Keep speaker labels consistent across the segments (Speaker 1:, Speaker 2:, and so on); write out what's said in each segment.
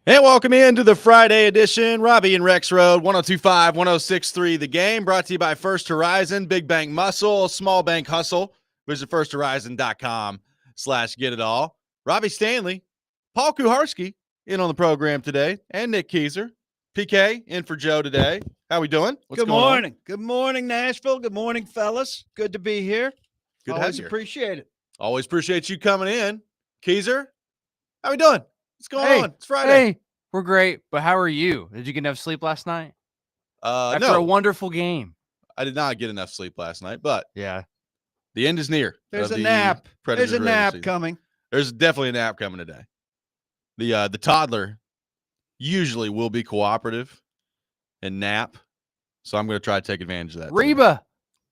Speaker 1: And welcome into the Friday edition. Robby and Rexrode, 1025, 1063 The Game, brought to you by First Horizon, Big Bank Muscle, Small Bank Hustle. Visit firsthorizon.com/get it all. Robbie Stanley, Paul Kuharski in on the program today, and Nick Keyser. PK in for Joe today. How we doing? What's
Speaker 2: going on? Good morning, Nashville. Good morning, fellas. Good to be here.
Speaker 1: Good to
Speaker 2: Always
Speaker 1: have you.
Speaker 2: appreciate it.
Speaker 1: Always appreciate you coming in. Keyser, how we doing? What's going on? It's Friday.
Speaker 3: Hey, we're great, but how are you? Did you get enough sleep last night? After a wonderful game.
Speaker 1: I did not get enough sleep last night, but
Speaker 3: yeah,
Speaker 1: the end is near.
Speaker 2: There's a nap.
Speaker 1: There's
Speaker 2: a nap coming.
Speaker 1: There's definitely a nap coming today. The toddler usually will be cooperative and nap, so I'm going to try to take advantage of that.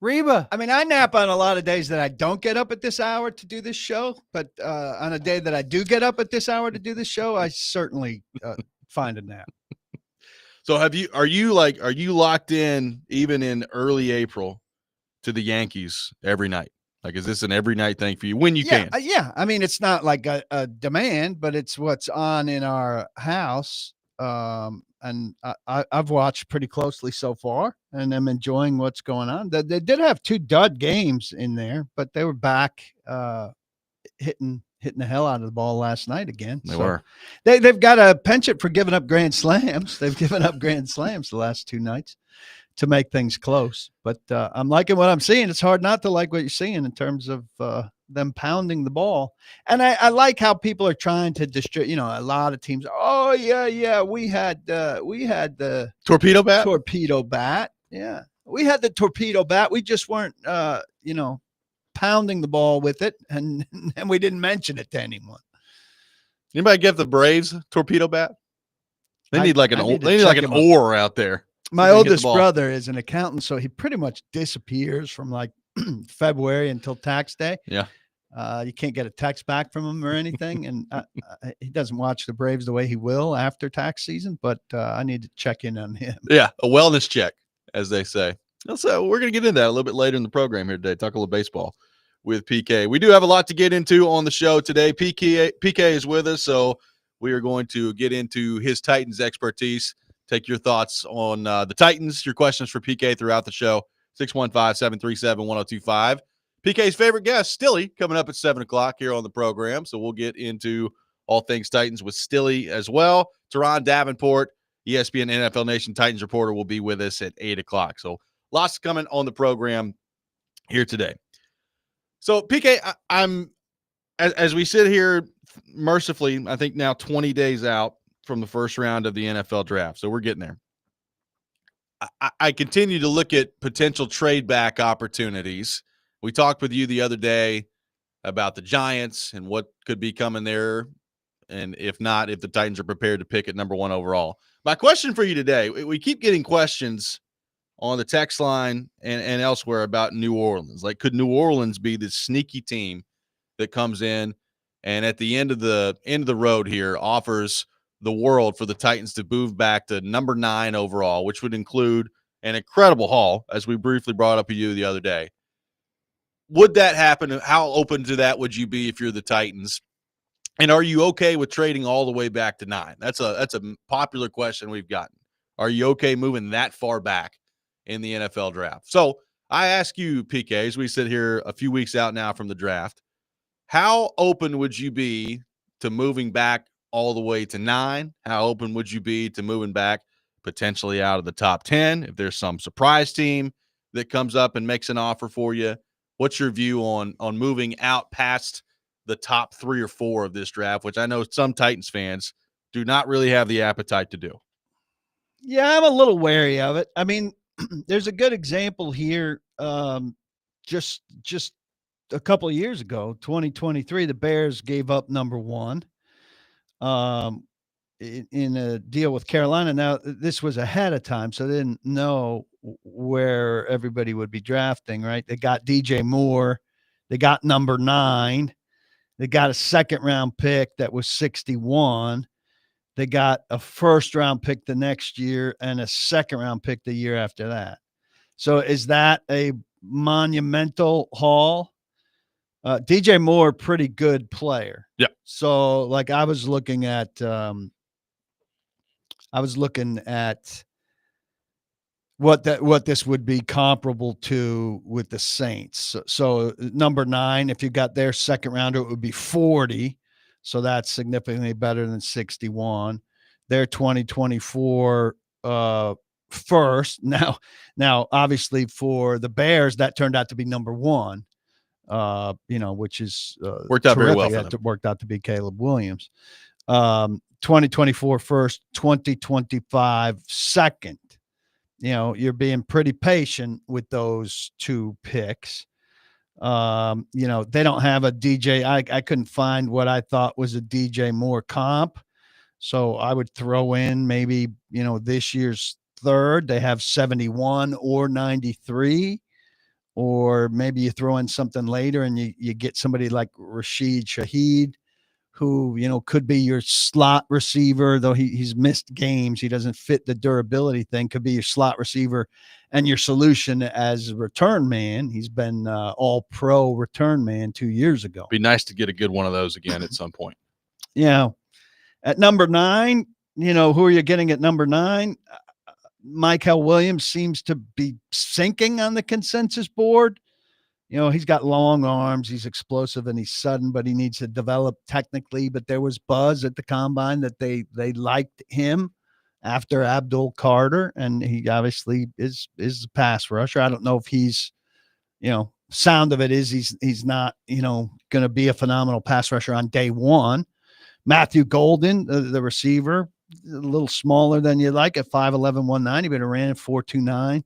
Speaker 3: Reba.
Speaker 2: I mean, I nap on a lot of days that I don't get up at this hour to do this show, but on a day that I do get up at this hour to do this show, I certainly find a nap.
Speaker 1: So are you locked in even in early April to the Yankees every night? Like, is this an every night thing for you when you can?
Speaker 2: Yeah. I mean, it's not like a demand, but it's what's on in our house. And I've watched pretty closely so far, and I'm enjoying what's going on. They did have 2 dud games in there, but they were back hitting the hell out of the ball last night again.
Speaker 1: They were.
Speaker 2: They've got a penchant for giving up grand slams. They've given up grand slams the last 2 nights to make things close. But I'm liking what I'm seeing. It's hard not to like what you're seeing in terms of them pounding the ball. And I like how people are trying to distribute, a lot of teams. Oh yeah. We had the
Speaker 1: torpedo
Speaker 2: bat. Yeah. We had the torpedo bat. We just weren't, pounding the ball with it. And we didn't mention it to anyone.
Speaker 1: Anybody get the Braves torpedo bat? They need like an oar out there.
Speaker 2: My oldest brother is an accountant, so he pretty much disappears from like February until tax day.
Speaker 1: Yeah.
Speaker 2: You can't get a text back from him or anything. And he doesn't watch the Braves the way he will after tax season, but I need to check in on him.
Speaker 1: Yeah. A wellness check, as they say. So we're going to get into that a little bit later in the program here today. Talk a little baseball with PK. We do have a lot to get into on the show today. PK is with us, so we are going to get into his Titans expertise. Take your thoughts on the Titans, your questions for PK throughout the show. 615-737-1025. PK's favorite guest, Stilly, coming up at 7 o'clock here on the program. So we'll get into all things Titans with Stilly as well. Terron Davenport, ESPN NFL Nation Titans reporter, will be with us at 8 o'clock. So lots coming on the program here today. So, PK, I'm as we sit here mercifully, I think now 20 days out from the first round of the NFL draft. So we're getting there. I continue to look at potential trade back opportunities. We talked with you the other day about the Giants and what could be coming there. And if not, if the Titans are prepared to pick at number 1 overall. My question for you today, we keep getting questions on the text line and elsewhere about New Orleans. Like, could New Orleans be this sneaky team that comes in and at the end of the road here offers the world for the Titans to move back to number 9 overall, which would include an incredible haul, as we briefly brought up with you the other day? Would that happen? How open to that would you be if you're the Titans? And are you okay with trading all the way back to 9? That's a popular question we've gotten. Are you okay moving that far back in the NFL draft? So I ask you, PK, as we sit here a few weeks out now from the draft, how open would you be to moving back all the way to 9? How open would you be to moving back potentially out of the top 10 if there's some surprise team that comes up and makes an offer for you? What's your view on moving out past the top 3 or 4 of this draft, which I know some Titans fans do not really have the appetite to do?
Speaker 2: Yeah, I'm a little wary of it. I mean, there's a good example here. Just a couple of years ago, 2023, the Bears gave up number 1 in a deal with Carolina. Now, this was ahead of time, so they didn't know where everybody would be drafting, right? They got DJ Moore. They got number 9. They got a second-round pick that was 61. They got a first-round pick the next year and a second-round pick the year after that. So is that a monumental haul? DJ Moore, pretty good player.
Speaker 1: Yeah.
Speaker 2: So, like, I was looking at I was looking at what this would be comparable to with the Saints. So number 9, if you got their second rounder, it would be 40. So that's significantly better than 61. Their 2024 first. Now, obviously for the Bears, that turned out to be number 1. Which is
Speaker 1: worked out very well for them.
Speaker 2: That worked out to be Caleb Williams. 2024 first, 2025 second. You're being pretty patient with those 2 picks. They don't have a DJ. I couldn't find what I thought was a DJ Moore comp. So I would throw in maybe, this year's third. They have 71 or 93. Or maybe you throw in something later and you get somebody like Rashid Shaheed, who, could be your slot receiver, though he's missed games. He doesn't fit the durability thing, could be your slot receiver and your solution as a return man. He's been all pro return man 2 years ago.
Speaker 1: Be nice to get a good one of those again at some point.
Speaker 2: At number 9, who are you getting at number 9? Michael Williams seems to be sinking on the consensus board. He's got long arms, he's explosive, and he's sudden, but he needs to develop technically. But there was buzz at the combine that they liked him after Abdul Carter, and he obviously is a pass rusher. I don't know if he's, sound of it is he's not, going to be a phenomenal pass rusher on day one. Matthew Golden, the receiver, a little smaller than you'd like at 5'11", 190, but it ran at 4.29.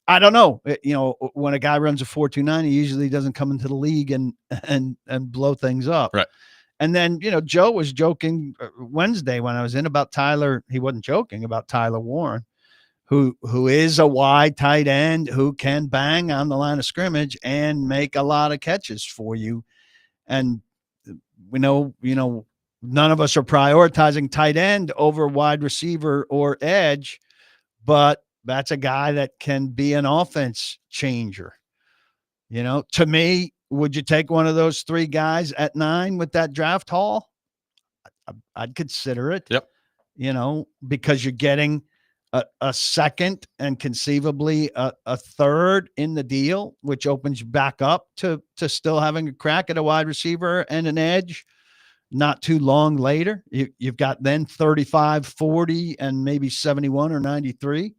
Speaker 2: I don't know. When a guy runs a 4.29, he usually doesn't come into the league and blow things up.
Speaker 1: Right.
Speaker 2: And then, Joe was joking Wednesday when I was in about Tyler. He wasn't joking about Tyler Warren, who is a wide tight end who can bang on the line of scrimmage and make a lot of catches for you. And we know, none of us are prioritizing tight end over wide receiver or edge, but that's a guy that can be an offense changer. To me, would you take one of those 3 guys at 9 with that draft haul? I'd consider it.
Speaker 1: Yep.
Speaker 2: Because you're getting a second and conceivably a third in the deal, which opens you back up to still having a crack at a wide receiver and an edge. Not too long later, you've got then 35, 40, and maybe 71 or 93.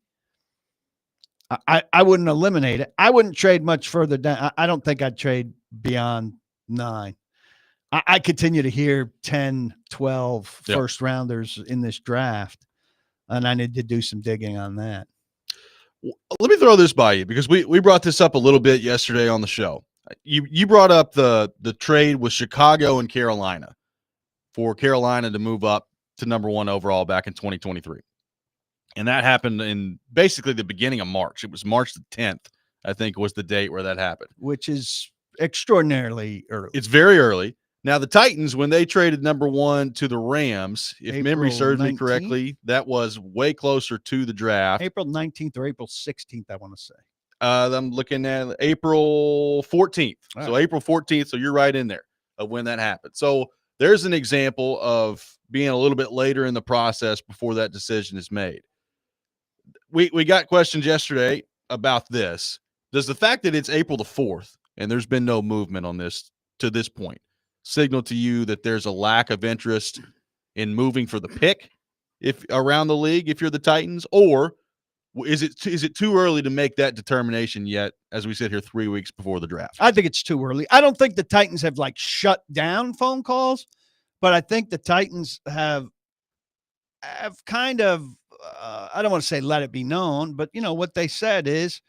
Speaker 2: I wouldn't eliminate it. I wouldn't trade much further down. I don't think I'd trade beyond 9. I continue to hear 10, 12 first rounders in this draft, and I need to do some digging on that.
Speaker 1: Let me throw this by you because we brought this up a little bit yesterday on the show. You brought up the trade with Chicago and Carolina for Carolina to move up to number 1 overall back in 2023. And that happened in basically the beginning of March. It was March the 10th, I think, was the date where that happened.
Speaker 2: Which is extraordinarily early.
Speaker 1: It's very early. Now, the Titans, when they traded number 1 to the Rams, if memory serves me correctly, that was way closer to the draft.
Speaker 2: April 19th or April 16th, I want to say.
Speaker 1: I'm looking at April 14th.
Speaker 2: Right.
Speaker 1: So April 14th. So you're right in there of when that happened. So there's an example of being a little bit later in the process before that decision is made. We got questions yesterday about this. Does the fact that it's April the 4th and there's been no movement on this to this point signal to you that there's a lack of interest in moving for the pick if around the league if you're the Titans, or is it too early to make that determination yet as we sit here 3 weeks before the draft?
Speaker 2: I think it's too early. I don't think the Titans have shut down phone calls, but I think the Titans have kind of I don't want to say let it be known, but what they said is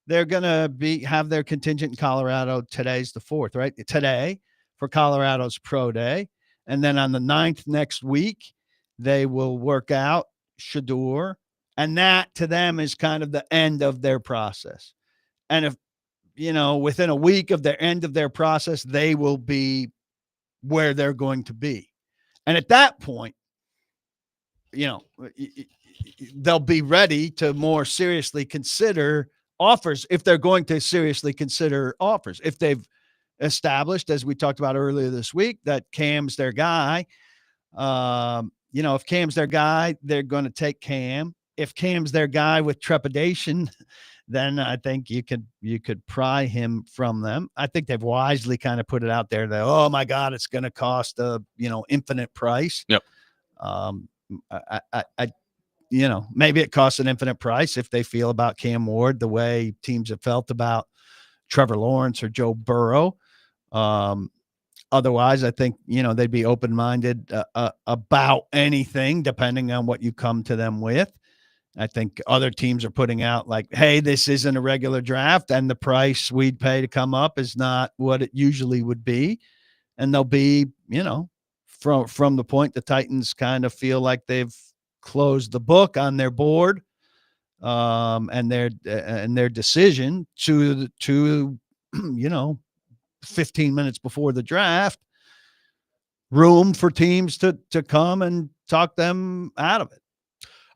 Speaker 2: they're going to have their contingent in Colorado. Today's the 4th, right? Today for Colorado's pro day. And then on the 9th next week, they will work out Shedeur. And that to them is kind of the end of their process. And if, within a week of the end of their process, they will be where they're going to be. And at that point, they'll be ready to more seriously consider offers if they're going to seriously consider offers. If they've established, as we talked about earlier this week, that Cam's their guy, if Cam's their guy, they're going to take Cam. If Cam's their guy with trepidation, then I think you could pry him from them. I think they've wisely kind of put it out there that, oh my God, it's going to cost a, infinite price.
Speaker 1: Yep.
Speaker 2: Maybe it costs an infinite price if they feel about Cam Ward the way teams have felt about Trevor Lawrence or Joe Burrow. Otherwise, I think, they'd be open-minded about anything, depending on what you come to them with. I think other teams are putting out like, hey, this isn't a regular draft, and the price we'd pay to come up is not what it usually would be. And they'll be, from the point the Titans kind of feel like they've closed the book on their board and their decision to 15 minutes before the draft, room for teams to come and talk them out of it.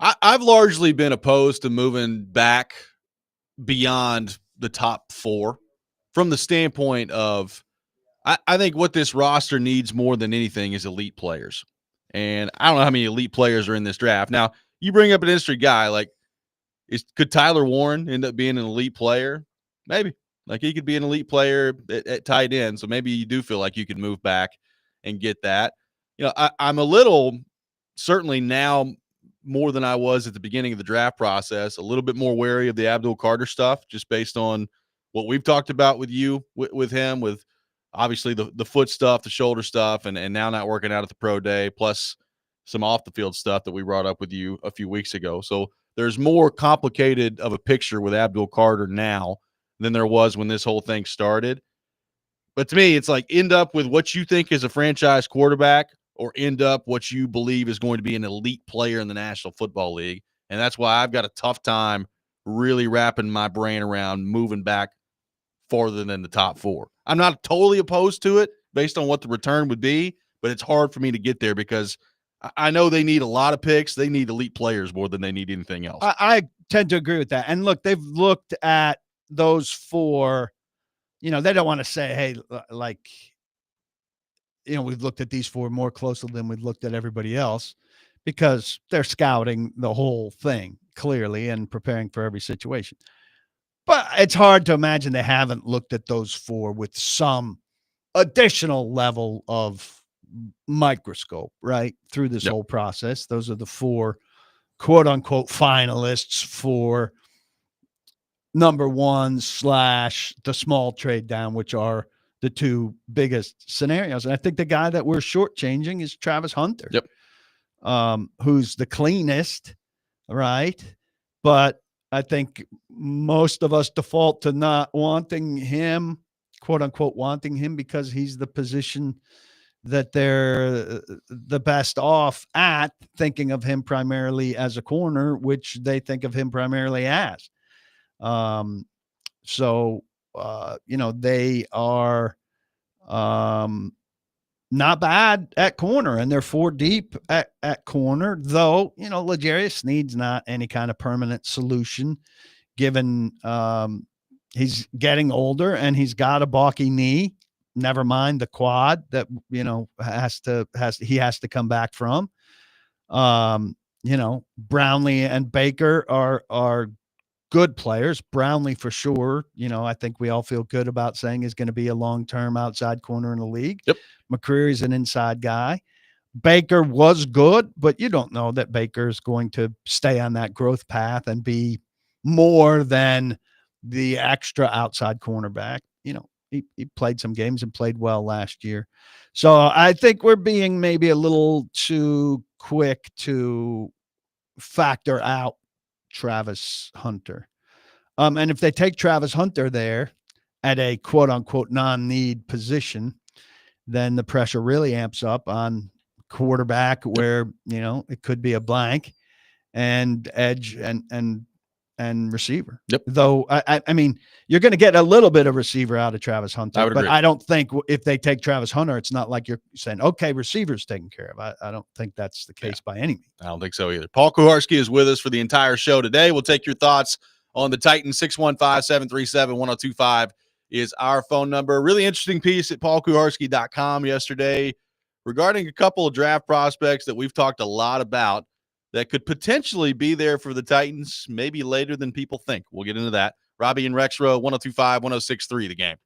Speaker 1: I've largely been opposed to moving back beyond the top 4 from the standpoint of I think what this roster needs more than anything is elite players. And I don't know how many elite players are in this draft. Now, you bring up an industry guy, like could Tyler Warren end up being an elite player? Maybe. Like he could be an elite player at tight end. So maybe you do feel like you could move back and get that. I'm a little, certainly now more than I was at the beginning of the draft process, a little bit more wary of the Abdul Carter stuff, just based on what we've talked about with you, with him, with obviously the foot stuff, the shoulder stuff, and now not working out at the pro day, plus some off the field stuff that we brought up with you a few weeks ago. So there's more complicated of a picture with Abdul Carter now than there was when this whole thing started. But to me, it's like end up with what you think is a franchise quarterback or end up what you believe is going to be an elite player in the National Football League. And that's why I've got a tough time really wrapping my brain around moving back farther than the top 4. I'm not totally opposed to it based on what the return would be, but it's hard for me to get there because I know they need a lot of picks. They need elite players more than they need anything else.
Speaker 2: I tend to agree with that. And look, they've looked at those 4, they don't want to say, hey, like, we've looked at these 4 more closely than we've looked at everybody else, because they're scouting the whole thing clearly and preparing for every situation. But it's hard to imagine they haven't looked at those 4 with some additional level of microscope, right, through this whole process. Those are the 4 quote unquote finalists for number 1 / the small trade down, which are the 2 biggest scenarios. And I think the guy that we're shortchanging is Travis Hunter, who's the cleanest, right? But I think most of us default to not wanting him, quote unquote, wanting him because he's the position that they're the best off at, thinking of him primarily as a corner, which they think of him primarily as. They are not bad at corner, and they're 4 deep at corner, though, L'Jarius Sneed's not any kind of permanent solution, given he's getting older and he's got a balky knee, never mind the quad that, he has to come back from. Brownlee and Baker are good players. Brownlee for sure, I think we all feel good about saying is going to be a long-term outside corner in the league.
Speaker 1: Yep.
Speaker 2: McCreary's an inside guy. Baker was good, but you don't know that Baker is going to stay on that growth path and be more than the extra outside cornerback. He played some games and played well last year. So I think we're being maybe a little too quick to factor out Travis Hunter. And if they take Travis Hunter there at a quote unquote non-need position, then the pressure really amps up on quarterback, where, it could be a blank, and edge and receiver.
Speaker 1: Yep.
Speaker 2: Though I mean, you're going to get a little bit of receiver out of Travis Hunter, but agree. I don't think if they take Travis Hunter, it's not like you're saying, okay, receiver's taken care of. I don't think that's the case by any means.
Speaker 1: I don't think so either. Paul Kuharsky is with us for the entire show today. We'll take your thoughts on the Titans. 615-737-1025 is our phone number. Really interesting piece at paulkuharsky.com yesterday regarding a couple of draft prospects that we've talked a lot about that could potentially be there for the Titans, maybe later than people think. We'll get into that. Robby and Rexrode, 102.5, 106.3, The Game.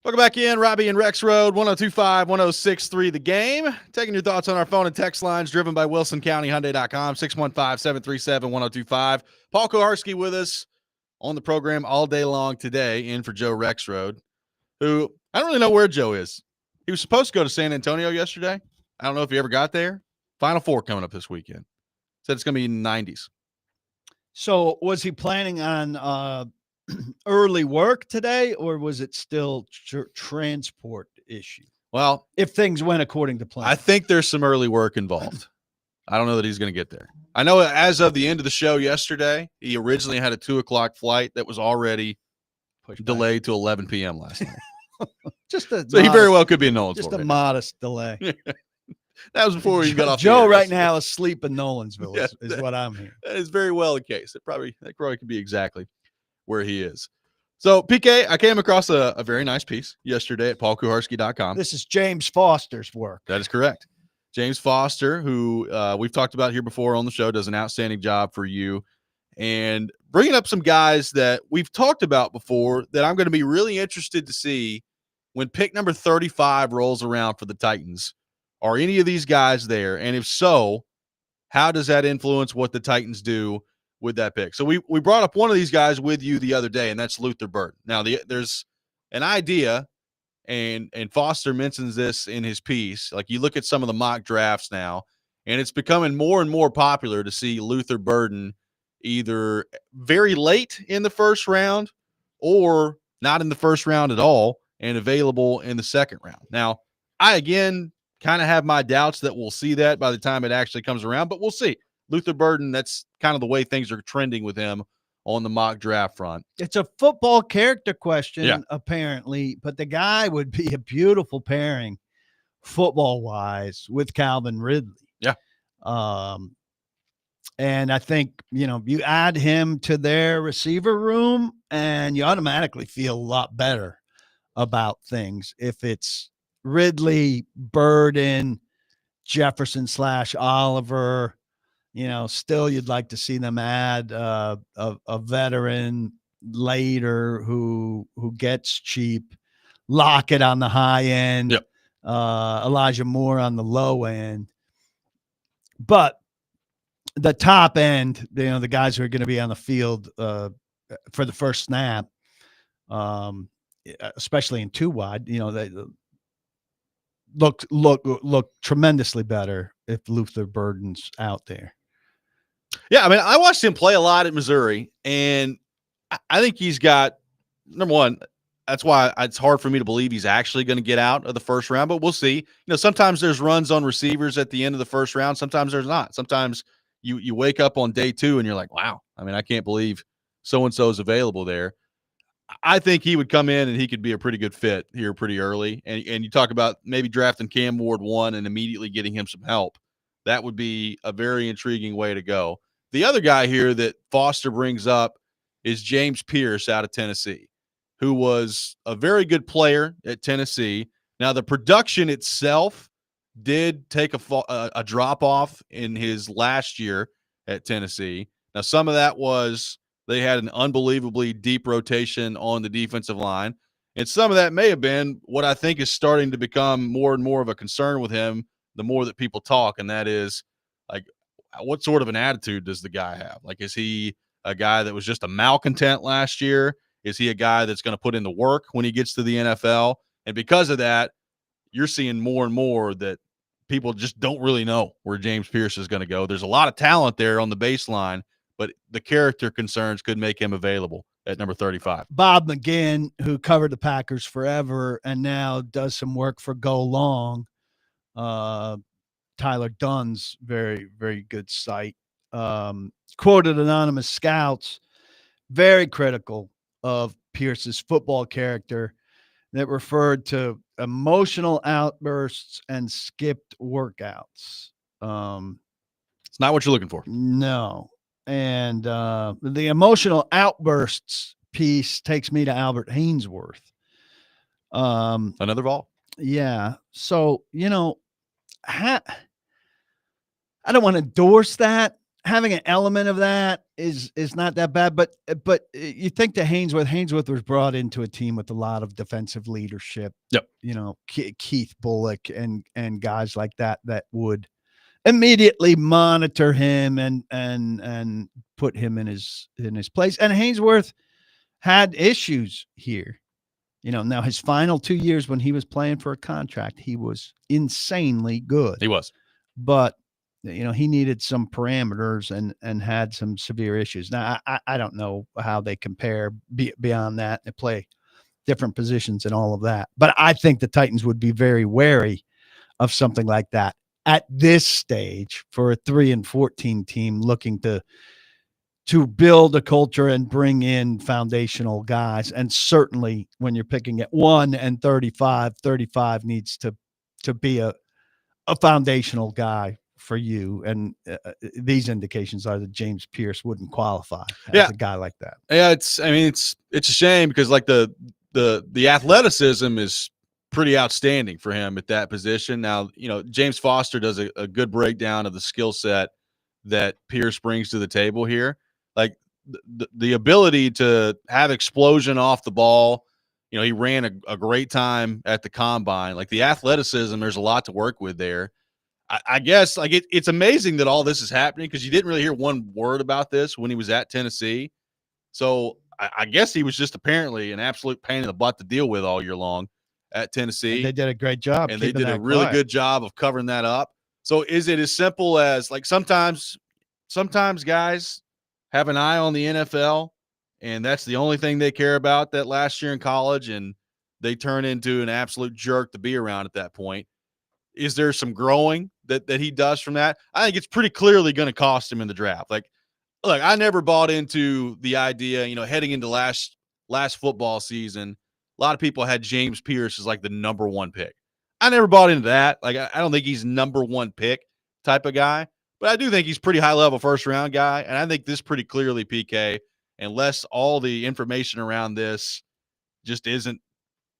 Speaker 1: Welcome back in. Robby and Rexrode, 102.5, 106.3, The Game. Taking your thoughts on our phone and text lines driven by WilsonCountyHyundai.com, 615-737-1025. Paul Koharski with us on the program all day long today, in for Joe Rexrode, who I don't really know where Joe is. He was supposed to go to San Antonio yesterday. I don't know if he ever got there. Final Four coming up this weekend. Said it's going to be in the 90s.
Speaker 2: So was he planning on early work today, or was it still transport issue?
Speaker 1: Well,
Speaker 2: if things went according to plan,
Speaker 1: I think there's some early work involved. I don't know that he's going to get there. I know as of the end of the show yesterday, he originally had a 2:00 flight that was already delayed to 11 p.m. last night.
Speaker 2: So
Speaker 1: he very well could be in Nolan's.
Speaker 2: Just a modest delay.
Speaker 1: That was before we got off.
Speaker 2: Joe right now is asleep in Nolansville,
Speaker 1: Yeah,
Speaker 2: is what I'm hearing.
Speaker 1: That is very well the case. That probably could be exactly where he is. So, PK, I came across a very nice piece yesterday at paulkuharski.com.
Speaker 2: This is James Foster's work.
Speaker 1: That is correct. James Foster, who we've talked about here before on the show, does an outstanding job for you. And bringing up some guys that we've talked about before that I'm going to be really interested to see when pick number 35 rolls around for the Titans. Are any of these guys there? And if so, how does that influence what the Titans do with that pick? So we brought up one of these guys with you the other day, and that's Luther Burden. Now, there's an idea, and Foster mentions this in his piece. Like, you look at some of the mock drafts now, and it's becoming more and more popular to see Luther Burden either very late in the first round or not in the first round at all and available in the second round. Now, I, again, kind of have my doubts that we'll see that by the time it actually comes around, but we'll see. Luther Burden, that's kind of the way things are trending with him on the mock draft front.
Speaker 2: It's a football character question, apparently, but the guy would be a beautiful pairing football-wise with Calvin Ridley.
Speaker 1: Yeah.
Speaker 2: And I think, you add him to their receiver room and you automatically feel a lot better about things. If it's Ridley, Burden, Jefferson / Oliver, still you'd like to see them add a veteran later who gets cheap, Lockett on the high end, Elijah Moore on the low end. But the top end, the guys who are going to be on the field for the first snap, especially in 2 wide, they look tremendously better if Luther Burden's out there.
Speaker 1: Yeah, I mean, I watched him play a lot at Missouri, and I think he's got, number one, that's why it's hard for me to believe he's actually going to get out of the first round, but we'll see. Sometimes there's runs on receivers at the end of the first round. Sometimes there's not. Sometimes you wake up on day 2 and you're like, wow, I mean, I can't believe so-and-so is available there. I think he would come in and he could be a pretty good fit here pretty early. And you talk about maybe drafting Cam Ward 1 and immediately getting him some help. That would be a very intriguing way to go. The other guy here that Foster brings up is James Pierce out of Tennessee, who was a very good player at Tennessee. Now, the production itself did take a drop-off in his last year at Tennessee. Now, some of that was they had an unbelievably deep rotation on the defensive line, and some of that may have been what I think is starting to become more and more of a concern with him the more that people talk, and that is, like, what sort of an attitude does the guy have? Like, is he a guy that was just a malcontent last year? Is he a guy that's going to put in the work when he gets to the NFL? And because of that, you're seeing more and more that people just don't really know where James Pierce is going to go. There's a lot of talent there on the baseline, but the character concerns could make him available at number 35.
Speaker 2: Bob McGinn, who covered the Packers forever and now does some work for Go Long, Tyler Dunn's very, very good site, quoted anonymous scouts, very critical of Pierce's football character that referred to emotional outbursts and skipped workouts.
Speaker 1: It's not what you're looking for.
Speaker 2: No. And the emotional outbursts piece takes me to Albert Haynesworth.
Speaker 1: Another Vol.
Speaker 2: Yeah. So, I don't want to endorse that. Having an element of that is not that bad, but you think that Haynesworth was brought into a team with a lot of defensive leadership.
Speaker 1: Yep.
Speaker 2: Keith Bullock and guys like that would immediately monitor him and put him in his place. And Haynesworth had issues here. Now his final 2 years when he was playing for a contract, he was insanely good.
Speaker 1: He was.
Speaker 2: But he needed some parameters and had some severe issues. Now, I don't know how they compare beyond that. They play different positions and all of that. But I think the Titans would be very wary of something like that at this stage for a 3-14 team looking to build a culture and bring in foundational guys. And certainly when you're picking at 1 and 35 needs to be a foundational guy for you, and these indications are that James Pierce wouldn't qualify as a guy like that.
Speaker 1: Yeah, it's a shame because like the athleticism is pretty outstanding for him at that position. Now, James Foster does a good breakdown of the skill set that Pierce brings to the table here. Like the ability to have explosion off the ball. He ran a great time at the combine. Like the athleticism, there's a lot to work with there. I guess like it's amazing that all this is happening because you didn't really hear one word about this when he was at Tennessee. So I guess he was just apparently an absolute pain in the butt to deal with all year long at Tennessee.
Speaker 2: And they did a great job.
Speaker 1: And they did a really good job of covering that up. So is it as simple as like sometimes guys have an eye on the NFL and that's the only thing they care about that last year in college and they turn into an absolute jerk to be around at that point? Is there some growing that he does from that? I think it's pretty clearly going to cost him in the draft. Like, look, I never bought into the idea, heading into last football season, a lot of people had James Pierce as like the number one pick. I never bought into that. Like, I don't think he's number one pick type of guy, but I do think he's pretty high level first round guy. And I think this pretty clearly, PK, unless all the information around this just isn't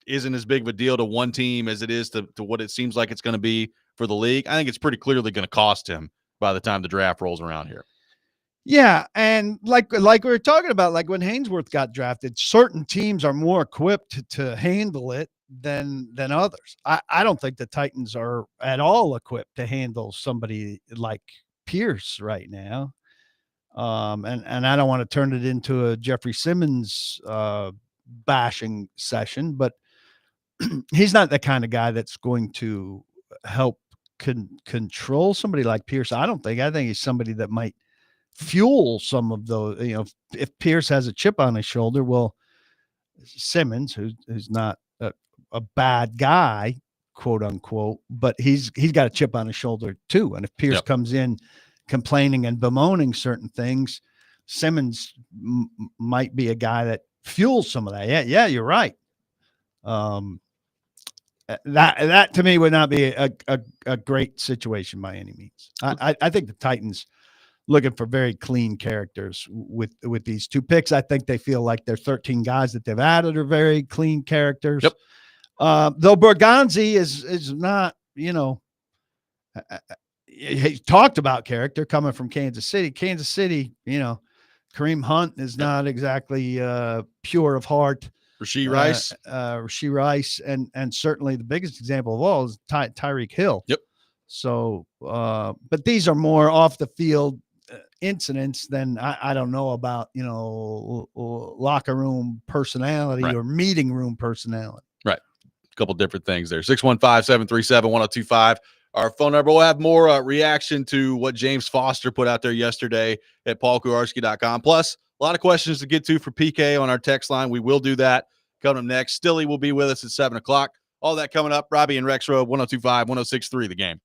Speaker 1: as big of a deal to one team as it is to what it seems like it's going to be for the league, I think it's pretty clearly going to cost him by the time the draft rolls around here.
Speaker 2: Yeah, and like we were talking about, like when Haynesworth got drafted, certain teams are more equipped to handle it than others. I don't think the Titans are at all equipped to handle somebody like Pierce right now. And I don't want to turn it into a Jeffrey Simmons bashing session, but he's not the kind of guy that's going to help control somebody like Pierce. I think he's somebody that might fuel some of those. If Pierce has a chip on his shoulder, well, Simmons, who's not a bad guy, quote unquote, but he's got a chip on his shoulder too. And if Pierce comes in complaining and bemoaning certain things, Simmons might be a guy that fuels some of that. Yeah, you're right. That to me would not be a great situation by any means. I think the Titans looking for very clean characters with these two picks. I think they feel like their 13 guys that they've added are very clean characters.
Speaker 1: Yep.
Speaker 2: Though Bergonzi is not, he talked about character coming from Kansas City. Kansas City, Kareem Hunt is not exactly pure of heart.
Speaker 1: Rashee
Speaker 2: Rice, and certainly the biggest example of all is Tyreek Hill.
Speaker 1: Yep.
Speaker 2: So, but these are more off the field incidents than I don't know about, locker room personality or meeting room personality.
Speaker 1: Right. A couple different things there. 615-737-1025. Our phone number. We'll have more reaction to what James Foster put out there yesterday at paulkuharski.com. Plus, a lot of questions to get to for PK on our text line. We will do that coming up next. Stilly will be with us at 7 o'clock. All that coming up. Robby and Rexrode, 102.5, 106.3, The Game.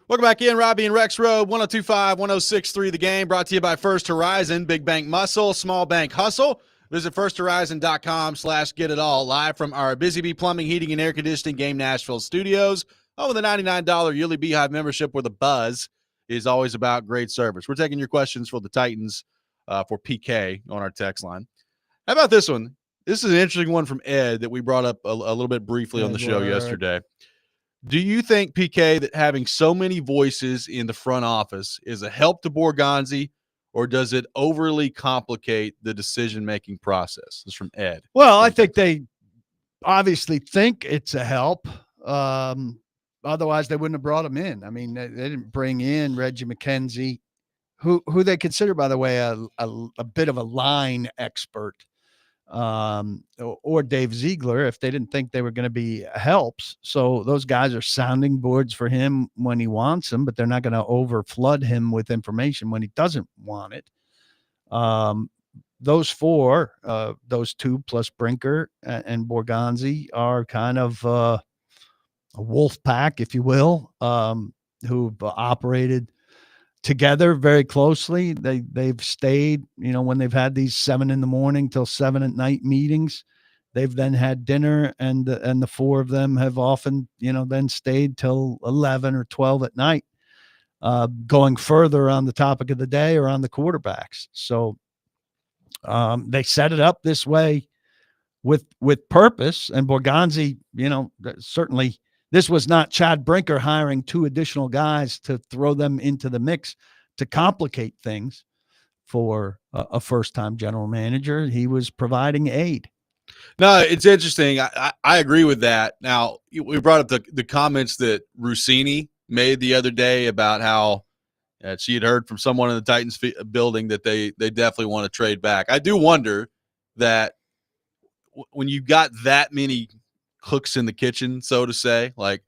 Speaker 1: Welcome back in, Robby and Rexrode, 102.5, 106.3 The Game, brought to you by First Horizon, Big Bank Muscle, Small Bank Hustle. Visit firsthorizon.com/getitall, live from our Busy Bee Plumbing, Heating, and Air Conditioning Game Nashville studios. Home with a $99 yearly Beehive membership where the buzz is always about great service. We're taking your questions for the Titans for PK on our text line. How about this one? This is an interesting one from Ed that we brought up a little bit briefly on the show yesterday. Do you think, PK, that having so many voices in the front office is a help to Borgonzi, or does it overly complicate the decision-making process? This is from Ed.
Speaker 2: Well, I think they obviously think it's a help. Otherwise, they wouldn't have brought him in. I mean, they didn't bring in Reggie McKenzie, who they consider, by the way, a bit of a line expert, or Dave Ziegler, if they didn't think they were going to be helps. So those guys are sounding boards for him when he wants them, but they're not going to overflood him with information when he doesn't want it. Those four, those two plus Brinker and Borgonzi are kind of a wolf pack, if you will, who've operated together very closely. They've stayed, when they've had these 7 a.m. till 7 p.m. meetings, they've then had dinner, and the four of them have often, then stayed till 11 or 12 at night, going further on the topic of the day or on the quarterbacks. So they set it up this way with purpose. And Borgonzi, certainly this was not Chad Brinker hiring 2 additional guys to throw them into the mix to complicate things for a first-time general manager. He was providing aid.
Speaker 1: No, it's interesting. I agree with that. Now, we brought up the comments that Rossini made the other day about how she had heard from someone in the Titans building that they definitely want to trade back. I do wonder that when you got that many cooks in the kitchen, so to say, like,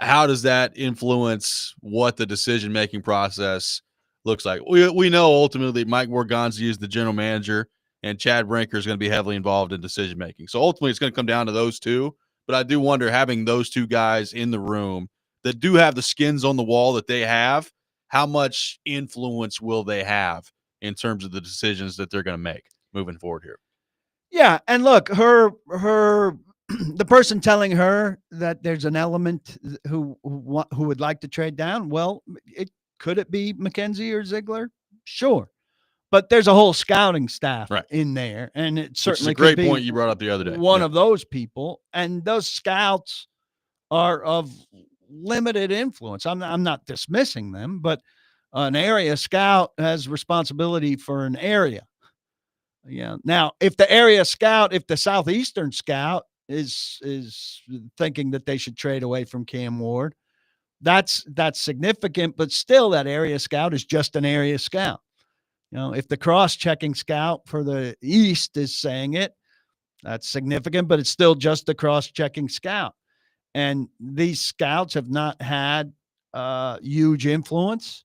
Speaker 1: how does that influence what the decision-making process looks like? We know ultimately Mike Borgonzi is the general manager, and Chad Brinker is going to be heavily involved in decision-making. So ultimately it's going to come down to those two. But I do wonder, having those two guys in the room that do have the skins on the wall that they have, how much influence will they have in terms of the decisions that they're going to make moving forward here?
Speaker 2: Yeah, and look, her the person telling her that there's an element who would like to trade down, well, could it be McKenzie or Ziegler? Sure. But there's a whole scouting staff in there, and it certainly
Speaker 1: could be. Which is a great point you brought up the other day.
Speaker 2: One of those people, and those scouts are of limited influence. I'm not dismissing them, but an area scout has responsibility for an area. Yeah. Now, if the Southeastern scout is thinking that they should trade away from Cam Ward, that's significant, but still that area scout is just an area scout. If the cross-checking scout for the East is saying it, that's significant, but it's still just a cross-checking scout. And these scouts have not had huge influence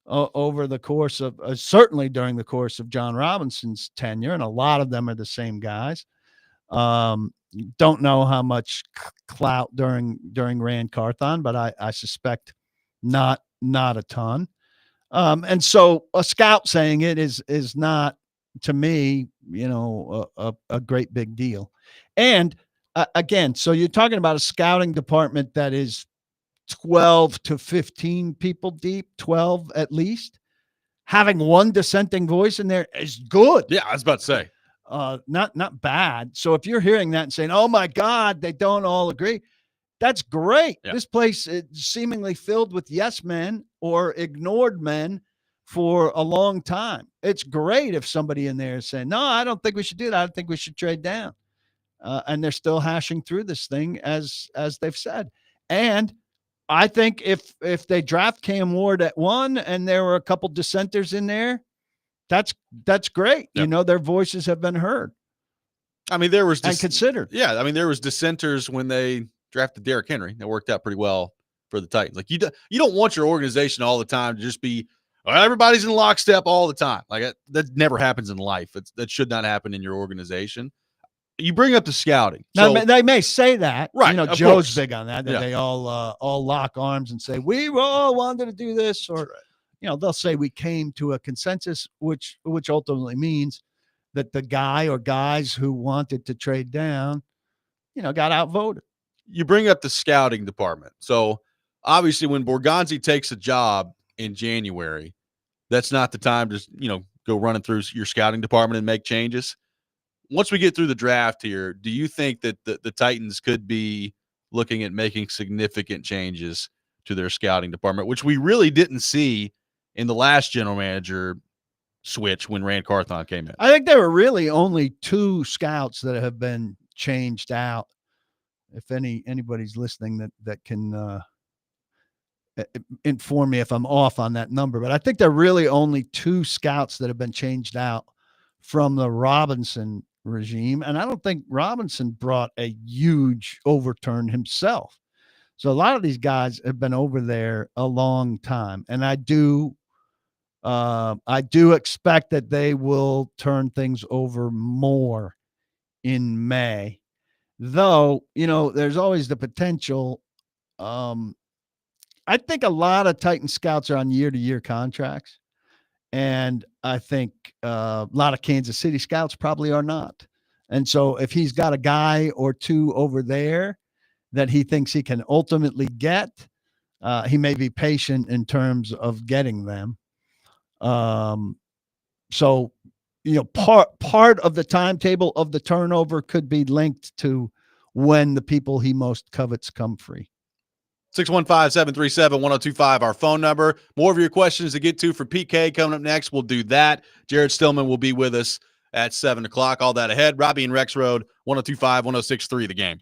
Speaker 2: over the course of certainly during the course of John Robinson's tenure, and a lot of them are the same guys. Don't know how much clout during Rand Carthon, but I suspect not a ton. And so a scout saying it is not, to me, a great big deal. And again, so you're talking about a scouting department that is 12 to 15 people deep, 12 at least. Having one dissenting voice in there is good.
Speaker 1: Yeah, I was about to say.
Speaker 2: Not bad. So if you're hearing that and saying, oh my God, they don't all agree, that's great. Yeah. This place is seemingly filled with yes men or ignored men for a long time. It's great if somebody in there is saying, no, I don't think we should do that. I think we should trade down. And they're still hashing through this thing as they've said. And I think if they draft Cam Ward at 1 and there were a couple dissenters in there, that's great. Yep. Their voices have been heard.
Speaker 1: I mean, there was
Speaker 2: and considered.
Speaker 1: Yeah, I mean, there was dissenters when they drafted Derrick Henry. That worked out pretty well for the Titans. Like, you don't want your organization all the time to just be everybody's in lockstep all the time. Like, that never happens in life. That should not happen in your organization. You bring up the scouting.
Speaker 2: Now,
Speaker 1: So,
Speaker 2: they may say that,
Speaker 1: right?
Speaker 2: Joe's
Speaker 1: course.
Speaker 2: big on that.
Speaker 1: Yeah.
Speaker 2: They all lock arms and say we all wanted to do this, or
Speaker 1: right.
Speaker 2: They'll say we came to a consensus, which ultimately means that the guy or guys who wanted to trade down, got outvoted.
Speaker 1: You bring up the scouting department. So obviously, when Borgonzi takes a job in January, that's not the time to go running through your scouting department and make changes. Once we get through the draft here, do you think that the Titans could be looking at making significant changes to their scouting department, which we really didn't see in the last general manager switch when Rand Carthon came in?
Speaker 2: I think there were really only 2 scouts that have been changed out. If anybody's listening that can inform me if I'm off on that number, but I think there are really only 2 scouts that have been changed out from the Robinson regime. And I don't think Robinson brought a huge overturn himself. So a lot of these guys have been over there a long time. And I do expect that they will turn things over more in May. Though, there's always the potential. I think a lot of Titan scouts are on year-to-year contracts. And I think a lot of Kansas City scouts probably are not. And so if he's got a guy or 2 over there that he thinks he can ultimately get, he may be patient in terms of getting them. So, part of the timetable of the turnover could be linked to when the people he most covets come free.
Speaker 1: 615-737-1025, our phone number. More of your questions to get to for PK coming up next. We'll do that. Jared Stillman will be with us at 7 o'clock. All that ahead. Robby and Rexrode, 1025, 1063, The Game.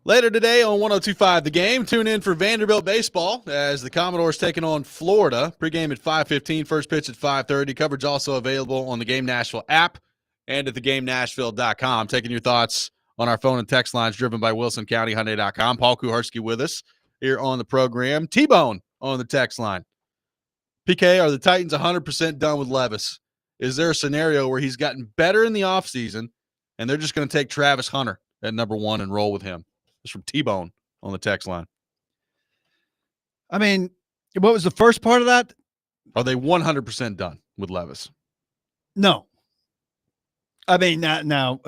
Speaker 1: Later today on 102.5 The Game, tune in for Vanderbilt baseball as the Commodores taking on Florida. Pregame at 5:15, first pitch at 5:30. Coverage also available on the Game Nashville app and at thegamenashville.com. Taking your thoughts on our phone and text lines driven by WilsonCountyHyundai.com. Paul Kuharski with us here on the program. T-Bone on the text line. PK, are the Titans 100% done with Levis? Is there a scenario where he's gotten better in the offseason and they're just going to take Travis Hunter at number 1 and roll with him? It's from T-Bone on the text line.
Speaker 2: I mean, what was the first part of that?
Speaker 1: Are they 100% done with Levis?
Speaker 2: No. I mean, now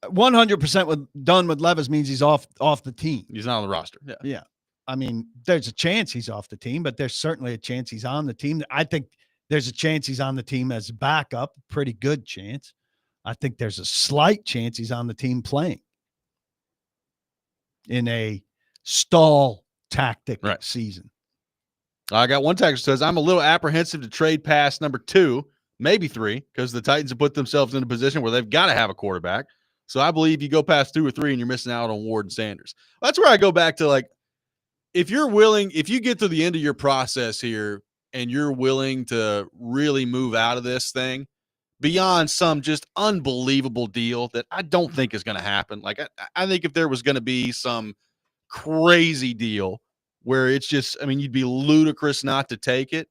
Speaker 2: 100% done with Levis means he's off the team.
Speaker 1: He's not on the roster.
Speaker 2: Yeah. I mean, there's a chance he's off the team, but there's certainly a chance he's on the team. I think there's a chance he's on the team as a backup, pretty good chance. I think there's a slight chance he's on the team playing in a stall tactic season.
Speaker 1: I got one text that says, I'm a little apprehensive to trade past number 2, maybe 3, because the Titans have put themselves in a position where they've got to have a quarterback. So I believe you go past 2 or 3 and you're missing out on Ward and Sanders. That's where I go back to, like, if you get to the end of your process here and you're willing to really move out of this thing beyond some just unbelievable deal that I don't think is going to happen. Like, I think if there was going to be some crazy deal where it's just, I mean, you'd be ludicrous not to take it,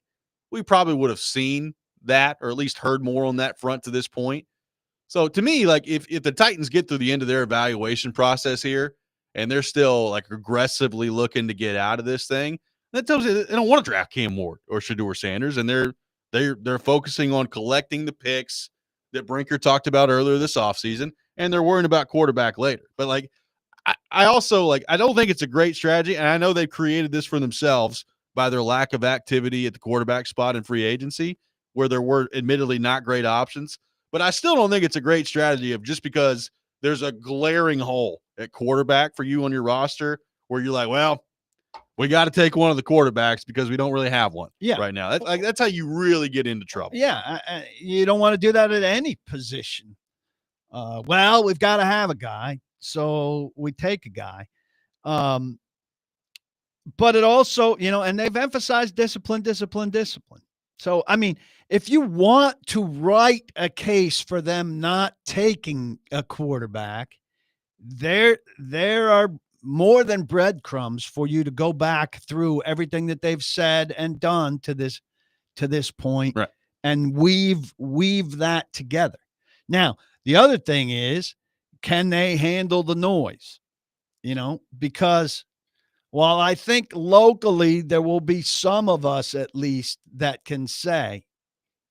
Speaker 1: we probably would have seen that or at least heard more on that front to this point. So to me, like, if the Titans get through the end of their evaluation process here and they're still like aggressively looking to get out of this thing, that tells you they don't want to draft Cam Ward or Shedeur Sanders, and they're focusing on collecting the picks that Brinker talked about earlier this offseason, and they're worrying about quarterback later. But, like, I also, like, I don't think it's a great strategy, and I know they've created this for themselves by their lack of activity at the quarterback spot in free agency, where there were admittedly not great options. But I still don't think it's a great strategy of just because there's a glaring hole at quarterback for you on your roster where you're like, well, we got to take one of the quarterbacks because we don't really have one right now. That's how you really get into trouble.
Speaker 2: Yeah, you don't want to do that at any position. Well, we've got to have a guy, so we take a guy. But it also, and they've emphasized discipline. So, I mean, if you want to write a case for them not taking a quarterback, there are more than breadcrumbs for you to go back through everything that they've said and done to this point, and weave that together. Now, the other thing is, can they handle the noise? Because while I think locally there will be some of us at least that can say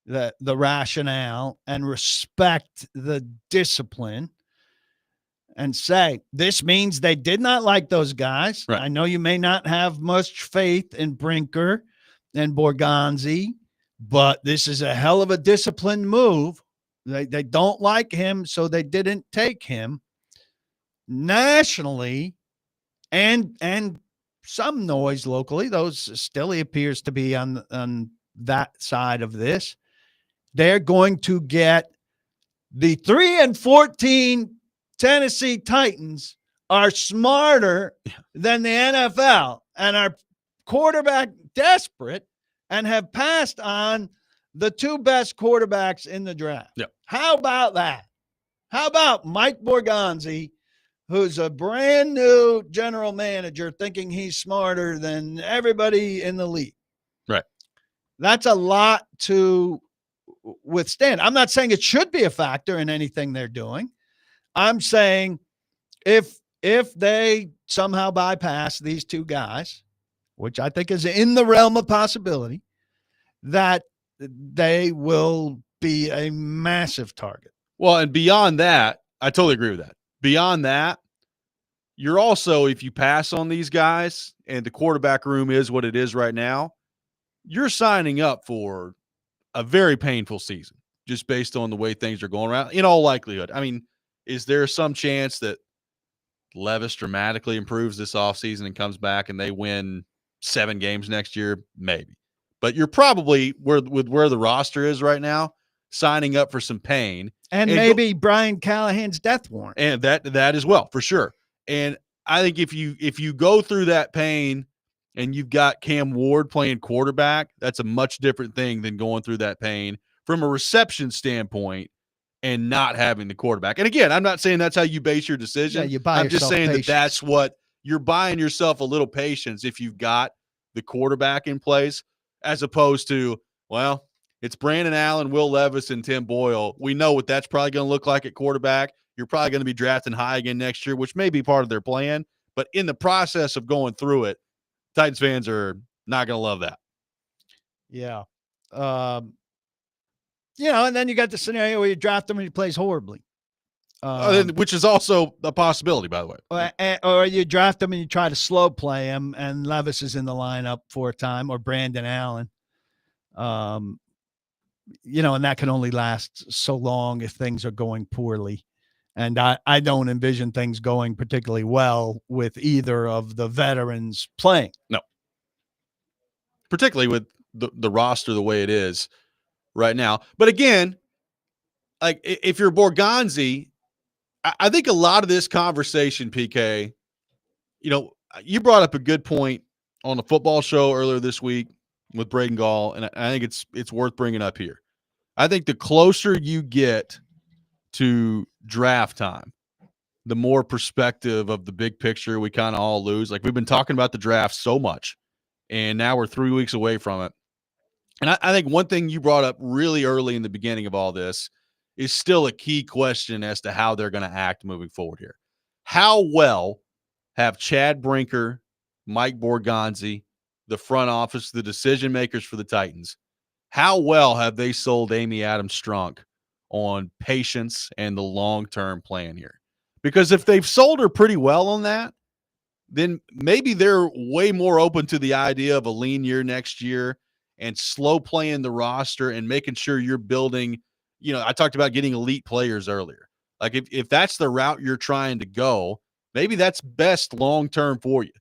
Speaker 2: that the rationale and respect the discipline and say, this means they did not like those guys. I know you may not have much faith in Brinker and Borgonzi, but this is a hell of a disciplined move. They don't like him, so they didn't take him. Nationally and some noise locally, those still appears to be on that side of this. They're going to get the 3-14 Tennessee Titans are smarter than the NFL and are quarterback desperate and have passed on the 2 best quarterbacks in the draft.
Speaker 1: Yeah.
Speaker 2: How about that? How about Mike Borgonzi, who's a brand new general manager, thinking he's smarter than everybody in the league?
Speaker 1: Right. That's
Speaker 2: a lot to withstand. I'm not saying it should be a factor in anything they're doing. I'm saying if they somehow bypass these 2 guys, which I think is in the realm of possibility, that they will be a massive target.
Speaker 1: Well, and beyond that, I totally agree with that. Beyond that, you're also, if you pass on these guys and the quarterback room is what it is right now, you're signing up for a very painful season just based on the way things are going around, in all likelihood. I mean, is there some chance that Levis dramatically improves this offseason and comes back and they win 7 games next year? Maybe. But you're probably, with where the roster is right now, signing up for some pain.
Speaker 2: And maybe Brian Callahan's death warrant.
Speaker 1: And that as well, for sure. And I think if you go through that pain and you've got Cam Ward playing quarterback, that's a much different thing than going through that pain from a reception standpoint and not having the quarterback. And again, I'm not saying that's how you base your decision.
Speaker 2: Yeah, I'm
Speaker 1: just saying
Speaker 2: patience.
Speaker 1: that's what you're buying yourself a little patience if you've got the quarterback in place, as opposed to, well, it's Brandon Allen, Will Levis, and Tim Boyle. We know what that's probably going to look like at quarterback. You're probably going to be drafting high again next year, which may be part of their plan. But in the process of going through it, Titans fans are not going to love that.
Speaker 2: Yeah. And then you got the scenario where you draft him and he plays horribly.
Speaker 1: Which is also a possibility, by the way.
Speaker 2: Or you draft him and you try to slow play him, and Levis is in the lineup for a time, or Brandon Allen. And that can only last so long if things are going poorly. And I don't envision things going particularly well with either of the veterans playing.
Speaker 1: No. Particularly with the roster the way it is right now. But again, like if you're Borgonzi, I think a lot of this conversation, PK, you brought up a good point on the football show earlier this week with Braden Gall, and I think it's worth bringing up here. I think the closer you get to draft time, the more perspective of the big picture we kind of all lose. Like, we've been talking about the draft so much, and now we're 3 weeks away from it. And I think one thing you brought up really early in the beginning of all this is still a key question as to how they're going to act moving forward here. How well have Chad Brinker, Mike Borgonzi, the front office, the decision makers for the Titans, how well have they sold Amy Adams-Strunk on patience and the long-term plan here? Because if they've sold her pretty well on that, then maybe they're way more open to the idea of a lean year next year and slow playing the roster and making sure you're building. I talked about getting elite players earlier. Like, if that's the route you're trying to go, maybe that's best long-term for you.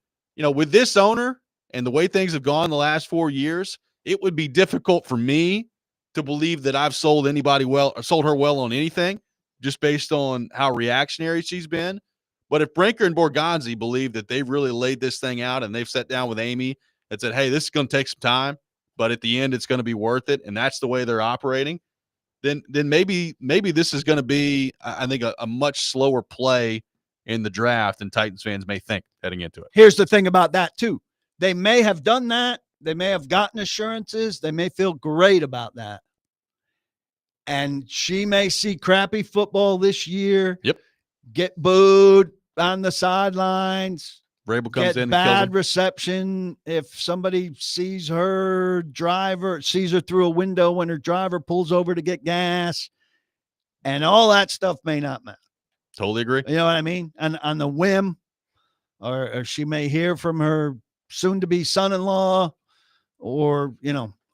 Speaker 1: With this owner and the way things have gone the last 4 years, it would be difficult for me to believe that I've sold anybody well or sold her well on anything just based on how reactionary she's been. But if Brinker and Borgonzi believe that they've really laid this thing out and they've sat down with Amy and said, hey, this is going to take some time, but at the end it's going to be worth it, and that's the way they're operating, then maybe this is going to be, I think, a much slower play in the draft than Titans fans may think heading into it.
Speaker 2: Here's the thing about that, too. They may have done that. They may have gotten assurances. They may feel great about that. And she may see crappy football this year.
Speaker 1: Yep.
Speaker 2: Get booed on the sidelines.
Speaker 1: Vrabel comes in and
Speaker 2: bad reception if somebody sees her through a window when her driver pulls over to get gas, and all that stuff may not matter.
Speaker 1: Totally agree.
Speaker 2: You know what I mean? And on the whim, or she may hear from her soon-to-be son-in-law, or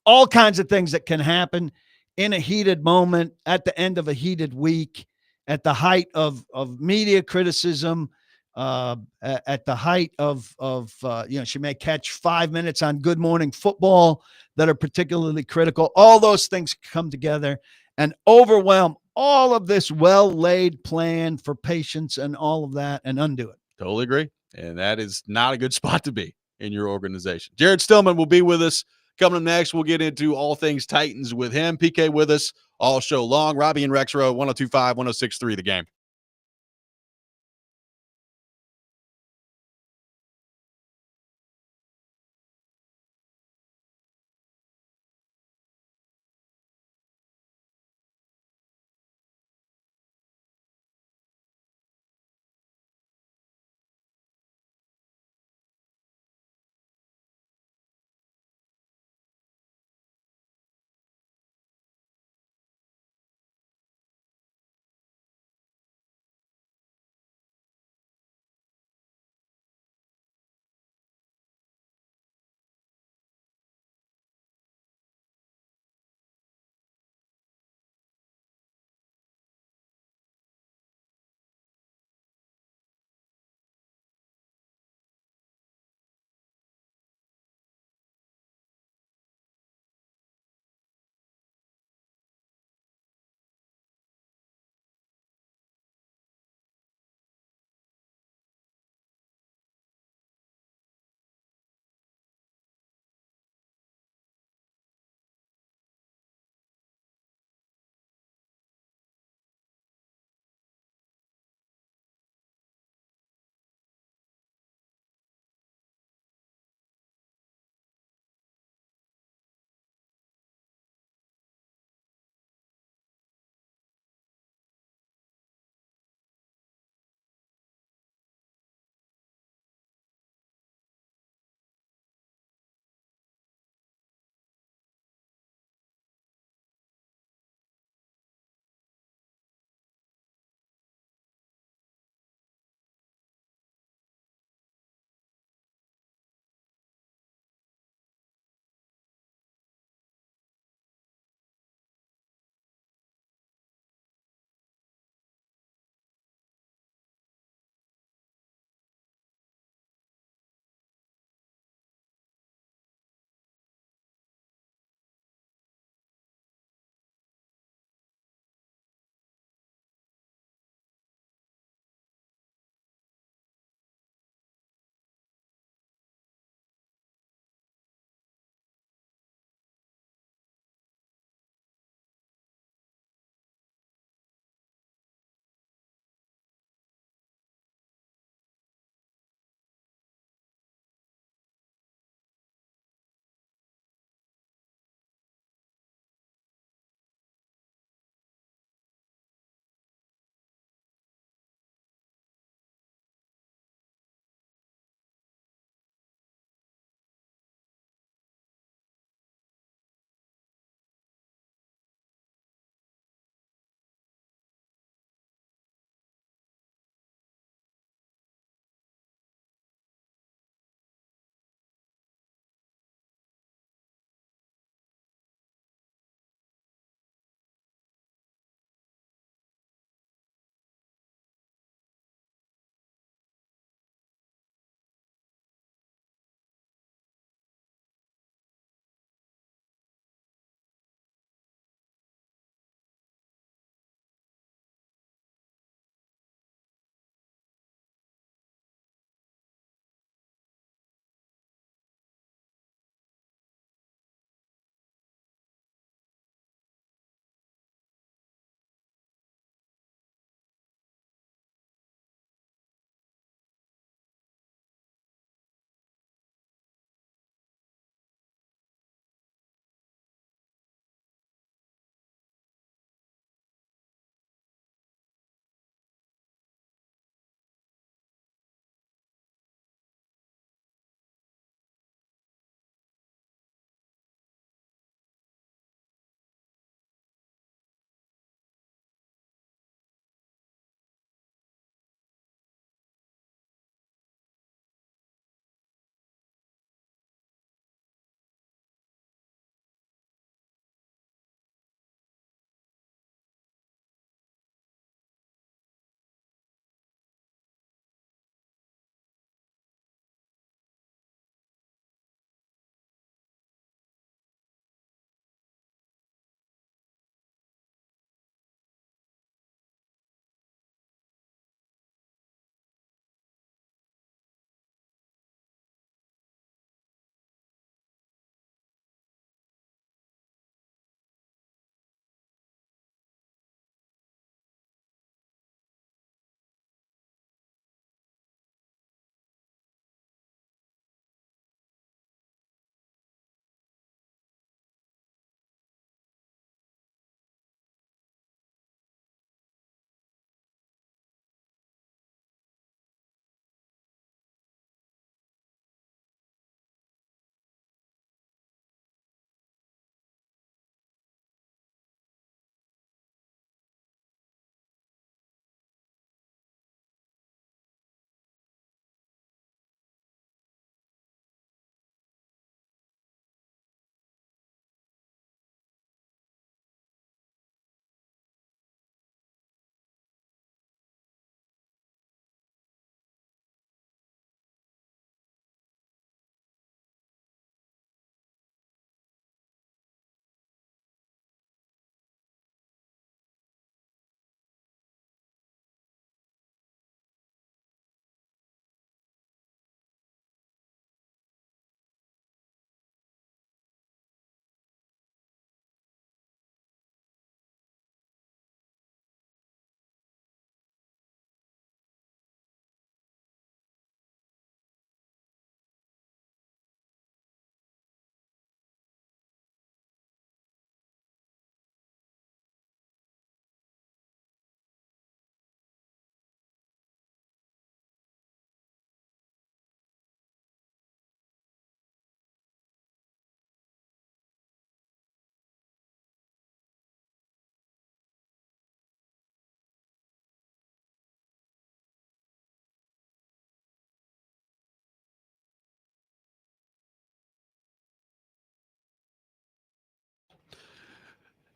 Speaker 2: all kinds of things that can happen in a heated moment, at the end of a heated week, at the height of media criticism. At the height of she may catch 5 minutes on Good Morning Football that are particularly critical. All those things come together and overwhelm all of this well-laid plan for patience and all of that, and undo it.
Speaker 1: Totally agree. And that is not a good spot to be in your organization. Jared Stillman will be with us. Coming up next, we'll get into all things Titans with him. PK with us all show long. Robby and Rexrode, 102.5, 106.3 The Game.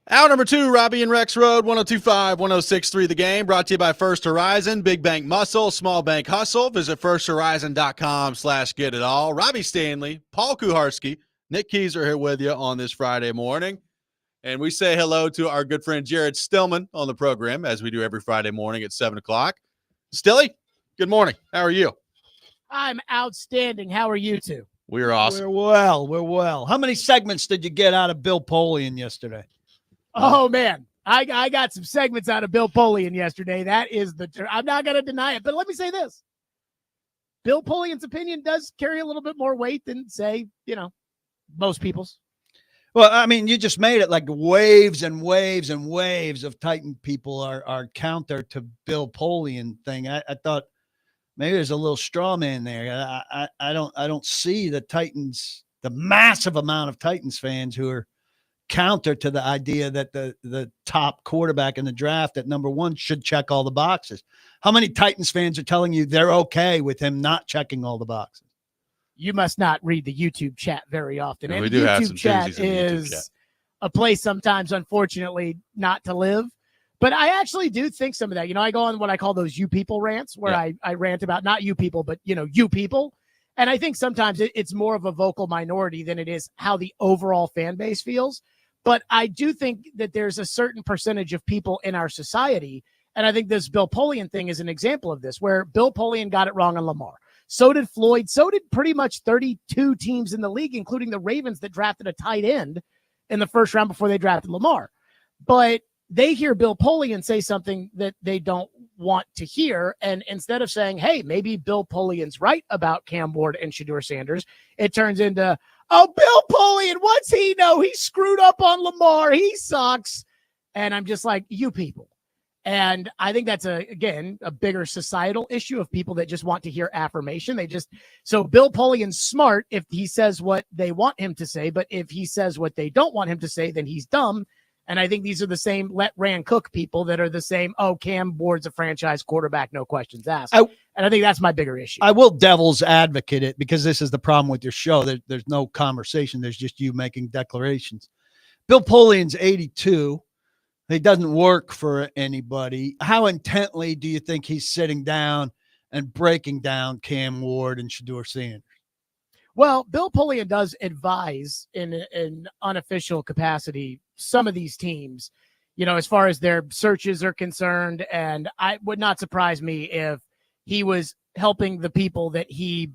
Speaker 1: Hour number 2, Robby and Rexrode, 102.5, 106.3 The Game, brought to you by First Horizon, Big Bank Muscle, Small Bank Hustle. Visit firsthorizon.com/get-it-all. Robby Stanley, Paul Kuharski, Nick Keys are here with you on this Friday morning. And we say hello to our good friend Jared Stillman on the program, as we do every Friday morning at 7 o'clock. Stilly, good morning. How are you?
Speaker 4: I'm outstanding. How are you two?
Speaker 1: We are awesome.
Speaker 2: We're well. How many segments did you get out of Bill Polian yesterday?
Speaker 4: Oh, man. I got some segments out of Bill Polian yesterday. That is I'm not going to deny it. But let me say this. Bill Polian's opinion does carry a little bit more weight than, say, most people's.
Speaker 2: Well, I mean, you just made it like waves and waves and waves of Titan people are counter to Bill Polian thing. I thought maybe there's a little straw man there. I don't see the Titans, the massive amount of Titans fans who are counter to the idea that the top quarterback in the draft at number 1 should check all the boxes. How many Titans fans are telling you they're okay with him not checking all the boxes?
Speaker 4: You must not read the YouTube chat very often.
Speaker 1: Yeah,
Speaker 4: and
Speaker 1: we
Speaker 4: the
Speaker 1: do have
Speaker 4: YouTube
Speaker 1: some
Speaker 4: chat
Speaker 1: doozies in the YouTube
Speaker 4: is
Speaker 1: chat.
Speaker 4: a place sometimes, unfortunately, not to live. But I actually do think some of that. I go on what I call those you people rants, where I rant about not you people, but, you people. And I think sometimes it's more of a vocal minority than it is how the overall fan base feels. But I do think that there's a certain percentage of people in our society, and I think this Bill Polian thing is an example of this, where Bill Polian got it wrong on Lamar. So did Floyd. So did pretty much 32 teams in the league, including the Ravens that drafted a tight end in the first round before they drafted Lamar. But they hear Bill Polian say something that they don't want to hear. And instead of saying, hey, maybe Bill Polian's right about Cam Ward and Shedeur Sanders, it turns into, oh, Bill Polian, what's he know? He screwed up on Lamar. He sucks. And I'm just like, you people. And I think that's, again, a bigger societal issue of people that just want to hear affirmation. So Bill Polian's smart if he says what they want him to say, but if he says what they don't want him to say, then he's dumb. And I think these are the same let Rand cook people that are the same, oh, Cam Ward's a franchise quarterback, no questions asked. And I think that's my bigger issue.
Speaker 2: I will devil's advocate it, because this is the problem with your show. There's no conversation. There's just you making declarations. Bill Polian's 82. He doesn't work for anybody. How intently do you think he's sitting down and breaking down Cam Ward and Shedeur Sanders?
Speaker 4: Well, Bill Polian does advise in an unofficial capacity some of these teams, as far as their searches are concerned. And I would not surprise me if he was helping the people that he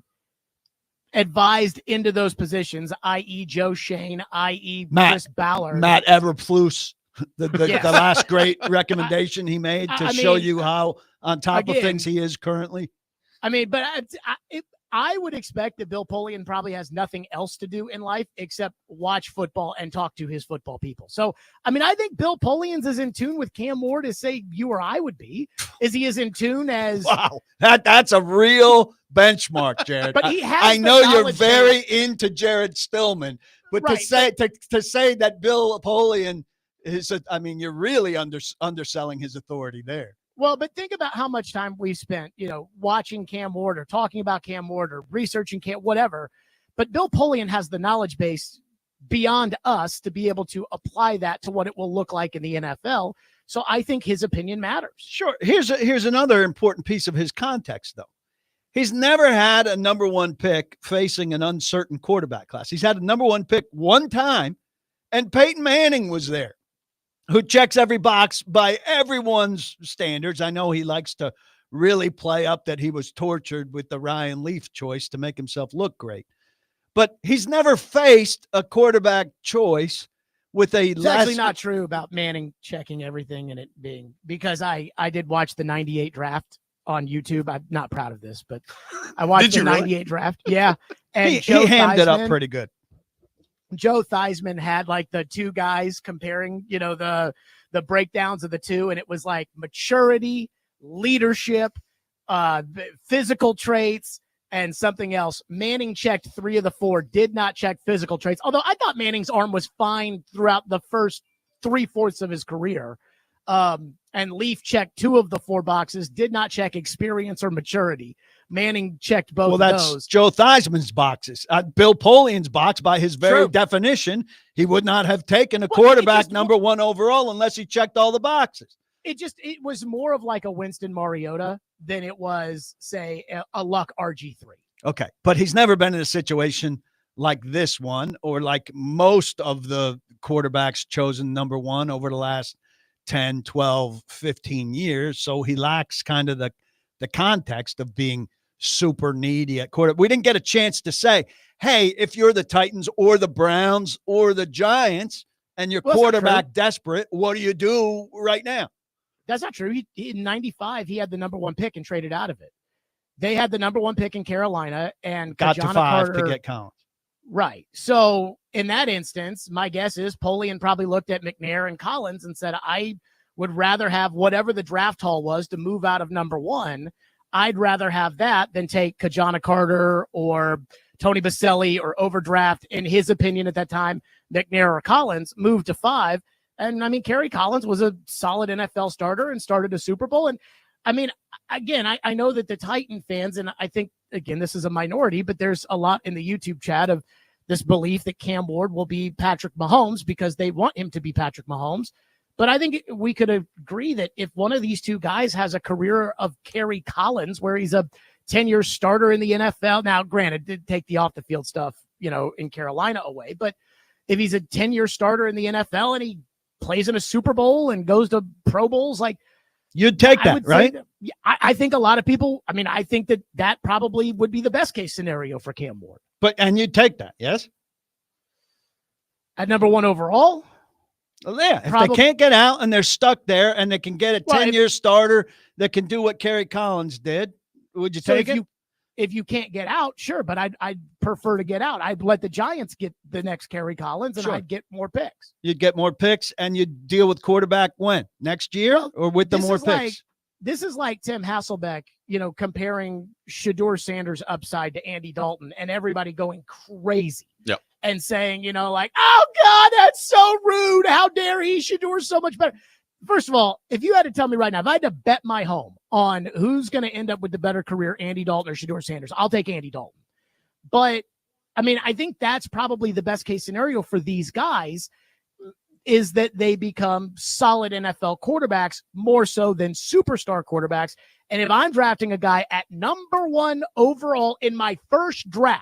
Speaker 4: advised into those positions, i.e. Joe Shane, i.e. Chris Ballard.
Speaker 2: Matt Eberflus. The last great recommendation he made to show you how on top of things he is currently.
Speaker 4: I mean, but I would expect that Bill Polian probably has nothing else to do in life except watch football and talk to his football people. So, I mean, I think Bill Polian's as in tune with Cam Ward as, say, you or I would be. Is he as in tune as...
Speaker 2: Wow, that's a real benchmark, Jared.
Speaker 4: But he has
Speaker 2: I know you're very into Jared Stillman, but
Speaker 4: right,
Speaker 2: to say that Bill Polian... you're really underselling his authority there.
Speaker 4: Well, but think about how much time we've spent, watching Cam Ward or talking about Cam Ward or researching Cam, whatever. But Bill Polian has the knowledge base beyond us to be able to apply that to what it will look like in the NFL. So I think his opinion matters.
Speaker 2: Sure. Here's another important piece of his context, though. He's never had a number 1 pick facing an uncertain quarterback class. He's had a number 1 pick one time, and Peyton Manning was there, who checks every box by everyone's standards. I know he likes to really play up that he was tortured with the Ryan Leaf choice to make himself look great. But he's never faced a quarterback choice with a
Speaker 4: It's actually not true about Manning checking everything and it being, because I did watch the 98 draft on YouTube. I'm not proud of this, but I watched the 98 draft. Yeah. And
Speaker 2: he hammed it up pretty good.
Speaker 4: Joe Theismann had like the two guys comparing, the breakdowns of the two, and it was like maturity, leadership, physical traits, and something else. Manning checked 3 of the 4, did not check physical traits. Although I thought Manning's arm was fine throughout the first 3/4 of his career. And and Leaf checked 2 of the 4 boxes, did not check experience or maturity. Manning checked both of
Speaker 2: that's
Speaker 4: those.
Speaker 2: Joe Theismann's boxes. Bill Polian's box, by his very
Speaker 4: True.
Speaker 2: definition, he would not have taken a quarterback number 1 overall unless he checked all the boxes.
Speaker 4: It was more of like a Winston Mariota than it was, say, a Luck RG3.
Speaker 2: Okay, but he's never been in a situation like this one, or like most of the quarterbacks chosen number 1 over the last 10, 12, 15 years. So he lacks kind of the context of being super needy at quarterback. We didn't get a chance to say, hey, if you're the Titans or the Browns or the Giants and your quarterback desperate, what do you do right now?
Speaker 4: That's not true. In 95, he had the number 1 pick and traded out of it. They had the number 1 pick in Carolina and
Speaker 2: got to 5
Speaker 4: Carter,
Speaker 2: to get Collins.
Speaker 4: Right. So in that instance, my guess is Polian probably looked at McNair and Collins and said, I would rather have whatever the draft haul was to move out of number 1. I'd rather have that than take Kajana Carter or Tony Baselli or overdraft, in his opinion at that time, McNair or Collins, moved to 5. And I mean, Kerry Collins was a solid NFL starter and started a Super Bowl. And I mean, again, I know that the Titan fans, and I think, again, this is a minority, but there's a lot in the YouTube chat of this belief that Cam Ward will be Patrick Mahomes because they want him to be Patrick Mahomes. But I think we could agree that if one of these 2 guys has a career of Kerry Collins, where he's a 10-year starter in the NFL, now, granted, did take the off-the-field stuff, in Carolina away, but if he's a 10-year starter in the NFL and he plays in a Super Bowl and goes to Pro Bowls, like,
Speaker 2: you'd take that, right?
Speaker 4: I think a lot of people, I think that probably would be the best case scenario for Cam Ward.
Speaker 2: And you'd take that, yes?
Speaker 4: At number 1 overall?
Speaker 2: Well, yeah, if they can't get out and they're stuck there and they can get a 10-year starter that can do what Kerry Collins did, would you take it?
Speaker 4: If you can't get out, sure, but I'd prefer to get out. I'd let the Giants get the next Kerry Collins, and I'd get more picks.
Speaker 2: You'd get more picks, and you'd deal with quarterback when? Next year, or with the more picks?
Speaker 4: This is like Tim Hasselbeck, comparing Shedeur Sanders' upside to Andy Dalton, and everybody going crazy.
Speaker 1: Yep.
Speaker 4: And saying, like, oh, God, that's so rude. How dare he? Shedeur so much better. First of all, if you had to tell me right now, if I had to bet my home on who's going to end up with the better career, Andy Dalton or Shedeur Sanders, I'll take Andy Dalton. But, I think that's probably the best case scenario for these guys, is that they become solid NFL quarterbacks more so than superstar quarterbacks. And if I'm drafting a guy at number 1 overall in my first draft,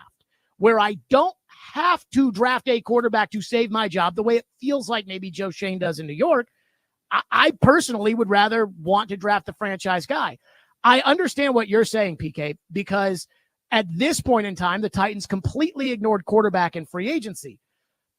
Speaker 4: where I don't have to draft a quarterback to save my job, the way it feels like maybe Joe Shane does in New York, I personally would rather want to draft the franchise guy. I understand what you're saying, PK, because at this point in time, the Titans completely ignored quarterback in free agency.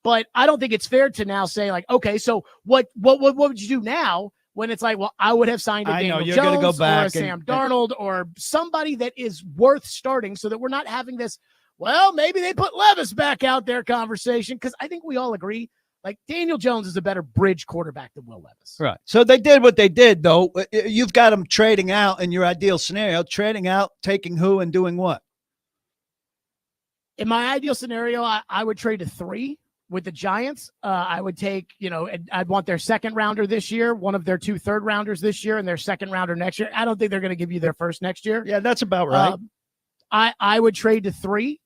Speaker 4: But I don't think it's fair to now say, like, okay, so what would you do now when it's like, well, I would have signed a Daniel Jones go back or a Sam Darnold or somebody that is worth starting, so that we're not having this, well, maybe they put Levis back out there conversation, because I think we all agree, like, Daniel Jones is a better bridge quarterback than Will Levis.
Speaker 2: Right. So they did what they did, though. You've got them trading out in your ideal scenario, trading out, taking who and doing what?
Speaker 4: In my ideal scenario, I would trade to 3 with the Giants. I would take, I'd want their 2nd rounder this year, one of their 2 3rd rounders this year, and their 2nd rounder next year. I don't think they're going to give you their first next year.
Speaker 2: Yeah, that's about right.
Speaker 4: I would trade to 3.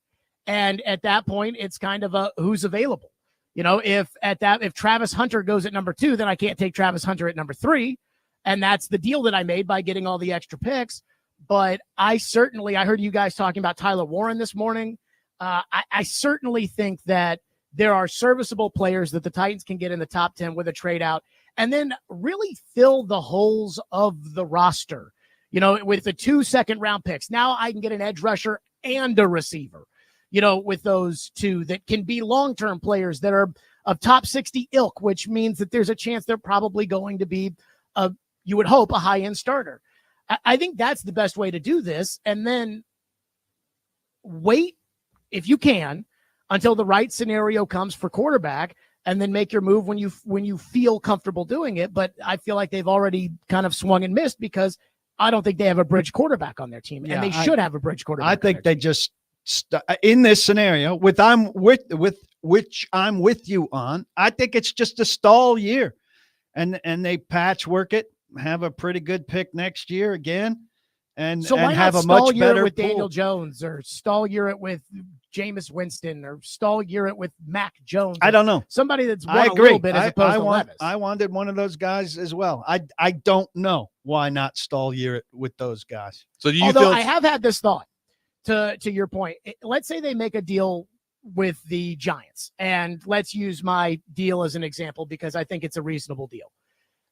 Speaker 4: And at that point, it's kind of a who's available. If Travis Hunter goes at number 2, then I can't take Travis Hunter at number 3. And that's the deal that I made by getting all the extra picks. But I heard you guys talking about Tyler Warren this morning. I certainly think that there are serviceable players that the Titans can get in the top 10 with a trade out, and then really fill the holes of the roster, with the 2 second-round picks. Now I can get an edge rusher and a receiver, with those 2 that can be long-term players that are of top 60 ilk, which means that there's a chance they're probably going to be, you would hope, a high-end starter. I think that's the best way to do this. And then wait, if you can, until the right scenario comes for quarterback, and then make your move when you feel comfortable doing it. But I feel like they've already kind of swung and missed, because I don't think they have a bridge quarterback on their team, and they should have a bridge quarterback.
Speaker 2: I think they just in this scenario which I'm with you on. I think it's just a stall year, and they patchwork it. have a pretty good pick next year again, and
Speaker 4: so why
Speaker 2: have
Speaker 4: not
Speaker 2: a much
Speaker 4: year
Speaker 2: better
Speaker 4: it with
Speaker 2: pool.
Speaker 4: Daniel Jones, or stall year it with Jameis Winston, or stall year it with Mac Jones?
Speaker 2: I don't know.
Speaker 4: Somebody that's won
Speaker 2: I
Speaker 4: a
Speaker 2: agree.
Speaker 4: little bit as opposed to Levis.
Speaker 2: I wanted one of those guys as well. I don't know why not stall year it with those guys.
Speaker 1: So do you
Speaker 4: Although
Speaker 1: feel
Speaker 4: I have had this thought to your point. Let's say they make a deal with the Giants, and let's use my deal as an example because I think it's a reasonable deal.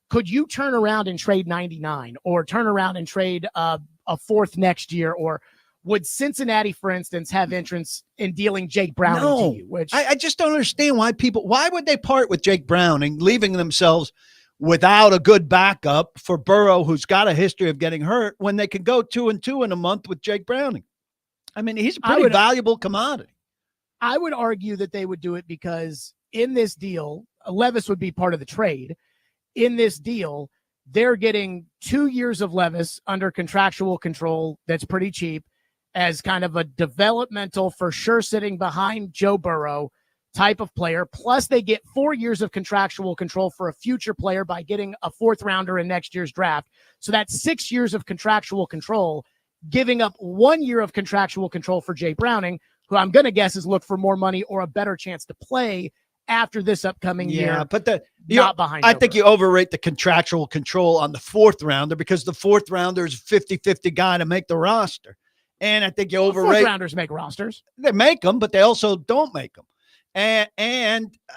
Speaker 4: Could you turn around and trade 99 or turn around and trade a fourth next year? Or would Cincinnati, for instance, have interest in dealing Jake Browning to you? Which
Speaker 2: I just don't understand why would they part with Jake Browning, leaving themselves without a good backup for Burrow, who's got a history of getting hurt, when they could go 2-2 in a month with Jake Browning? I mean, he's a pretty valuable commodity.
Speaker 4: I would argue that they would do it because in this deal, Levis would be part of the trade. In this deal, they're getting 2 years of Levis under contractual control that's pretty cheap as kind of a developmental, for sure sitting behind Joe Burrow type of player. Plus, they get 4 years of contractual control for a future player by getting a fourth rounder in next year's draft. So that's 6 years of contractual control, giving up 1 year of contractual control for Jay Browning, who I'm going to guess is look for more money or a better chance to play after this upcoming year.
Speaker 2: But
Speaker 4: not behind.
Speaker 2: I think you overrate the contractual control on the fourth rounder, because the fourth rounder is a 50-50 guy to make the roster. And I think you overrate.
Speaker 4: Fourth rounders make rosters.
Speaker 2: They make them, but they also don't make them. And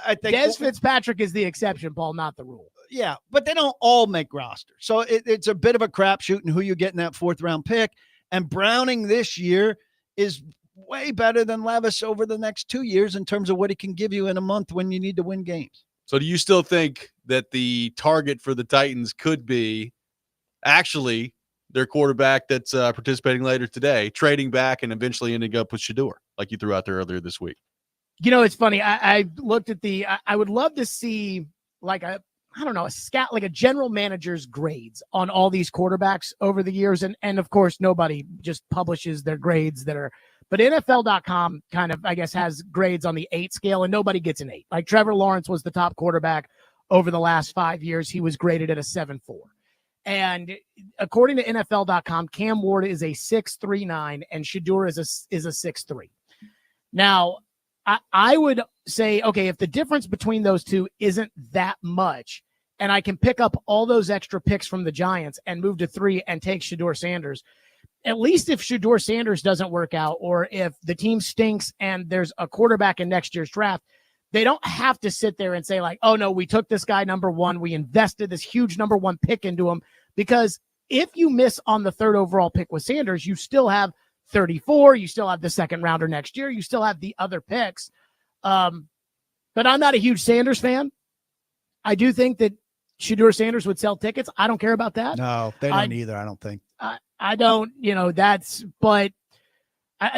Speaker 2: I think
Speaker 4: Des Fitzpatrick is the exception, Paul, not the rule.
Speaker 2: Yeah, but they don't all make rosters. So it's a bit of a crapshoot in who you get in that fourth round pick. And Browning this year is way better than Levis over the next 2 years in terms of what he can give you in a month when you need to win games.
Speaker 1: So do you still think that the target for the Titans could be actually their quarterback that's participating later today, trading back and eventually ending up with Shedeur, like you threw out there earlier this week?
Speaker 4: You know, it's funny. I looked at I would love to see like a scout, like a general manager's grades on all these quarterbacks over the years. And of course, nobody just publishes their grades but NFL.com kind of, I guess, has grades on the 8 scale, and nobody gets an 8. Like Trevor Lawrence was the top quarterback over the last 5 years. He was graded at a 7.4. And according to NFL.com, Cam Ward is a 6.39 and Shedeur is a 6.3. Now, I would say, okay, if the difference between those two isn't that much, and I can pick up all those extra picks from the Giants and move to 3 and take Shedeur Sanders, at least if Shedeur Sanders doesn't work out, or if the team stinks and there's a quarterback in next year's draft, they don't have to sit there and say like, oh no, we took this guy number 1. We invested this huge number 1 pick into him. Because if you miss on the 3rd overall pick with Sanders, you still have 34. You still have the 2nd rounder next year. You still have the other picks. But I'm not a huge Sanders fan. I do think that Shedeur Sanders would sell tickets. I don't care about that.
Speaker 2: No, they don't either, I don't think.
Speaker 4: I don't, but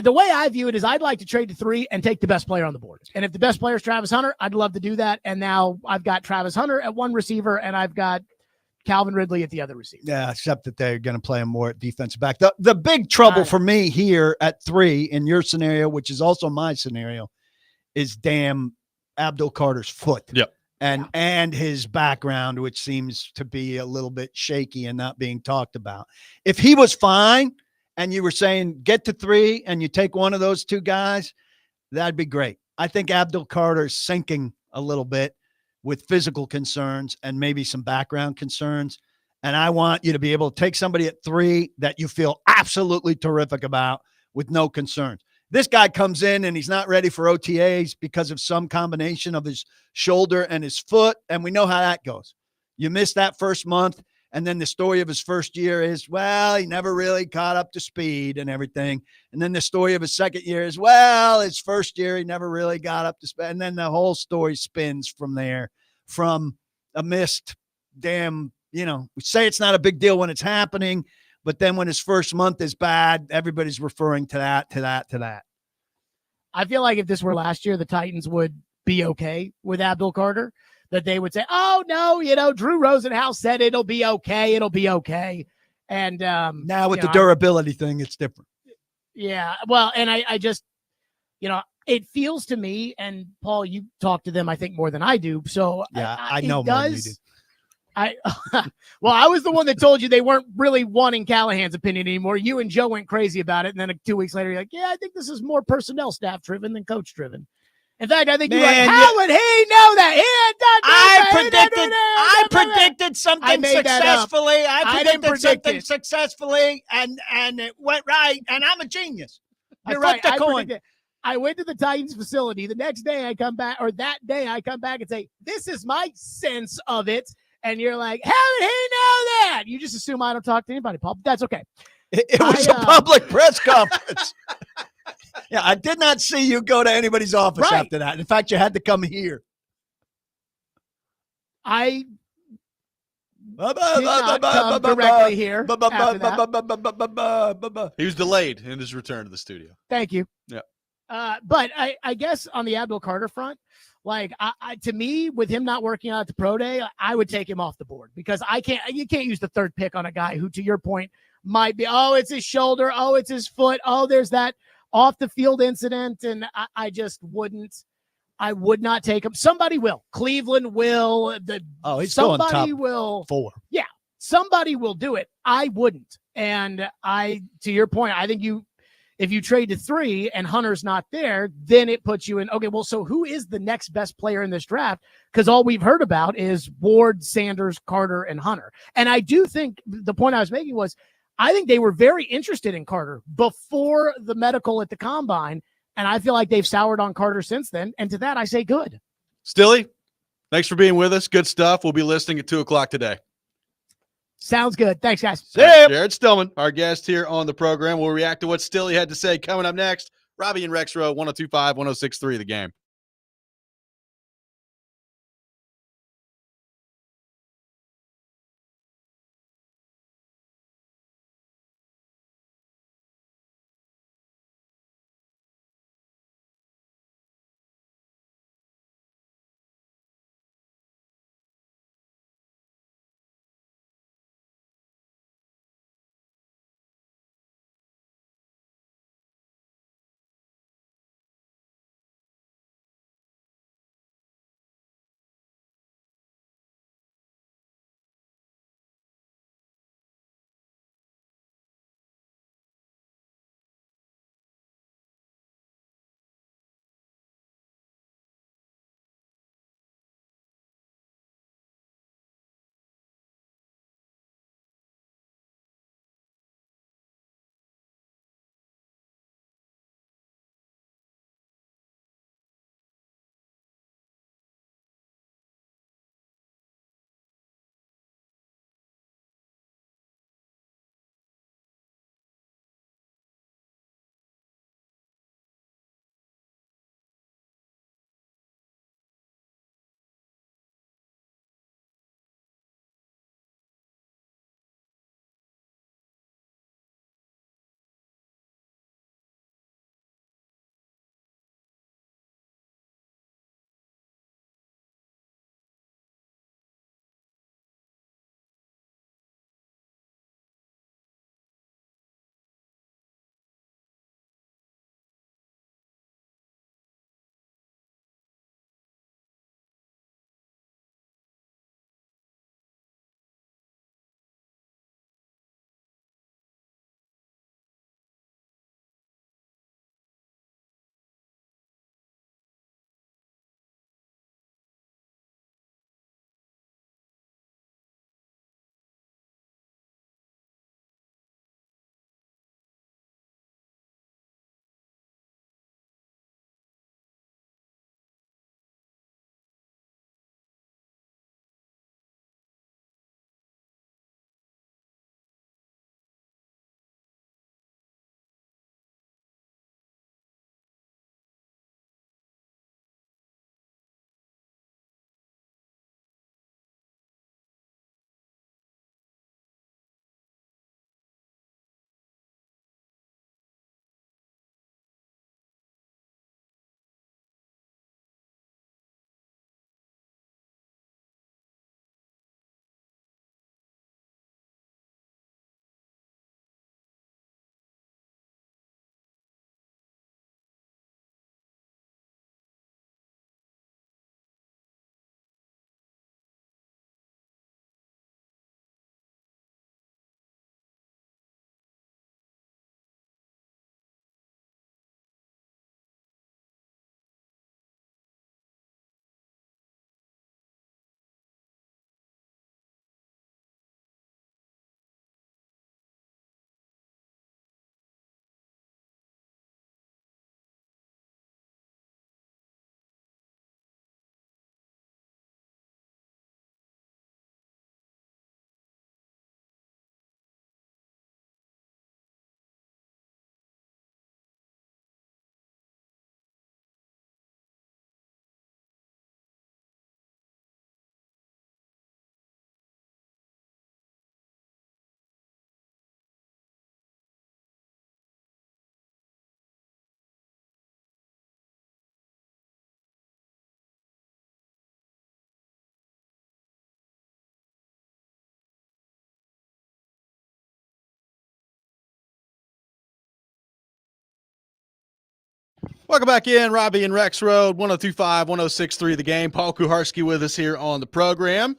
Speaker 4: the way I view it is I'd like to trade to 3 and take the best player on the board. And if the best player is Travis Hunter, I'd love to do that. And now I've got Travis Hunter at 1 receiver, and I've got Calvin Ridley at the other receiver. Yeah,
Speaker 2: except that they're going to play him more at defensive back. The big trouble for me here at 3 in your scenario, which is also my scenario, is damn Abdul Carter's foot.
Speaker 1: Yep.
Speaker 2: And his background, which seems to be a little bit shaky and not being talked about. If he was fine and you were saying get to 3 and you take one of those 2 guys, that'd be great. I think Abdul Carter's sinking a little bit with physical concerns and maybe some background concerns. And I want you to be able to take somebody at 3 that you feel absolutely terrific about with no concerns. This guy comes in and he's not ready for OTAs because of some combination of his shoulder and his foot. And we know how that goes. You miss that first month. And then the story of his first year is, well, he never really caught up to speed and everything. And then the story of his second year is, well, his first year, he never really got up to speed. And then the whole story spins from there, from a missed we say it's not a big deal when it's happening. But then when his first month is bad, everybody's referring to that. I
Speaker 4: feel like if this were last year, the Titans would be okay with Abdul Carter, that they would say, oh, no, Drew Rosenhaus said it'll be okay. It'll be okay. And
Speaker 2: now with the durability thing, it's different.
Speaker 4: Yeah. Well, and I just, it feels to me, and Paul, you talk to them, I think, more than I do. So
Speaker 2: yeah, I know more than you do.
Speaker 4: Well, I was the one that told you they weren't really wanting Callahan's opinion anymore. You and Joe went crazy about it, and then 2 weeks later, you're like, "Yeah, I think this is more personnel staff driven than coach driven." In fact, I think you're like, "How would he know that?"
Speaker 2: I predicted something successfully. I predicted something successfully, and it went right. And I'm a genius.
Speaker 4: You're right. I went to the Titans facility. The next day I come back, or that day I come back and say, "This is my sense of it." And you're like, "How did he know that?" You just assume I don't talk to anybody, Paul. But that's okay.
Speaker 2: It was a public press conference. Yeah, I did not see you go to anybody's office after that. In fact, you had to come here.
Speaker 4: I did not come directly here after that.
Speaker 1: He was delayed in his return to the studio.
Speaker 4: Thank you.
Speaker 1: Yeah.
Speaker 4: But I guess on the Abdul Carter front, like to me, with him not working out at the pro day, I would take him off the board because you can't use the third pick on a guy who, to your point, might be, oh, it's his shoulder. Oh, it's his foot. Oh, there's that off the field incident. And I just wouldn't. I would not take him. Somebody will. Cleveland will.
Speaker 2: He's
Speaker 4: somebody
Speaker 2: going top
Speaker 4: will.
Speaker 2: 4. Yeah,
Speaker 4: somebody will do it. I wouldn't. And to your point, I think if you trade to 3 and Hunter's not there, then it puts you in, okay, well, so who is the next best player in this draft? Because all we've heard about is Ward, Sanders, Carter, and Hunter. And I do think the point I was making was, I think they were very interested in Carter before the medical at the combine. And I feel like they've soured on Carter since then. And to that, I say good.
Speaker 1: Stilly, thanks for being with us. Good stuff. We'll be listening at 2:00 today.
Speaker 4: Sounds good. Thanks, guys.
Speaker 1: Jared Stillman, our guest here on the program. We'll react to what Stilly had to say coming up next. Robby and Rexrode, 102.5, 106.3 The Game. Welcome back in, Robby and Rexrode, 102.5, 106.3 The Game. Paul Kuharski with us here on the program.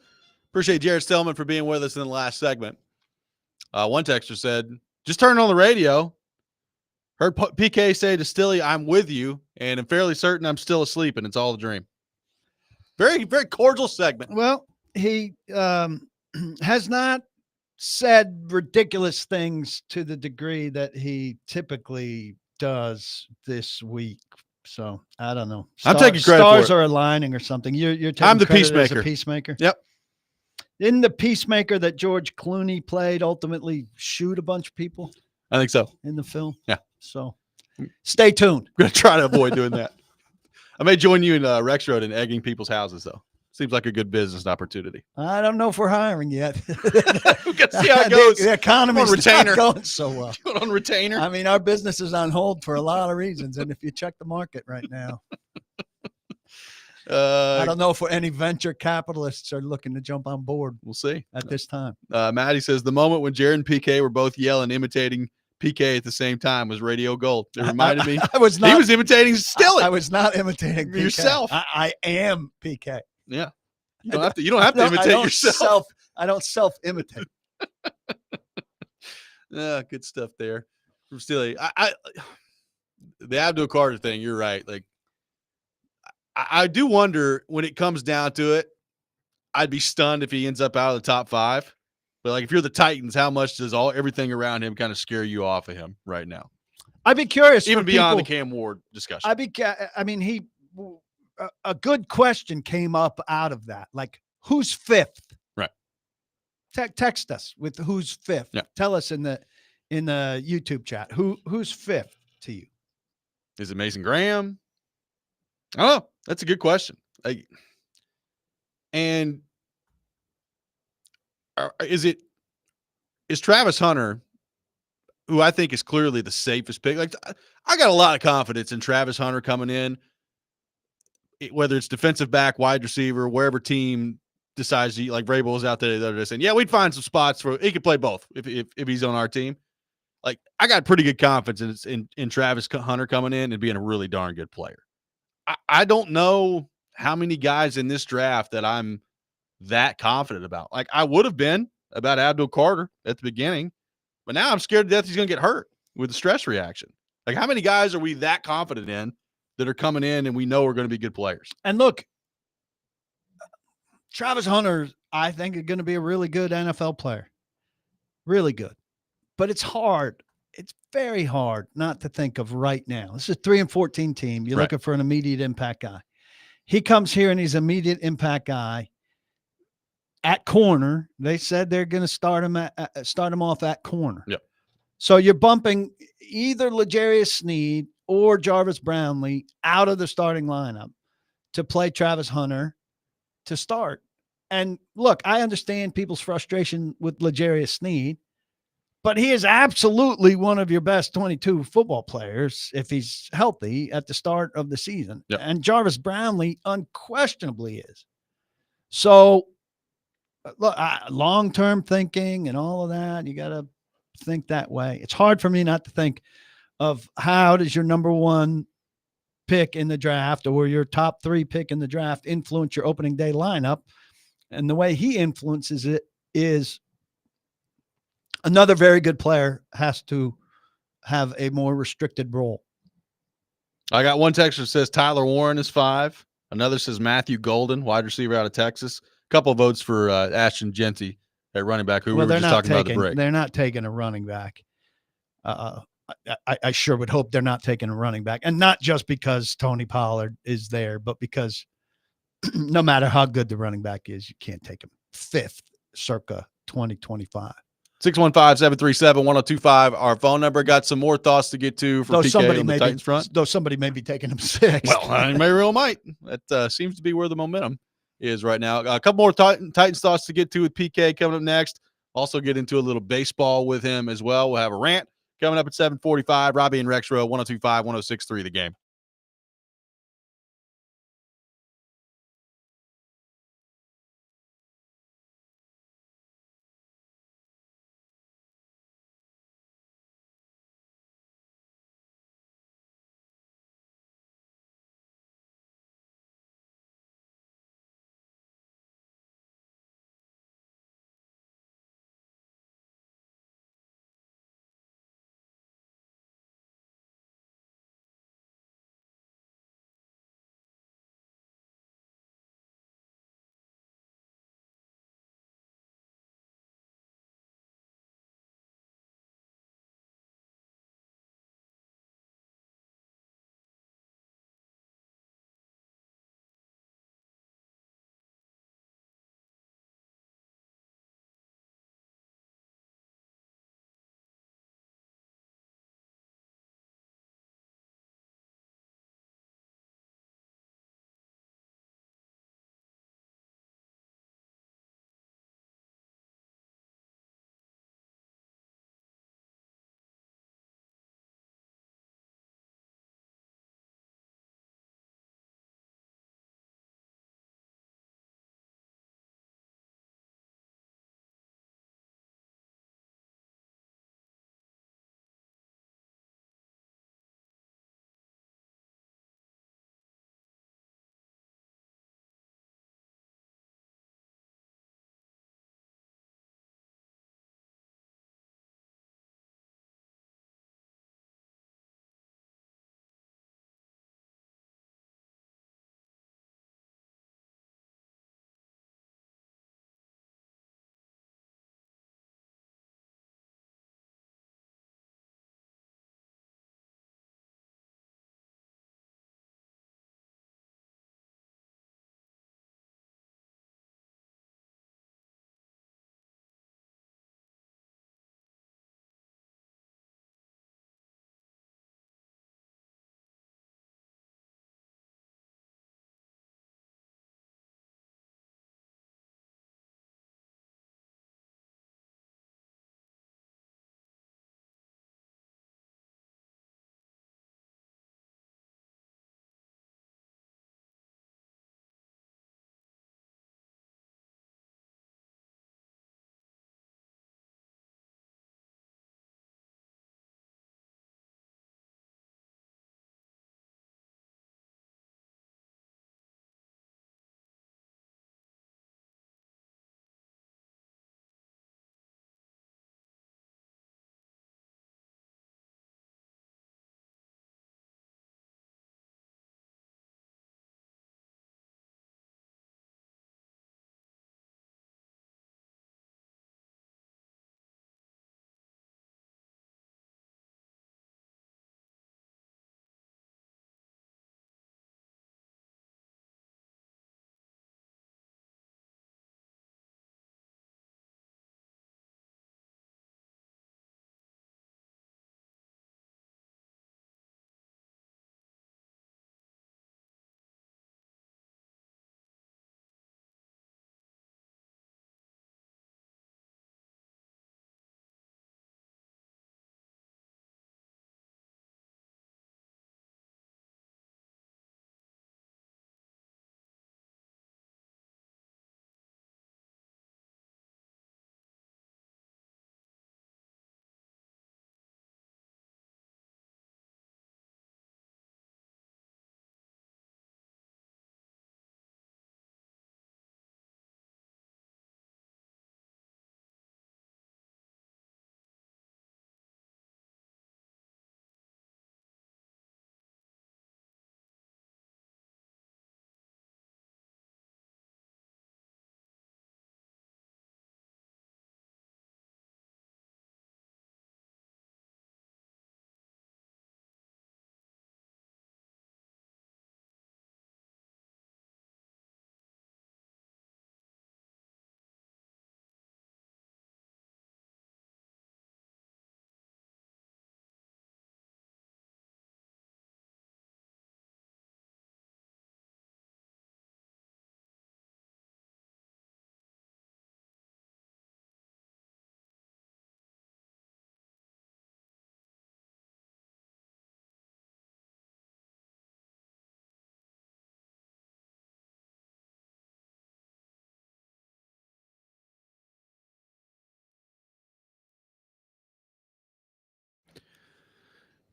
Speaker 1: Appreciate Jared Stillman for being with us in the last segment. One texter said, just turn on the radio. Heard PK say to Stilly, I'm with you, and I'm fairly certain I'm still asleep, and it's all a dream. Very, very cordial segment.
Speaker 2: Well, he has not said ridiculous things to the degree that he typically does this week. So I don't know.
Speaker 1: I'm taking credit
Speaker 2: stars
Speaker 1: for it.
Speaker 2: Are aligning or something. You're taking
Speaker 1: I'm the
Speaker 2: credit as
Speaker 1: peacemaker.
Speaker 2: a peacemaker.
Speaker 1: Yep.
Speaker 2: Didn't the peacemaker that George Clooney played ultimately shoot a bunch of people
Speaker 1: I think so.
Speaker 2: in the film?
Speaker 1: Yeah.
Speaker 2: So stay tuned.
Speaker 1: I'm going to try to avoid doing that. I may join you in Rexrode in egging people's houses, though. Seems like a good business opportunity.
Speaker 2: I don't know if we're hiring yet.
Speaker 1: We've got to see how it goes.
Speaker 2: The economy's
Speaker 1: retainer.
Speaker 2: not going so well.
Speaker 1: On retainer.
Speaker 2: I mean, our business is on hold for a lot of reasons. And if you check the market right now, I don't know if any venture capitalists are looking to jump on board.
Speaker 1: We'll see
Speaker 2: at this time.
Speaker 1: Maddie says the moment when Jared and PK were both yelling, imitating PK at the same time was radio gold. It reminded me.
Speaker 2: I was not.
Speaker 1: He was imitating Stilly.
Speaker 2: I was not imitating PK.
Speaker 1: Yourself.
Speaker 2: I am PK.
Speaker 1: Yeah. You don't have to. You don't have to imitate yourself.
Speaker 2: I don't self-imitate.
Speaker 1: Good stuff there from Stilly. The Abdul Carter thing. You're right. Like, I do wonder when it comes down to it. I'd be stunned if he ends up out of the top 5. But like, if you're the Titans, how much does everything around him kind of scare you off of him right now?
Speaker 2: I'd be curious,
Speaker 1: even beyond the Cam Ward discussion.
Speaker 2: A good question came up out of that. Like, who's 5th?
Speaker 1: Right.
Speaker 2: Text us with who's 5th.
Speaker 1: Yeah.
Speaker 2: Tell us in the YouTube chat who's 5th to you.
Speaker 1: Is it Mason Graham? I don't know. That's a good question. Is Travis Hunter, who I think is clearly the safest pick? Like, I got a lot of confidence in Travis Hunter coming in, whether it's defensive back, wide receiver, wherever team decides to, like Vrabel was out there the other day saying, yeah, we'd find some spots for, he could play both if he's on our team. Like, I got pretty good confidence in Travis Hunter coming in and being a really darn good player. I don't know how many guys in this draft that I'm that confident about. Like, I would have been about Abdul Carter at the beginning, but now I'm scared to death he's going to get hurt with the stress reaction. Like, how many guys are we that confident in that are coming in and we know are going to be good players?
Speaker 2: And look, Travis Hunter, I think, is going to be a really good NFL player. Really good. But it's hard. It's very hard not to think of right now. This is a 3-14 team. You're looking for an immediate impact guy. He comes here and he's an immediate impact guy at corner. They said they're going to start him off at corner.
Speaker 1: Yep.
Speaker 2: So you're bumping either L'Jarius Sneed or Jarvis Brownlee out of the starting lineup to play Travis Hunter to start. And look, I understand people's frustration with L'Jarius Sneed, but he is absolutely one of your best 22 football players if he's healthy at the start of the season.
Speaker 1: Yep.
Speaker 2: And Jarvis Brownlee unquestionably is. So, look, long-term thinking and all of that, you got to think that way. It's hard for me not to think of how does your number 1 pick in the draft or your top 3 pick in the draft influence your opening day lineup. And the way he influences it is another very good player has to have a more restricted role.
Speaker 1: I got one texter that says Tyler Warren is 5. Another says Matthew Golden, wide receiver out of Texas. A couple of votes for Ashton Genty at running back, who we were just talking about the break.
Speaker 2: They're not taking a running back. I sure would hope they're not taking a running back. And not just because Tony Pollard is there, but because no matter how good the running back is, you can't take him 5th circa 2025.
Speaker 1: 615-737-1025. Our phone number. Got some more thoughts to get to for PK on the Titans front.
Speaker 2: Though somebody may be taking him 6th.
Speaker 1: Well, I may real might. That seems to be where the momentum is right now. A couple more Titans thoughts to get to with PK coming up next. Also get into a little baseball with him as well. We'll have a rant coming up at 7:45. Robby and Rexrode, 102.5, 106.3 The Game.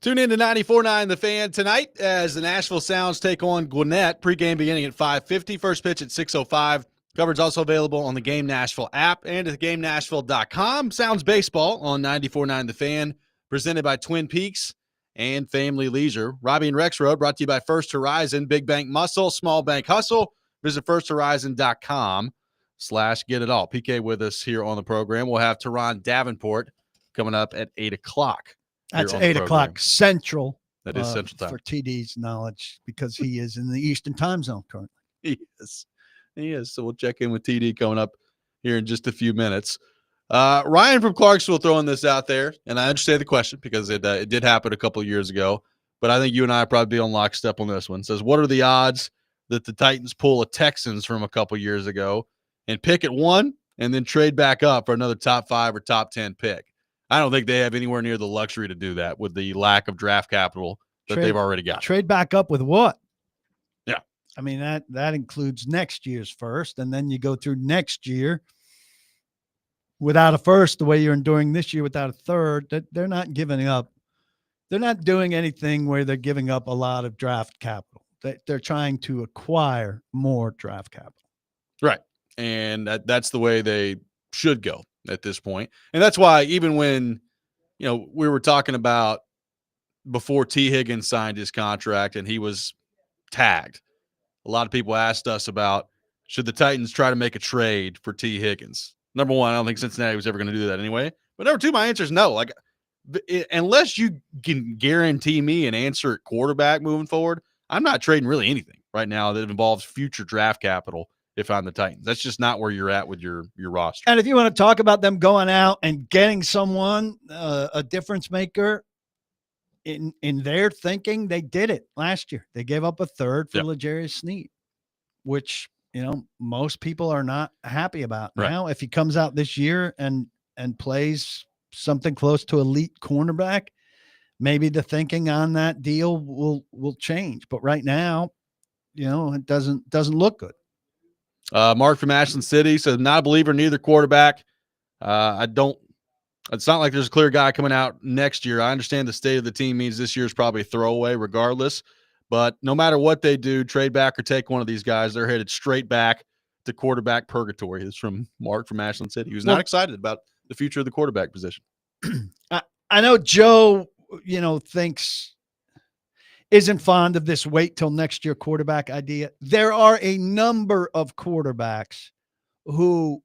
Speaker 1: Tune in to 94.9 The Fan tonight as the Nashville Sounds take on Gwinnett. Pre-game beginning at 5:50. First pitch at 6:05. Coverage also available on the Game Nashville app and at GameNashville.com. Sounds baseball on 94.9 The Fan, presented by Twin Peaks and Family Leisure. Robby and Rexrode brought to you by First Horizon. Big bank muscle, small bank hustle. Visit firsthorizon.com/get-it-all. PK with us here on the program. We'll have Terron Davenport coming up at 8 o'clock.
Speaker 2: That's 8 o'clock Central.
Speaker 1: That is Central Time.
Speaker 2: For TD's knowledge, because he is in the Eastern Time Zone currently.
Speaker 1: He is. So we'll check in with TD coming up here in just a few minutes. Ryan from Clarksville throwing this out there, and I understand the question because it did happen a couple of years ago, but I think you and I probably be on lockstep on this one. It says, what are the odds that the Titans pull a Texans from a couple of years ago and pick at 1 and then trade back up for another top 5 or top 10 pick? I don't think they have anywhere near the luxury to do that with the lack of draft capital that they've already got.
Speaker 2: Trade back up with what?
Speaker 1: Yeah.
Speaker 2: I mean, that includes next year's first, and then you go through next year without a first, the way you're enduring this year without a third. That they're not giving up. They're not doing anything where they're giving up a lot of draft capital. They're trying to acquire more draft capital.
Speaker 1: Right. And that's the way they should go at this point. And that's why even when, we were talking about before T. Higgins signed his contract and he was tagged, a lot of people asked us about, should the Titans try to make a trade for T. Higgins? Number one, I don't think Cincinnati was ever going to do that anyway. But number two, my answer is no. Like, unless you can guarantee me an answer at quarterback moving forward, I'm not trading really anything right now that involves future draft capital if I'm the Titans. That's just not where you're at with your roster.
Speaker 2: And if you want to talk about them going out and getting someone, a difference maker in their thinking, they did it last year. They gave up a third for L'Jarius Sneed, which, most people are not happy about.
Speaker 1: Right.
Speaker 2: Now, if he comes out this year and plays something close to elite cornerback, maybe the thinking on that deal will change. But right now, it doesn't look good.
Speaker 1: Mark from Ashland City says, not a believer in either quarterback. It's not like there's a clear guy coming out next year. I understand the state of the team means this year is probably a throwaway regardless, but no matter what they do, trade back or take one of these guys, they're headed straight back to quarterback purgatory. This is from Mark from Ashland City. He was not excited about the future of the quarterback position.
Speaker 2: I know Joe, isn't fond of this wait till next year quarterback idea. There are a number of quarterbacks who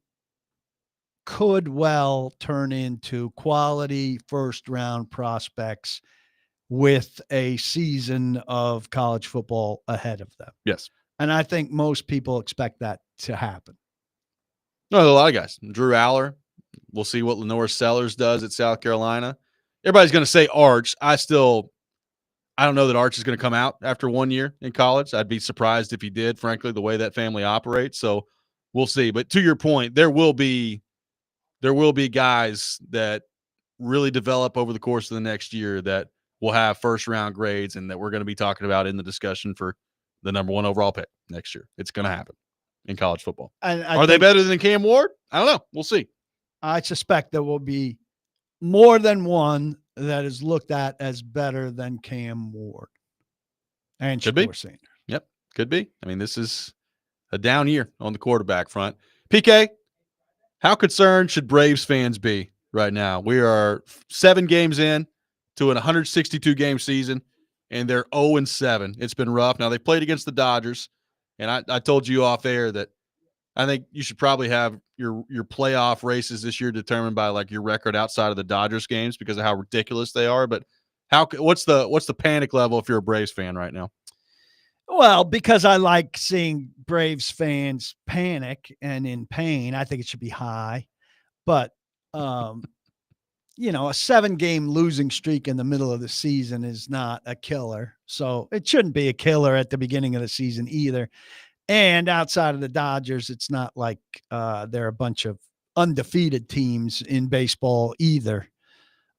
Speaker 2: could well turn into quality first round prospects with a season of college football ahead of them.
Speaker 1: Yes.
Speaker 2: And I think most people expect that to happen.
Speaker 1: No, a lot of guys. Drew Aller. We'll see what Lenore Sellers does at South Carolina. Everybody's going to say Arch. I don't know that Arch is going to come out after 1 year in college. I'd be surprised if he did, frankly, the way that family operates. So we'll see. But to your point, there will be guys that really develop over the course of the next year that will have first-round grades and that we're going to be talking about in the discussion for the number 1 overall pick next year. It's going to happen in college football. Are they better than Cam Ward? I don't know. We'll see.
Speaker 2: I suspect there will be more than one that is looked at as better than Cam Ward and Shedeur Sanders.
Speaker 1: Yep, could be. I mean, this is a down year on the quarterback front. PK, how concerned should Braves fans be right now? We are 7 games in to an 162-game season, and they're 0-7. It's been rough. Now, they played against the Dodgers, and I told you off air that I think you should probably have your playoff races this year determined by like your record outside of the Dodgers games because of how ridiculous they are. But what's the panic level if you're a Braves fan right now?
Speaker 2: Well, because I like seeing Braves fans panic and in pain, I think it should be high. But a 7-game losing streak in the middle of the season is not a killer. So it shouldn't be a killer at the beginning of the season either. And outside of the Dodgers, it's not like they're a bunch of undefeated teams in baseball either.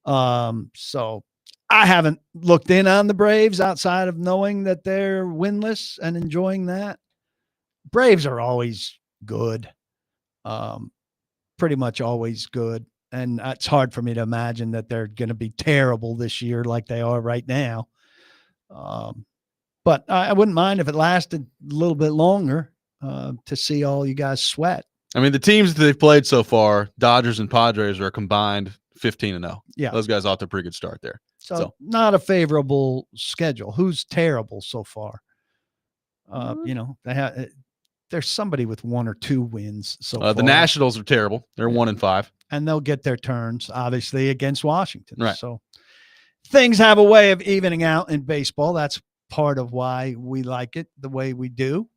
Speaker 2: So I haven't looked in on the Braves outside of knowing that they're winless and enjoying that. Braves are always good. Pretty much always good. And it's hard for me to imagine that they're going to be terrible this year like they are right now. But I wouldn't mind if it lasted a little bit longer to see all you guys sweat.
Speaker 1: I mean, the teams that they've played so far, Dodgers and Padres, are combined 15-0.
Speaker 2: Yeah.
Speaker 1: Those guys off to a pretty good start there.
Speaker 2: So not a favorable schedule. Who's terrible so far? There's somebody with 1 or 2 wins so far.
Speaker 1: The Nationals are terrible. They're 1-5.
Speaker 2: And they'll get their turns, obviously, against Washington.
Speaker 1: Right.
Speaker 2: So things have a way of evening out in baseball. That's part of why we like it the way we do.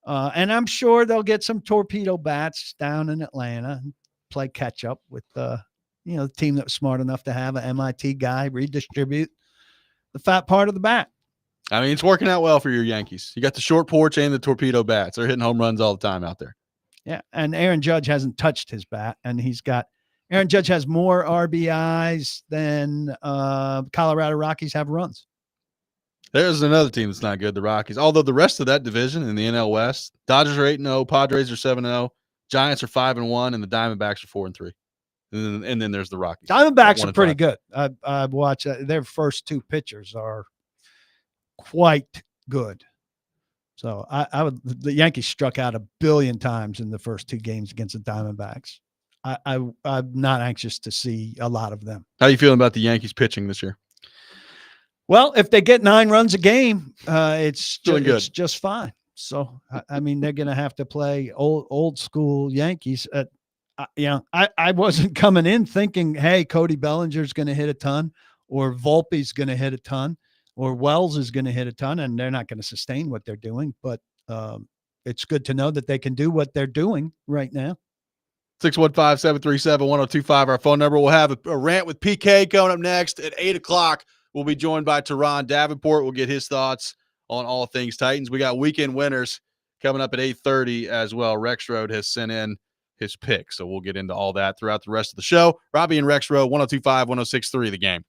Speaker 2: And I'm sure they'll get some torpedo bats down in Atlanta and play catch up with the team that was smart enough to have an MIT guy redistribute the fat part of the bat.
Speaker 1: I mean, it's working out well for your Yankees. You got the short porch and the torpedo bats. They're hitting home runs all the time out there.
Speaker 2: Yeah, and Aaron Judge hasn't touched his bat, and Aaron Judge has more RBIs than Colorado Rockies have runs.
Speaker 1: There's another team that's not good, the Rockies. Although the rest of that division in the NL West, Dodgers are 8-0, Padres are 7-0, Giants are 5-1, and the Diamondbacks are 4-3. And then there's the Rockies.
Speaker 2: Diamondbacks are pretty good. I've watched their first 2 pitchers are quite good. So the Yankees struck out 1 billion times in the first 2 games against the Diamondbacks. I'm not anxious to see a lot of them.
Speaker 1: How are you feeling about the Yankees pitching this year?
Speaker 2: Well, if they get 9 runs a game, it's just fine. So, I mean, they're going to have to play old school Yankees. I wasn't coming in thinking, hey, Cody Bellinger's going to hit a ton, or Volpe's going to hit a ton, or Wells is going to hit a ton, and they're not going to sustain what they're doing. But it's good to know that they can do what they're doing right now.
Speaker 1: 615-737-1025, our phone number. We'll have a rant with PK coming up next at 8 o'clock. We'll be joined by Terron Davenport. We'll get his thoughts on all things Titans. We got weekend winners coming up at 8:30 as well. Rexrode has sent in his pick, so we'll get into all that throughout the rest of the show. Robby and Rexrode, 102.5, 106.3, The Game.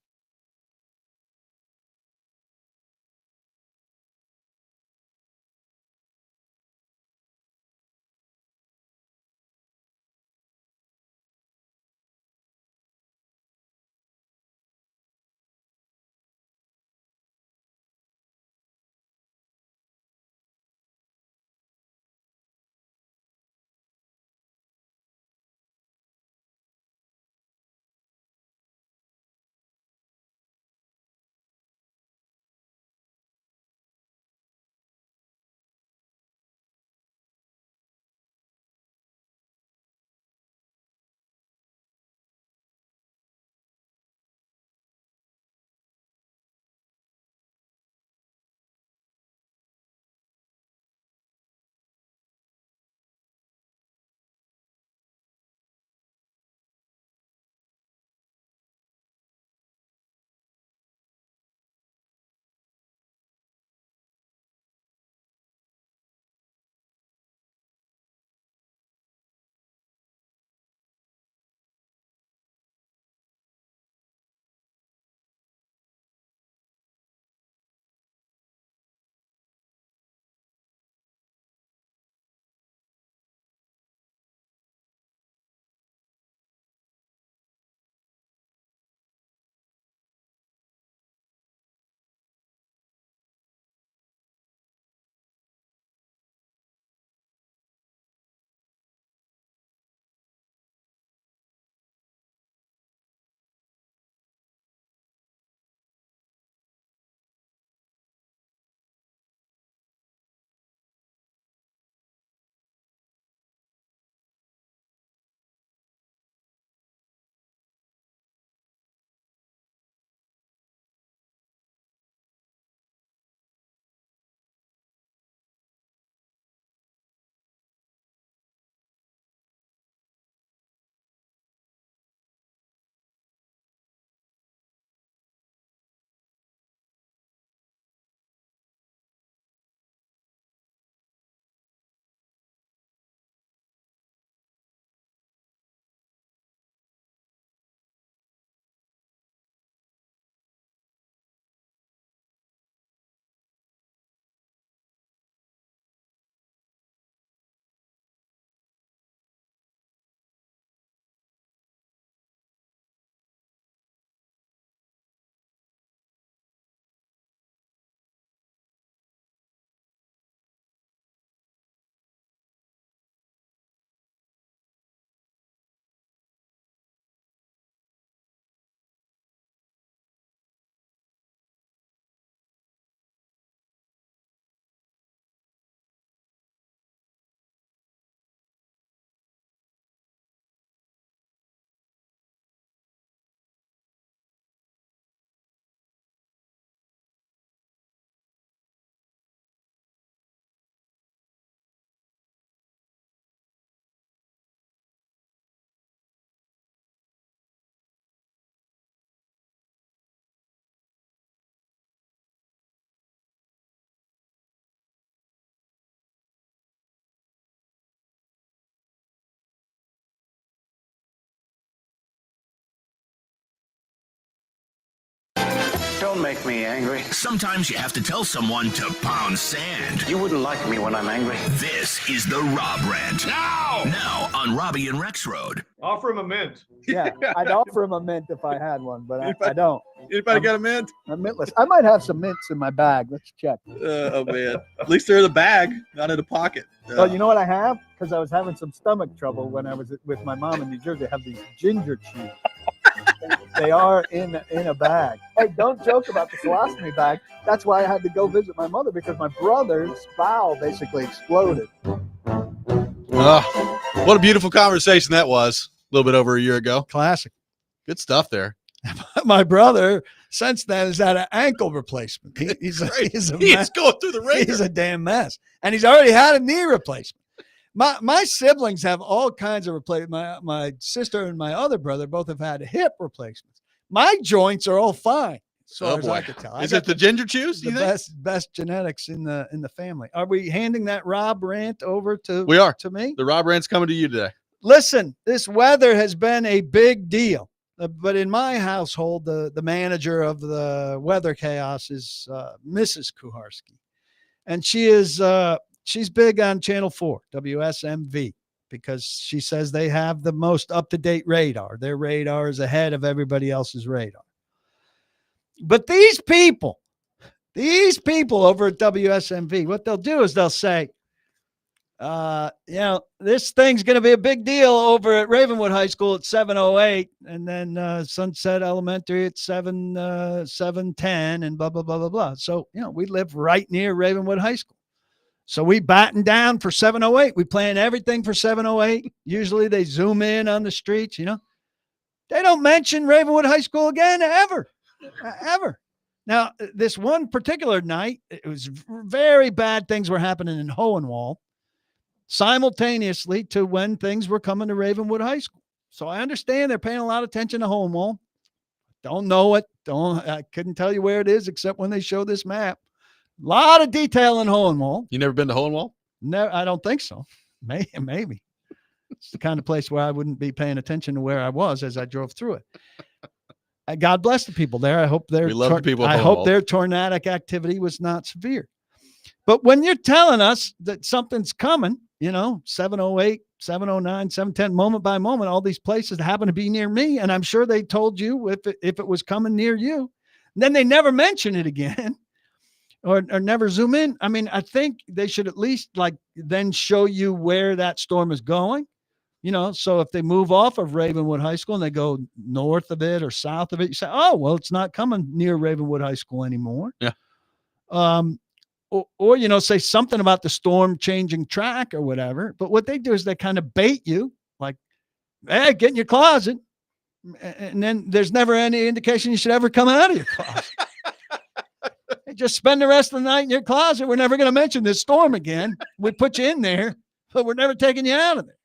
Speaker 5: Don't make me angry.
Speaker 6: Sometimes you have to tell someone to pound sand.
Speaker 5: You wouldn't like me when I'm angry.
Speaker 6: This is the Rob Rant. Now on Robby and Rexrode.
Speaker 7: Offer him a mint.
Speaker 8: Yeah, I'd offer him a mint if I had one, but I don't.
Speaker 1: Anybody got a mint?
Speaker 8: I'm mintless. I might have some mints in my bag. Let's check.
Speaker 1: Oh, man. At least they're in the bag, not in the pocket.
Speaker 8: Well, you know what I have? Because I was having some stomach trouble when I was with my mom in New Jersey. I have these ginger chews. They are in a bag. Hey, don't joke about the colostomy bag. That's why I had to go visit my mother, because my brother's bowel basically exploded.
Speaker 1: What a beautiful conversation that was a little bit over a year ago.
Speaker 2: Classic.
Speaker 1: Good stuff there.
Speaker 2: My brother, since then, has had an ankle replacement. He's
Speaker 1: going through the ringer.
Speaker 2: He's a damn mess. And he's already had a knee replacement. My siblings have all kinds of replacements. My sister and my other brother both have had hip replacements. My joints are all fine, as far as I can tell.
Speaker 1: Is it the ginger chews?
Speaker 2: The best genetics in the family. Are we handing that Rob Rant over to?
Speaker 1: We are.
Speaker 2: To me.
Speaker 1: The Rob Rant's coming to you today.
Speaker 2: Listen, this weather has been a big deal, but in my household, the manager of the weather chaos is Mrs. Kuharski, and she is. She's big on Channel 4, WSMV, because she says they have the most up-to-date radar. Their radar is ahead of everybody else's radar. But these people over at WSMV, what they'll do is they'll say, this thing's going to be a big deal over at Ravenwood High School at 7:08, and then Sunset Elementary at 7:10, and blah, blah, blah, blah, blah. So, we live right near Ravenwood High School. So we batten down for 7:08. We plan everything for 7:08. Usually they zoom in on the streets, They don't mention Ravenwood High School again, ever. Now, this one particular night, it was very bad things were happening in Hohenwald simultaneously to when things were coming to Ravenwood High School. So I understand they're paying a lot of attention to Hohenwald. Don't know it. I couldn't tell you where it is except when they show this map. A lot of detail in Hohenwald.
Speaker 1: You never been to Hohenwald?
Speaker 2: No, I don't think so. Maybe. It's the kind of place where I wouldn't be paying attention to where I was as I drove through it. God bless the people there. I hope their tornadic activity was not severe. But when you're telling us that something's coming, 7:08, 7:09, 7:10, moment by moment, all these places happen to be near me, and I'm sure they told you if it was coming near you, and then they never mention it again. Or never zoom in. I mean, I think they should at least then show you where that storm is going, so if they move off of Ravenwood High School and they go north of it or south of it, you say, oh, well, it's not coming near Ravenwood High School anymore.
Speaker 1: Yeah.
Speaker 2: Or say something about the storm changing track or whatever. But what they do is they kind of bait you like, hey, get in your closet. And then there's never any indication you should ever come out of your closet. Just spend the rest of the night in your closet. We're never going to mention this storm again. We put you in there, but we're never taking you out of there.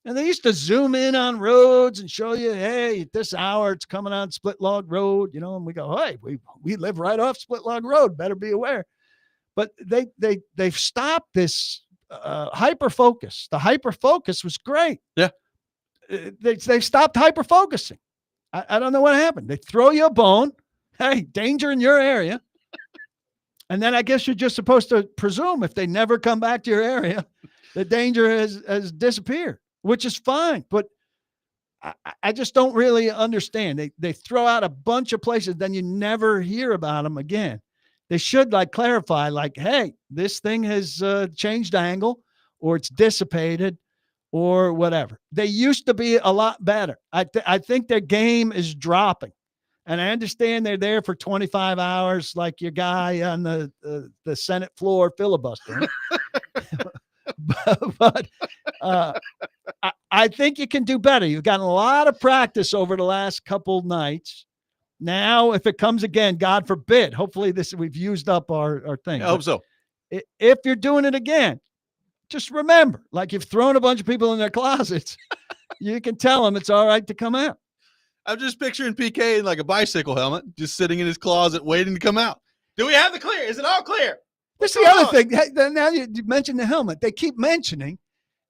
Speaker 2: And they used to zoom in on roads and show you, hey, at this hour it's coming on Split Log Road, and we go, hey, we live right off Split Log Road. Better be aware. But they've stopped this hyper focus. The hyper focus was great.
Speaker 1: Yeah.
Speaker 2: They stopped hyper focusing. I don't know what happened. They throw you a bone. Hey, danger in your area. And then I guess you're just supposed to presume if they never come back to your area, the danger has disappeared, which is fine. But I just don't really understand. They throw out a bunch of places, then you never hear about them again. They should clarify, hey, this thing has changed angle, or it's dissipated, or whatever. They used to be a lot better. I think their game is dropping. And I understand they're there for 25 hours, like your guy on the Senate floor filibustering. but I think you can do better. You've gotten a lot of practice over the last couple nights. Now, if it comes again, God forbid, hopefully we've used up our thing.
Speaker 1: I hope so.
Speaker 2: If you're doing it again, just remember, you've thrown a bunch of people in their closets, you can tell them it's all right to come out.
Speaker 1: I'm just picturing PK in a bicycle helmet, just sitting in his closet waiting to come out. Do we have the clear? Is it all clear?
Speaker 2: This is the other thing. Now you mentioned the helmet. They keep mentioning,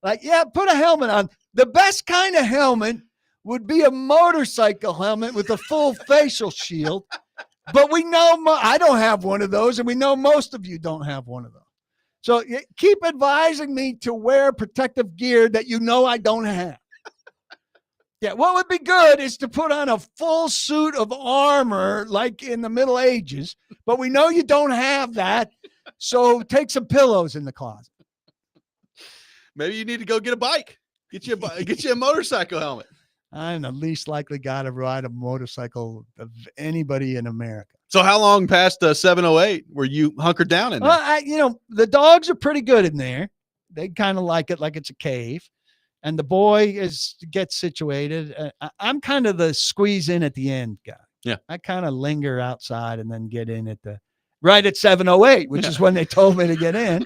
Speaker 2: put a helmet on. The best kind of helmet would be a motorcycle helmet with a full facial shield But we know I don't have one of those, and we know most of you don't have one of those. So keep advising me to wear protective gear that you know I don't have. Yeah, what would be good is to put on a full suit of armor like in the Middle Ages, but we know you don't have that, so take some pillows in the closet.
Speaker 1: Maybe you need to go get a bike. Get you a motorcycle helmet.
Speaker 2: I'm the least likely guy to ride a motorcycle of anybody in America.
Speaker 1: So how long past 708 were you hunkered down in there?
Speaker 2: Well, the dogs are pretty good in there. They kind of like it like it's a cave. And the boy gets situated. I'm kind of the squeeze in at the end guy.
Speaker 1: Yeah.
Speaker 2: I kind of linger outside and then get in right at 708, which is when they told me to get in.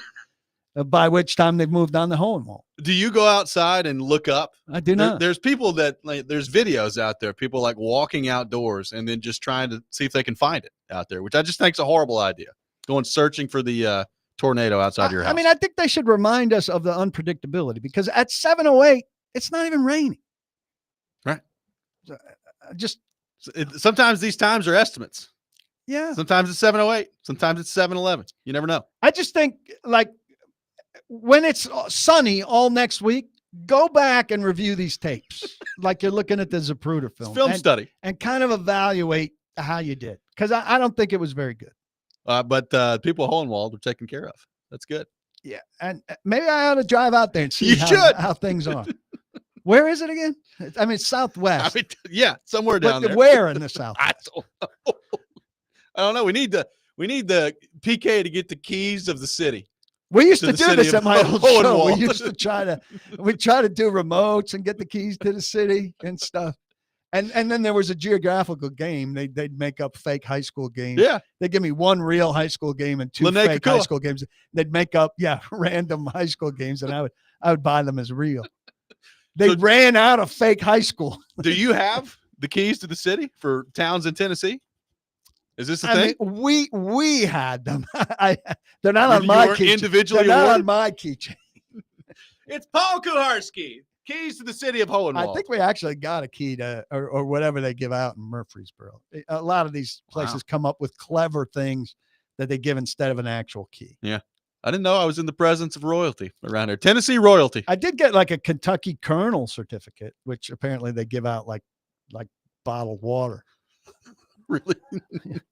Speaker 2: By which time they've moved on the hole wall.
Speaker 1: Do you go outside and look up?
Speaker 2: I do not.
Speaker 1: There's people that there's videos out there, people like walking outdoors and then just trying to see if they can find it out there, which I just think is a horrible idea. Going searching for the tornado outside your house.
Speaker 2: I mean, I think they should remind us of the unpredictability because at 708, it's not even raining.
Speaker 1: Right.
Speaker 2: Sometimes
Speaker 1: these times are estimates.
Speaker 2: Yeah.
Speaker 1: Sometimes it's 708. Sometimes it's 711. You never know.
Speaker 2: I just think when it's sunny all next week, go back and review these tapes like you're looking at the Zapruder film.
Speaker 1: It's film study.
Speaker 2: And kind of evaluate how you did. Because I don't think it was very good.
Speaker 1: But people at Hohenwald are taken care of. That's good.
Speaker 2: Yeah. And maybe I ought to drive out there and see how things are. Where is it again? I mean, Southwest.
Speaker 1: Yeah, somewhere down there.
Speaker 2: Where in the Southwest?
Speaker 1: I don't know. We need the PK to get the keys of the city.
Speaker 2: We used to do this at my old show. We used to try to do remotes and get the keys to the city and stuff. And then there was a geographical game. They'd make up fake high school games.
Speaker 1: Yeah.
Speaker 2: They'd give me one real high school game and two fake high school games. They'd make up, random high school games, and I would buy them as real. They ran out of fake high school.
Speaker 1: Do you have the keys to the city for towns in Tennessee? Is this a thing?
Speaker 2: Mean, we had them. They're not on my keychain.
Speaker 1: Individually
Speaker 2: They're not on my keychain.
Speaker 1: It's Paul Kuharski. Keys to the city of Hohenwald.
Speaker 2: I think we actually got a key to or whatever they give out in Murfreesboro. A lot of these places come up with clever things that they give instead of an actual key.
Speaker 1: Yeah. I didn't know I was in the presence of royalty around here. Tennessee royalty.
Speaker 2: I did get like a Kentucky Colonel certificate, which apparently they give out like bottled water.
Speaker 1: Really?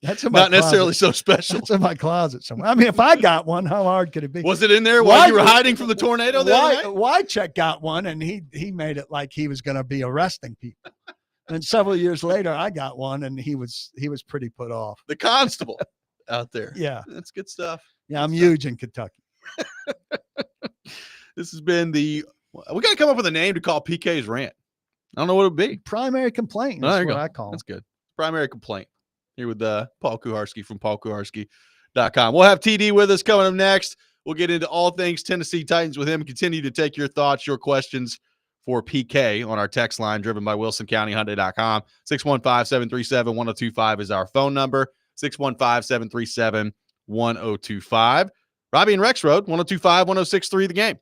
Speaker 2: That's in
Speaker 1: not necessarily so special.
Speaker 2: That's in my closet somewhere. I mean, if I got one, how hard could it be?
Speaker 1: Was it in there while you were hiding from the tornado?
Speaker 2: Wycheck got one, and he made it like he was going to be arresting people. And several years later, I got one, and he was pretty put off.
Speaker 1: The constable out there.
Speaker 2: Yeah,
Speaker 1: that's good stuff.
Speaker 2: Yeah, I'm huge in Kentucky.
Speaker 1: This has been we got to come up with a name to call PK's rant. I don't know what it would be.
Speaker 2: Primary complaint. That's what I call it.
Speaker 1: That's good. Primary complaint. Here with Paul Kuharski from paulkuharski.com. We'll have TD with us coming up next. We'll get into all things Tennessee Titans with him. Continue to take your thoughts, your questions for PK on our text line driven by WilsonCountyHyundai.com. 615-737-1025 is our phone number. 615-737-1025. Robby and Rexrode, 102.5, 106.3 The Game.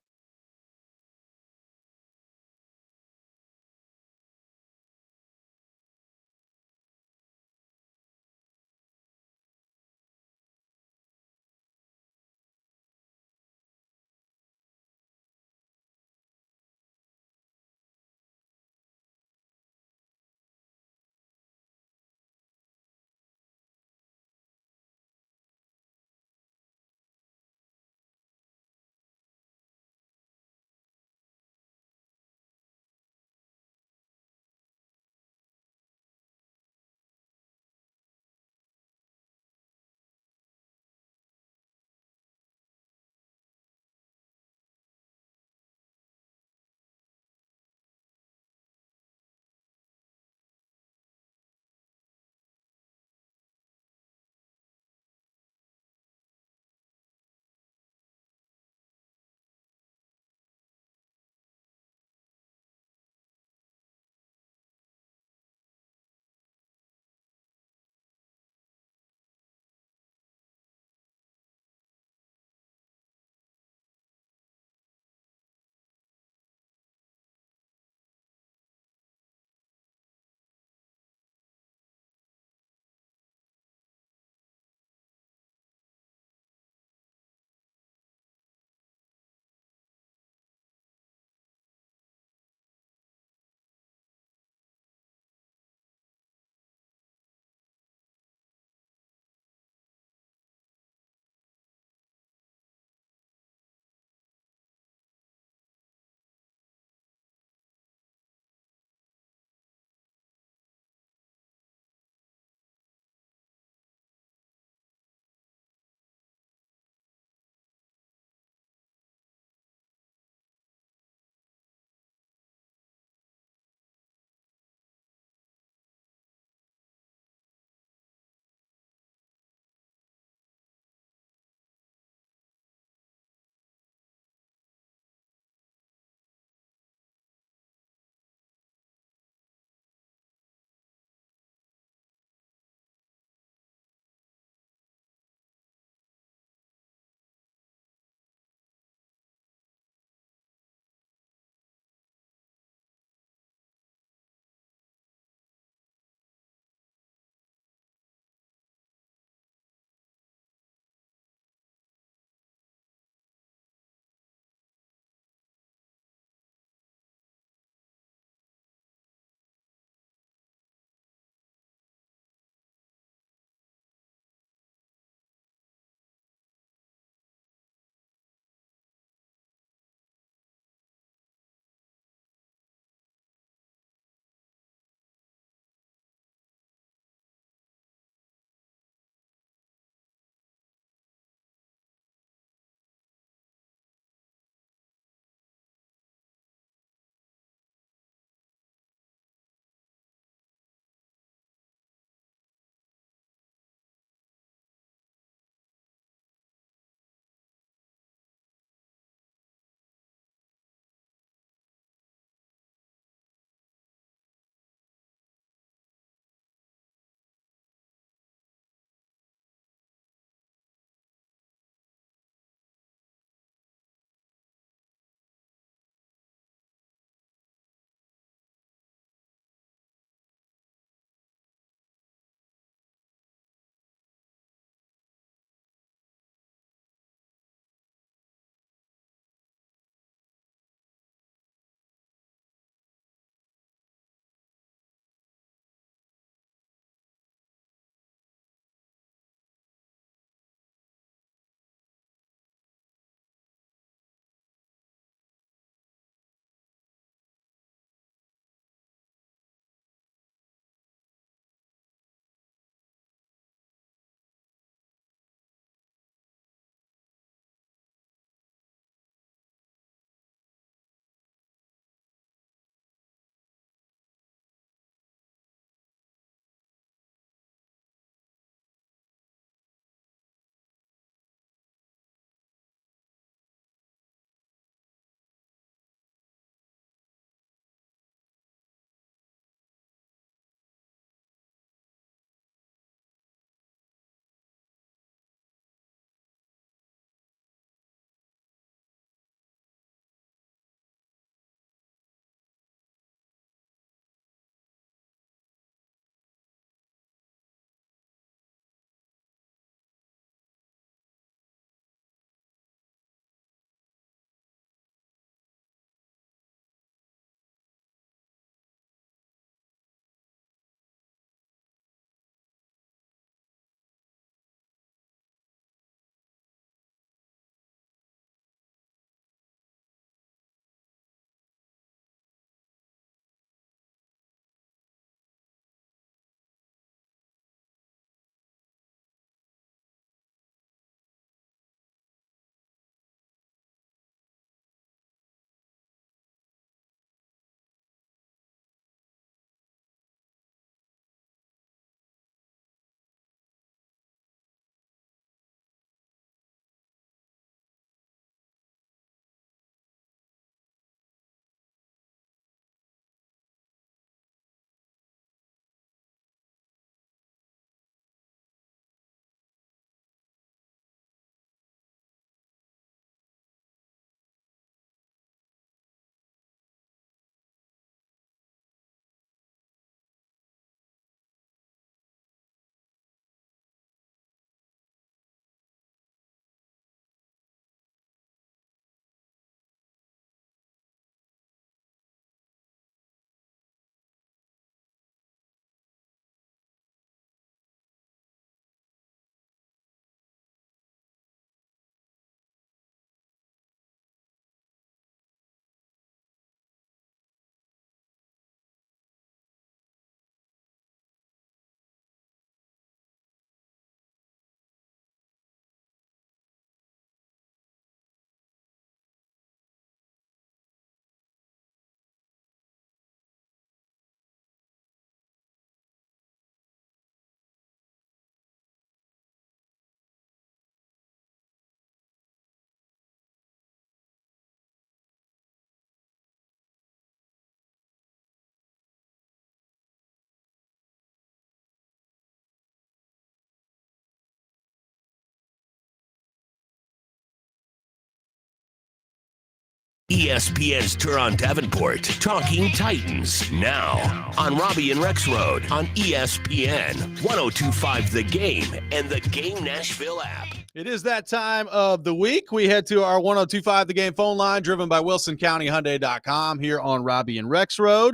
Speaker 6: ESPN's Terron Davenport, Talking Titans, now on Robby and Rexrode on ESPN, 102.5 The Game, and the Game Nashville app.
Speaker 1: It is that time of the week. We head to our 102.5 The Game phone line, driven by WilsonCountyHyundai.com here on Robby and Rexrode,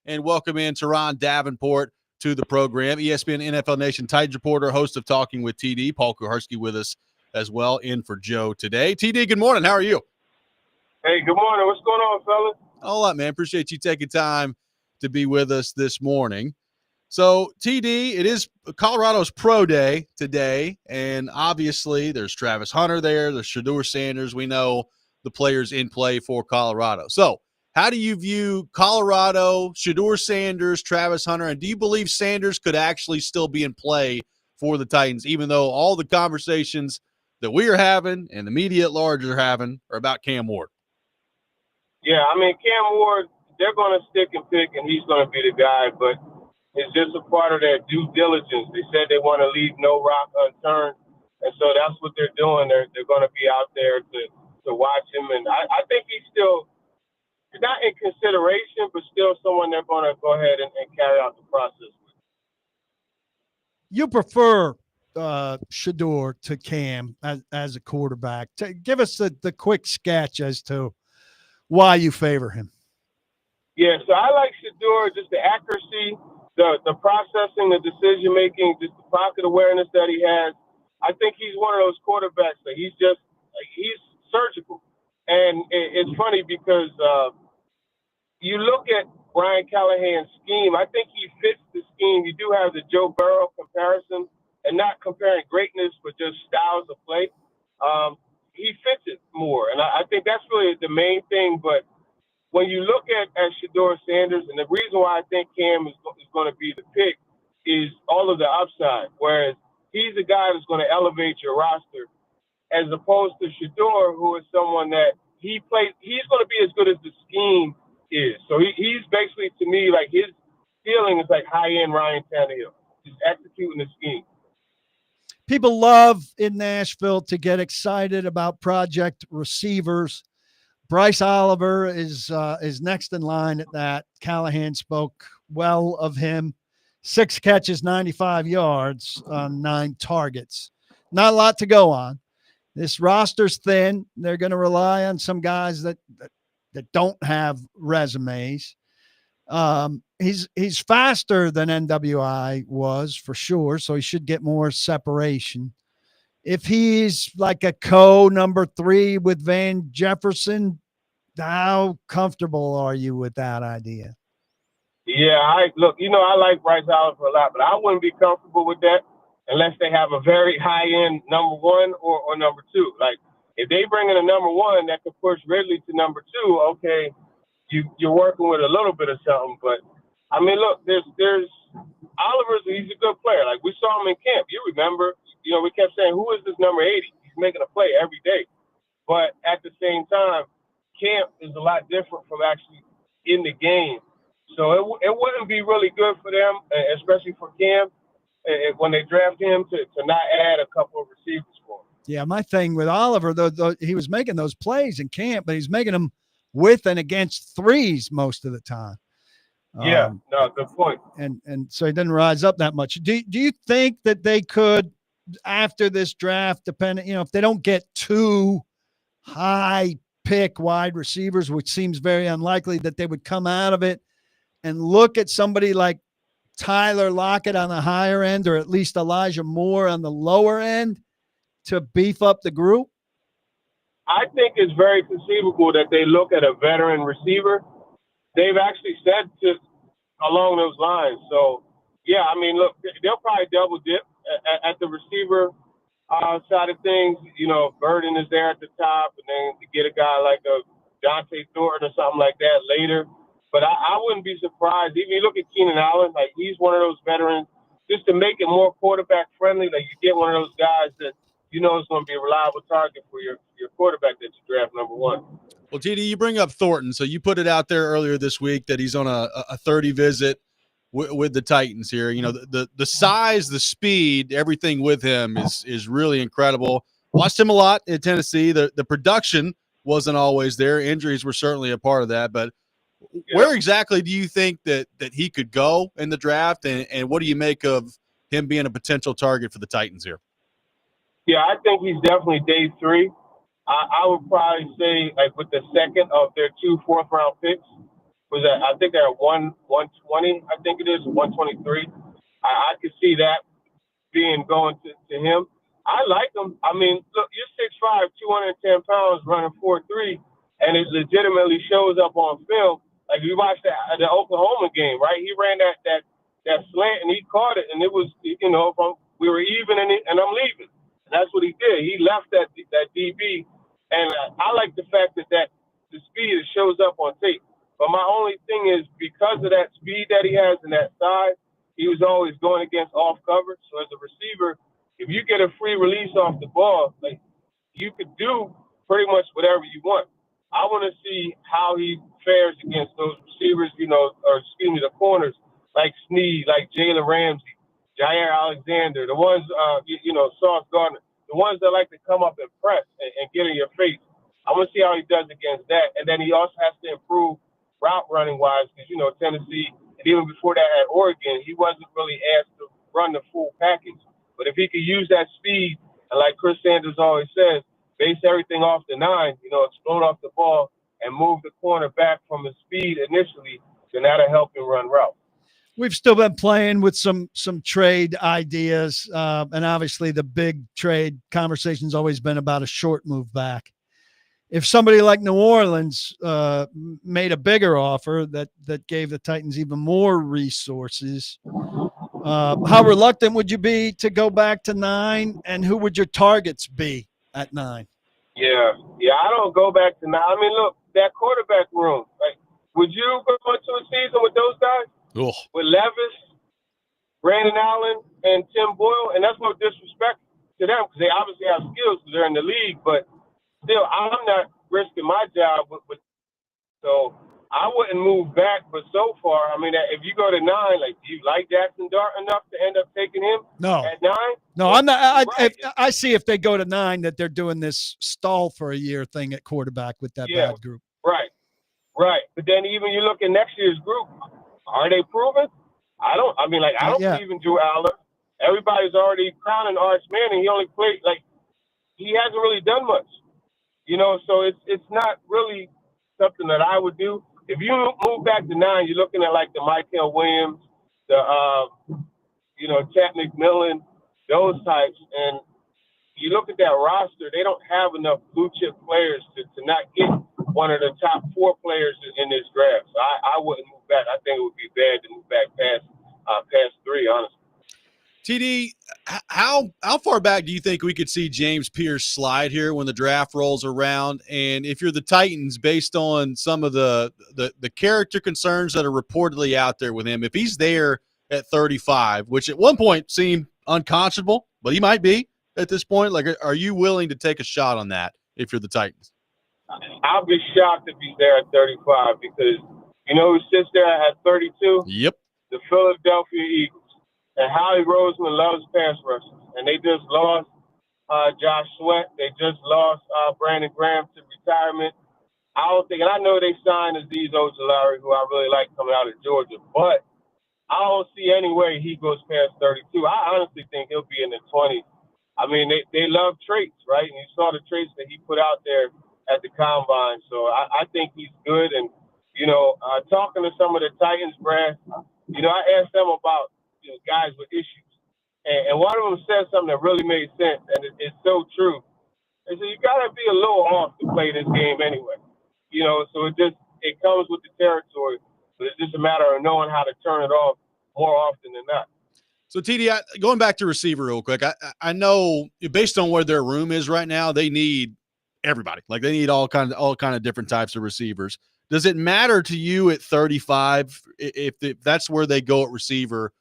Speaker 1: and welcome in Terron Davenport to the program. ESPN NFL Nation Titans reporter, host of Talking with TD. Paul Kuharsky with us as well, in for Joe today. TD, good morning. How are you?
Speaker 7: Hey, good morning. What's going on, fellas?
Speaker 1: A lot, man. Appreciate you taking time to be with us this morning. So, TD, it is Colorado's Pro Day today, and obviously there's Travis Hunter there, there's Shedeur Sanders. We know the players in play for Colorado. So, how do you view Colorado, Shedeur Sanders, Travis Hunter, and do you believe Sanders could actually still be in play for the Titans, even though all the conversations that we are having and the media at large are having are about Cam Ward?
Speaker 7: Yeah, I mean, Cam Ward, they're going to stick and pick, and he's going to be the guy, but it's just a part of their due diligence. They said they want to leave no rock unturned, and so that's what they're doing. They're going to be out there to watch him, and I think he's not in consideration, but still someone they're going to go ahead and carry out the process with.
Speaker 2: You prefer Shedeur to Cam as a quarterback. Give us the quick sketch as to why you favor him.
Speaker 7: Yeah, so I like Shedeur, just the accuracy, the processing, the decision making, just the pocket awareness that he has. I think he's one of those quarterbacks that he's surgical. And it's funny because you look at Brian Callahan's scheme, I think he fits the scheme. You do have the Joe Burrow comparison, and not comparing greatness, but just styles of play. He fits it more. And I think that's really the main thing. But when you look at Shedeur Sanders, and the reason why I think Cam is going to be the pick is all of the upside, whereas he's a guy that's going to elevate your roster, as opposed to Shedeur, who is someone that he's going to be as good as the scheme is. So he's basically, to me, like his feeling is like high-end Ryan Tannehill, just executing the scheme.
Speaker 2: People love in Nashville to get excited about project receivers. Bryce Oliver is next in line at that. Callahan spoke well of him. 6 catches, 95 yards on 9 targets. Not a lot to go on. This roster's thin. They're going to rely on some guys that don't have resumes. He's faster than NWI was for sure, so he should get more separation. If he's like a number 3 with Van Jefferson, how comfortable are you with that idea?
Speaker 7: Yeah, I like Bryce Oliver a lot, but I wouldn't be comfortable with that unless they have a very high-end number 1 or number 2. Like, if they bring in a number 1 that could push Ridley to number 2, okay, you're working with a little bit of something. But, I mean, look, there's he's a good player. Like, we saw him in camp. You remember, we kept saying, who is this number 80? He's making a play every day. But at the same time, camp is a lot different from actually in the game. So it wouldn't be really good for them, especially for Cam, when they draft him to not add a couple of receivers for him.
Speaker 2: Yeah, my thing with Oliver, though, he was making those plays in camp, but he's making them with and against threes most of the time.
Speaker 7: Yeah, no, good point.
Speaker 2: And so he didn't rise up that much. Do you think that they could, after this draft, depending, if they don't get 2 high pick wide receivers, which seems very unlikely, that they would come out of it and look at somebody like Tyler Lockett on the higher end, or at least Elijah Moore on the lower end, to beef up the group?
Speaker 7: I think it's very conceivable that they look at a veteran receiver. They've actually said along those lines. So, yeah, I mean, look, they'll probably double dip at the receiver side of things. Burden is there at the top, and then to get a guy like a Dante Thornton or something like that later. But I wouldn't be surprised. Even you look at Keenan Allen, like he's one of those veterans, just to make it more quarterback friendly. Like you get one of those guys that is going to be a reliable target for your quarterback that you draft number 1.
Speaker 1: Well, TD, you bring up Thornton. So you put it out there earlier this week that he's on a 30 visit with the Titans here. The size, the speed, everything with him is really incredible. Watched him a lot in Tennessee. The production wasn't always there. Injuries were certainly a part of that. But where exactly do you think that he could go in the draft, and what do you make of him being a potential target for the Titans here?
Speaker 7: Yeah, I think he's definitely day 3. I would probably say, like, with the second of their 2 fourth-round picks, I think they're at 120, I think it is, 123. I could see that going to him. I like him. I mean, look, you're 6'5", 210 pounds, running 4.3, and it legitimately shows up on film. Like, we watched the Oklahoma game, right? He ran that slant, and he caught it, and it was, we were even, and I'm leaving. And that's what he did. He left that DB, and I like the fact that the speed, it shows up on tape. But my only thing is, because of that speed that he has and that size, he was always going against off coverage. So as a receiver, if you get a free release off the ball, like, you could do pretty much whatever you want. I want to see how he fares against those receivers, the corners like Snead, like Jalen Ramsey, Jair Alexander, the ones, Sauce Gardner, the ones that like to come up and press and get in your face. I want to see how he does against that. And then he also has to improve route running wise, because, Tennessee, and even before that at Oregon, he wasn't really asked to run the full package. But if he could use that speed, and like Chris Sanders always says, base everything off the 9, explode off the ball and move the corner back from his speed initially, then that'll help him run route.
Speaker 2: We've still been playing with some trade ideas, and obviously the big trade conversation's always been about a short move back. If somebody like New Orleans made a bigger offer that gave the Titans even more resources, how reluctant would you be to go back to 9, and who would your targets be at 9? Yeah,
Speaker 7: I don't go back to 9. I mean, look, that quarterback room, like, would you go into a season with those guys?
Speaker 1: Ugh.
Speaker 7: With Levis, Brandon Allen, and Tim Boyle? And that's no disrespect to them, because they obviously have skills because they're in the league, but still, I'm not risking my job so I wouldn't move back. But so far, I mean, if you go to 9, like, do you like Jackson Dart enough to end up taking him at 9?
Speaker 2: No, I'm not. I see if they go to 9 that they're doing this stall for a year thing at quarterback with that bad group.
Speaker 7: Right. But then even you look at next year's group, are they proven? I don't believe in Drew Aller. Everybody's already crowning Arch Manning. He only played, like, he hasn't really done much. So it's not really something that I would do. If you move back to 9, you're looking at, like, the Michael Williams, the Chad McMillan, those types. And you look at that roster, they don't have enough blue chip players to not get one of the top 4 players in this draft. So I wouldn't move back. I think it would be bad to move back past 3, honestly.
Speaker 1: TD, how far back do you think we could see James Pierce slide here when the draft rolls around? And if you're the Titans, based on some of the character concerns that are reportedly out there with him, if he's there at 35, which at one point seemed unconscionable, but he might be at this point, like, are you willing to take a shot on that if you're the Titans?
Speaker 7: I'll be shocked if he's there at 35, because you know who sits there at 32?
Speaker 1: Yep.
Speaker 7: The Philadelphia Eagles. And Howie Roseman loves pass rushers. And they just lost Josh Sweat. They just lost Brandon Graham to retirement. I don't think, and I know they signed Azeez Ojulari, who I really like coming out of Georgia, but I don't see any way he goes past 32. I honestly think he'll be in the 20s. I mean, they love traits, right? And you saw the traits that he put out there at the Combine. So I think he's good. And, talking to some of the Titans brass, I asked them about guys with issues. And one of them said something that really made sense, and it's so true. They said, you got to be a little off to play this game anyway. So it comes with the territory, but it's just a matter of knowing how to turn it off more often than not.
Speaker 1: So, TD, going back to receiver real quick, I know based on where their room is right now, they need everybody. Like, they need all kind of different types of receivers. Does it matter to you at 35 if that's where they go at receiver,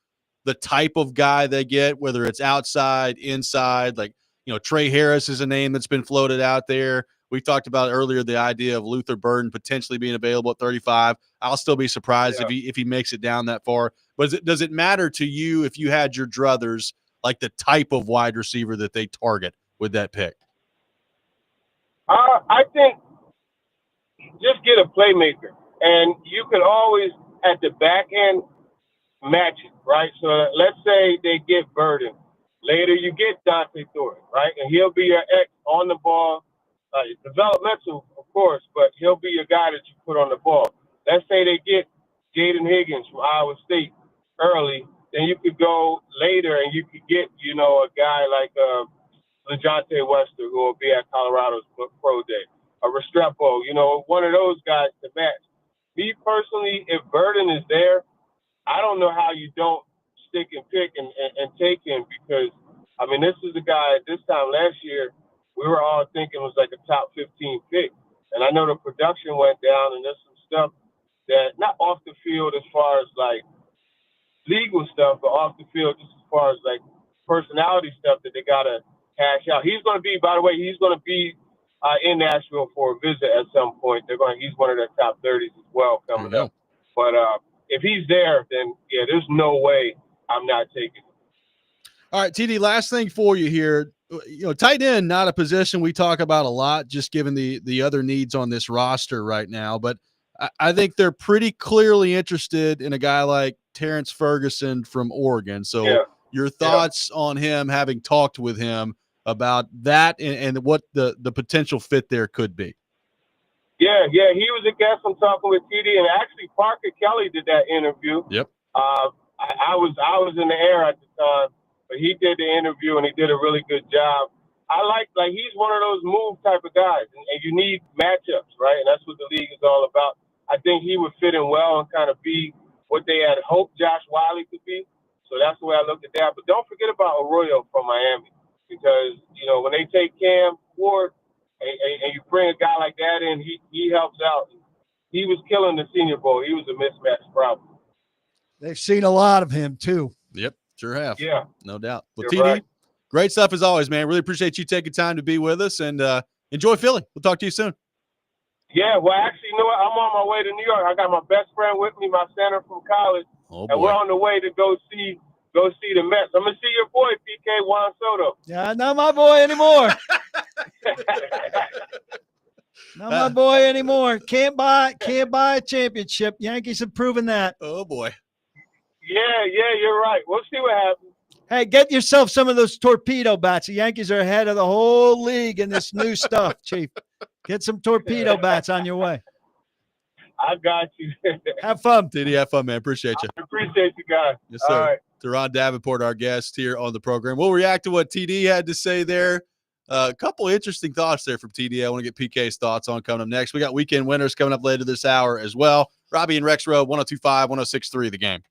Speaker 1: the type of guy they get, whether it's outside, inside? Like, Trey Harris is a name that's been floated out there. We talked about earlier the idea of Luther Burden potentially being available at 35. I'll still be surprised if he makes it down that far. But does it matter to you if you had your druthers, like the type of wide receiver that they target with that pick?
Speaker 7: I think just get a playmaker. And you could always, at the back end, match it, right? So let's say they get Burden. Later you get Dante Thornton, right? And he'll be your X on the ball. Developmental, of course, but he'll be your guy that you put on the ball. Let's say they get Jaden Higgins from Iowa State early. Then you could go later and you could get, a guy like LeJounte Wester, who will be at Colorado's pro day. A Restrepo, one of those guys to match. Me personally, if Burden is there, I don't know how you don't stick and pick and take him because, this is a guy this time last year we were all thinking was like a top 15 pick. And I know the production went down and there's some stuff that, not off the field as far as like legal stuff, but off the field just as far as like personality stuff that they got to hash out. He's going to be, by the way, in Nashville for a visit at some point. He's one of their top 30s as well coming up. But if he's there, then yeah, there's no way I'm not taking him.
Speaker 1: All right, TD, last thing for you here. Tight end, not a position we talk about a lot, just given the other needs on this roster right now. But I think they're pretty clearly interested in a guy like Terrence Ferguson from Oregon. So your thoughts on him, having talked with him about that and what the potential fit there could be.
Speaker 7: Yeah, he was a guest on Talking with TD, and actually Parker Kelly did that interview.
Speaker 1: Yep.
Speaker 7: I was in the air at the time, but he did the interview and he did a really good job. I like he's one of those move type of guys, and you need matchups, right? And that's what the league is all about. I think he would fit in well and kind of be what they had hoped Josh Wiley could be. So that's the way I look at that. But don't forget about Arroyo from Miami, because when they take Cam Ward and you bring a guy like that in, he helps out. He was killing the Senior Bowl. He was a mismatch problem.
Speaker 2: They've seen a lot of him too.
Speaker 1: Yep, sure have.
Speaker 7: Yeah,
Speaker 1: no doubt. Well,
Speaker 7: you're
Speaker 1: TD,
Speaker 7: right.
Speaker 1: Great stuff as always, man. Really appreciate you taking time to be with us, and enjoy Philly. We'll talk to you soon.
Speaker 7: Yeah, well, actually, you know what? I'm on my way to New York. I got my best friend with me, my center from college, and we're on the way to go see the Mets. I'm gonna see your boy PK Juan Soto.
Speaker 2: Yeah, not my boy anymore. Not my boy anymore. Can't buy a championship. Yankees have proven that.
Speaker 1: Oh boy.
Speaker 7: Yeah, you're right. We'll see what happens.
Speaker 2: Hey, get yourself some of those torpedo bats. The Yankees are ahead of the whole league in this new stuff, Chief. Get some torpedo bats on your way.
Speaker 7: I got you.
Speaker 2: Have fun.
Speaker 1: TD, have fun, man. Appreciate you.
Speaker 7: I appreciate you guys.
Speaker 1: Yes, sir.
Speaker 7: All right.
Speaker 1: Terron Davenport, our guest here on the program. We'll react to what TD had to say there. A couple interesting thoughts there from TD. I want to get PK's thoughts on coming up next. We got weekend winners coming up later this hour as well. Robby and Rexrode, 102.5, 106.3 The Game.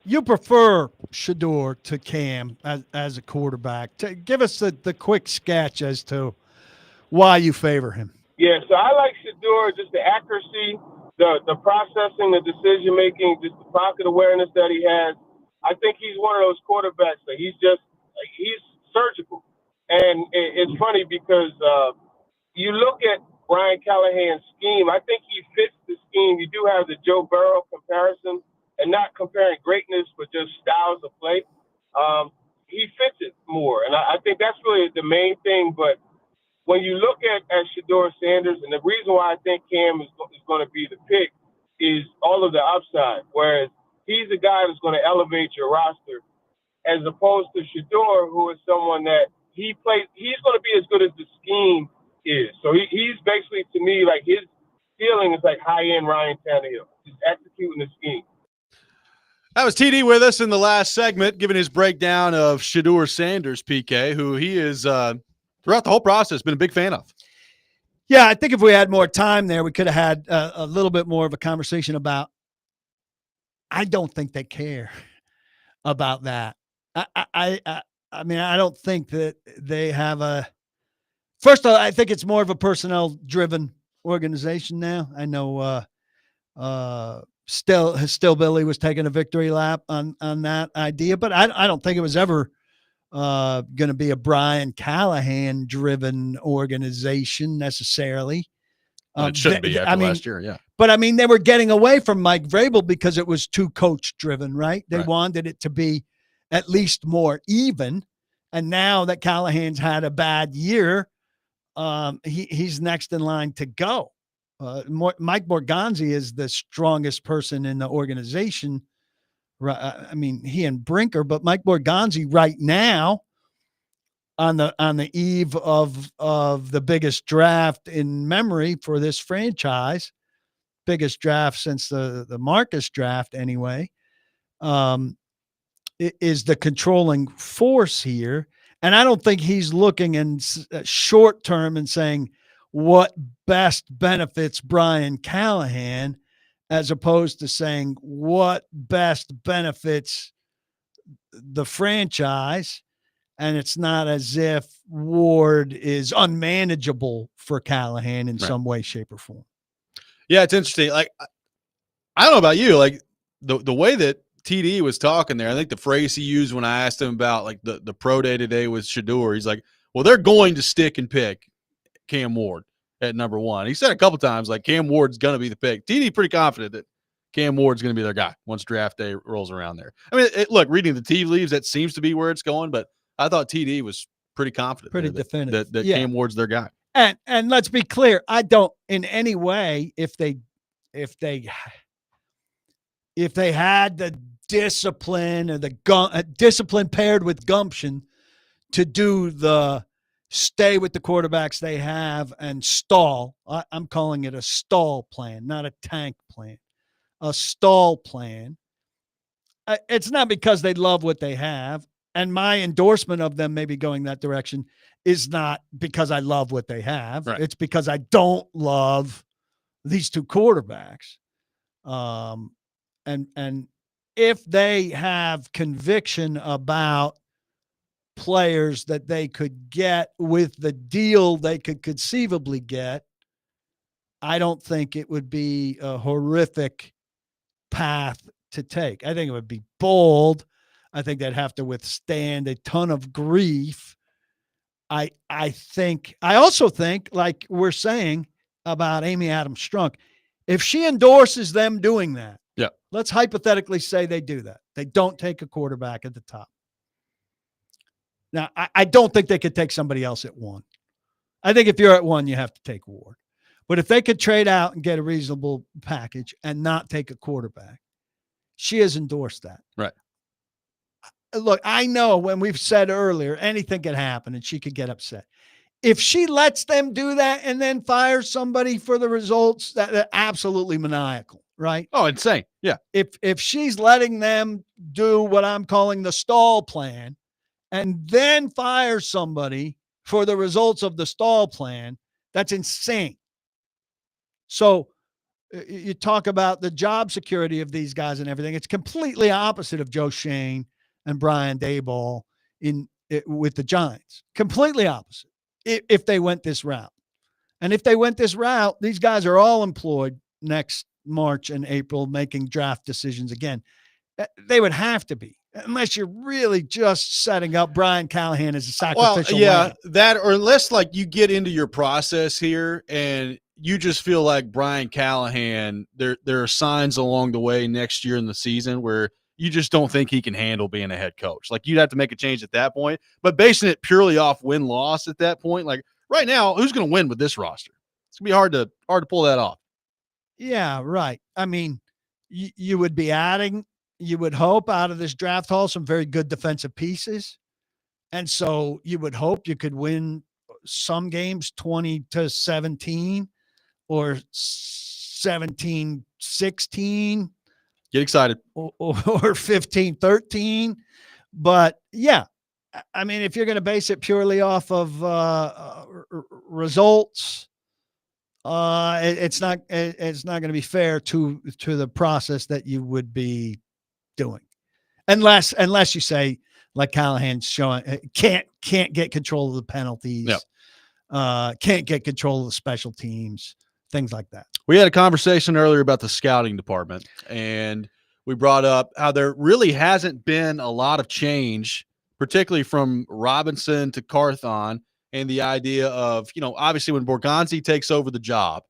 Speaker 2: You prefer Shedeur to Cam as a quarterback. Give us the quick sketch as to why you favor him.
Speaker 7: Yeah, so I like Shedeur, just the accuracy, the processing, the decision making, just the pocket awareness that he has. I think he's one of those quarterbacks that he's surgical. And it's funny because you look at Brian Callahan's scheme, I think he fits the scheme. You do have the Joe Burrow comparison, and not comparing greatness, but just styles of play. He fits it more. And I think that's really the main thing. But when you look at Shedeur Sanders, and the reason why I think Cam is going to be the pick is all of the upside, whereas he's the guy that's going to elevate your roster, as opposed to Shedeur, who is someone that he's going to be as good as the scheme is. So he's basically, to me, like his feeling is like high-end Ryan Tannehill, just executing the scheme.
Speaker 1: That was TD with us in the last segment, giving his breakdown of Shedeur Sanders, PK, who he is throughout the whole process been a big fan of.
Speaker 2: Yeah, I think if we had more time there, we could have had a little bit more of a conversation about. I don't think they care about that. I mean, I don't think that they have a. First of all, I think it's more of a personnel-driven organization now. I know Still Billy was taking a victory lap on that idea, but I don't think it was ever going to be a Brian Callahan driven organization necessarily.
Speaker 1: It shouldn't be after last year, yeah.
Speaker 2: But I mean, they were getting away from Mike Vrabel because it was too coach driven, right? They wanted it to be at least more even. And now that Callahan's had a bad year, he's next in line to go. Mike Morganzi is the strongest person in the organization. I mean, he and Brinker, but Mike Morganzi right now on the eve of the biggest draft in memory for this franchise, biggest draft since the Marcus draft anyway, is the controlling force here. And I don't think he's looking in short term and saying what best benefits Brian Callahan, as opposed to saying what best benefits the franchise. And it's not as if Ward is unmanageable for Callahan in some way, shape, or form.
Speaker 1: Yeah, it's interesting. Like, I don't know about you, like the way that TD was talking there, I think the phrase he used when I asked him about like the pro day today with Shedeur, he's like, well, they're going to stick and pick Cam Ward at number one. He said a couple times, like, Cam Ward's going to be the pick. TD pretty confident that Cam Ward's going to be their guy once draft day rolls around there. I mean, look, reading the tea leaves, that seems to be where it's going, but I thought TD was pretty confident.
Speaker 2: Pretty definitive.
Speaker 1: That Cam Ward's their guy.
Speaker 2: And let's be clear, I don't in any way, if they had the discipline or the discipline paired with gumption to do the stay with the quarterbacks they have and stall. I'm calling it a stall plan, not a tank plan. A stall plan. It's not because they love what they have. And my endorsement of them maybe going that direction is not because I love what they have.
Speaker 1: Right.
Speaker 2: It's because I don't love these two quarterbacks. And if they have conviction about players that they could get with the deal they could conceivably get, I don't think it would be a horrific path to take. I think it would be bold. I think they'd have to withstand a ton of grief. I also think, like we're saying about Amy Adams Strunk, if she endorses them doing that, let's hypothetically say they do that. They don't take a quarterback at the top. Now, I don't think they could take somebody else at one. I think if you're at one, you have to take Ward. But if they could trade out and get a reasonable package and not take a quarterback, she has endorsed that.
Speaker 1: Right.
Speaker 2: Look, I know when we've said earlier, anything could happen and she could get upset. If she lets them do that and then fires somebody for the results, that's absolutely maniacal, right?
Speaker 1: Oh, insane. Yeah.
Speaker 2: If she's letting them do what I'm calling the stall plan and then fire somebody for the results of the stall plan, that's insane. So you talk about the job security of these guys and everything. It's completely opposite of Joe Shane and Brian Daboll with the Giants. Completely opposite if they went this route. And if they went this route, these guys are all employed next March and April making draft decisions again. They would have to be, unless you're really just setting up Brian Callahan as a sacrificial lamb.
Speaker 1: That, or unless like you get into your process here and you just feel like Brian Callahan, there are signs along the way next year in the season where you just don't think he can handle being a head coach. Like you'd have to make a change at that point, but basing it purely off win-loss at that point, like right now, who's going to win with this roster? It's gonna be hard to pull that off.
Speaker 2: Yeah, right. I mean, you would be adding, you would hope out of this draft haul, some very good defensive pieces. And so you would hope you could win some games 20-17 or 17-16.
Speaker 1: Get excited.
Speaker 2: Or 15-13. But yeah, I mean, if you're going to base it purely off of results, it's not going to be fair to the process that you would be doing, unless you say like Callahan's showing can't get control of the penalties, can't get control of the special teams, things like that.
Speaker 1: We had a conversation earlier about the scouting department, and we brought up how there really hasn't been a lot of change, particularly from Robinson to Carthon, and the idea of, obviously when Borgonzi takes over the job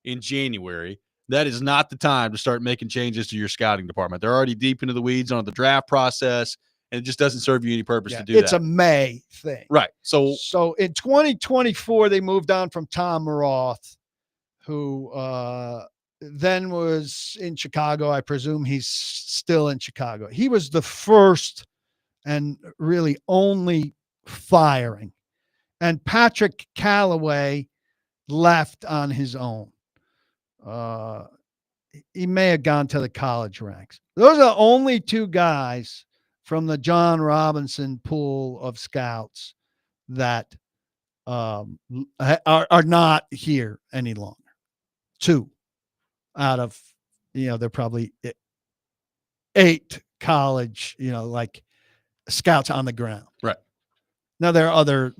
Speaker 1: in January, that is not the time to start making changes to your scouting department. They're already deep into the weeds on the draft process, and it just doesn't serve you any purpose to do that.
Speaker 2: It's a May thing.
Speaker 1: Right. So
Speaker 2: in 2024, they moved on from Tom Roth, who then was in Chicago. I presume he's still in Chicago. He was the first and really only firing. And Patrick Callaway left on his own. He may have gone to the college ranks. Those are the only two guys from the John Robinson pool of scouts that are not here any longer. Two out of, they're probably 8 college, like scouts on the ground.
Speaker 1: Right.
Speaker 2: Now there are other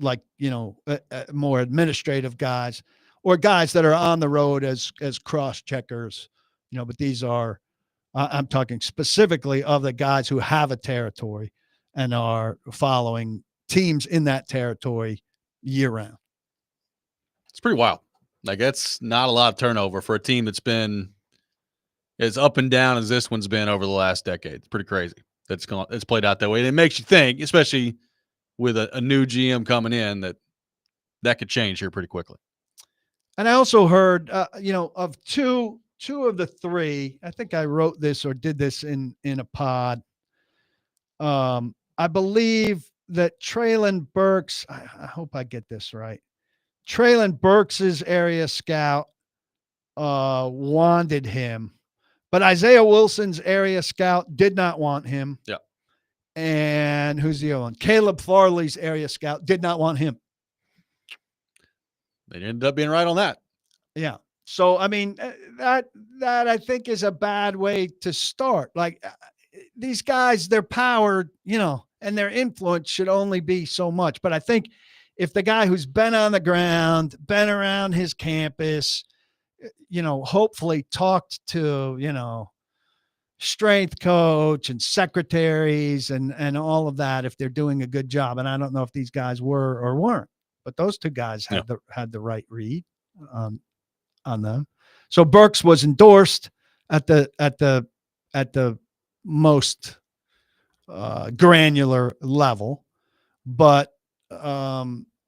Speaker 2: more administrative guys or guys that are on the road as cross checkers, but these are, I'm talking specifically of the guys who have a territory and are following teams in that territory year round.
Speaker 1: It's pretty wild. Like that's not a lot of turnover for a team that's been as up and down as this one's been over the last decade. It's pretty crazy. It's played out that way. And it makes you think, especially with a new GM coming in, that could change here pretty quickly.
Speaker 2: And I also heard, of two of the 3, I think I wrote this or did this in a pod. I believe that Traylon Burks, I hope I get this right. Traylon Burks's area scout wanted him, but Isaiah Wilson's area scout did not want him.
Speaker 1: Yeah.
Speaker 2: And who's the other one? Caleb Farley's area scout did not want him.
Speaker 1: They ended up being right on that.
Speaker 2: Yeah. So, I mean, that I think is a bad way to start. Like these guys, their power, and their influence should only be so much. But I think if the guy who's been on the ground, been around his campus, hopefully talked to, strength coach and secretaries and all of that, if they're doing a good job. And I don't know if these guys were or weren't, but those 2 guys had the right read on them. So Burks was endorsed at the most granular level, but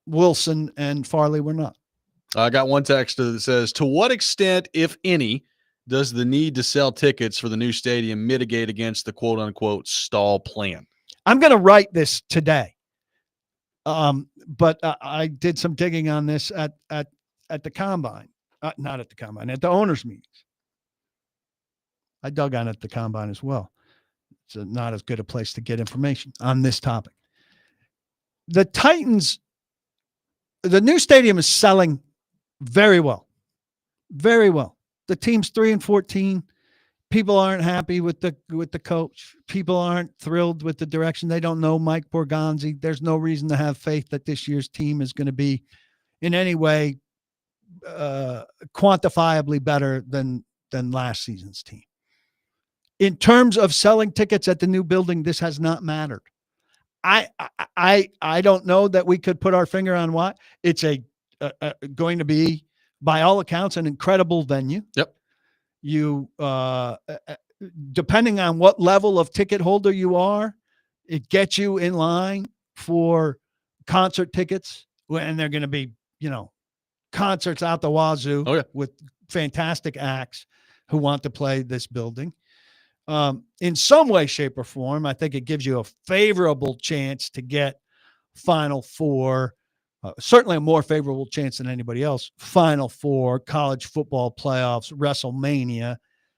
Speaker 2: Wilson and Farley were not.
Speaker 1: I got one text that says, to what extent, if any, does the need to sell tickets for the new stadium mitigate against the quote unquote stall plan?
Speaker 2: I'm going to write this today. But I did some digging on this at the combine, not at the combine, at the owners' meetings. I dug on it at the combine as well. It's not as good a place to get information on this topic. The Titans, the new stadium is selling very well, very well. the team's 3-14. People aren't happy with the coach. People aren't thrilled with the direction. They don't know Mike Borgonzi. There's no reason to have faith that this year's team is going to be in any way quantifiably better than last season's team. In terms of selling tickets at the new building, this has not mattered. I don't know that we could put our finger on why. It's going to be, by all accounts, an incredible venue.
Speaker 1: Yep.
Speaker 2: You, depending on what level of ticket holder you are, it gets you in line for concert tickets, and they're going to be, concerts out the wazoo with fantastic acts who want to play this building. In some way, shape, or form, I think it gives you a favorable chance to get Final Four, certainly a more favorable chance than anybody else, Final Four, college football playoffs, WrestleMania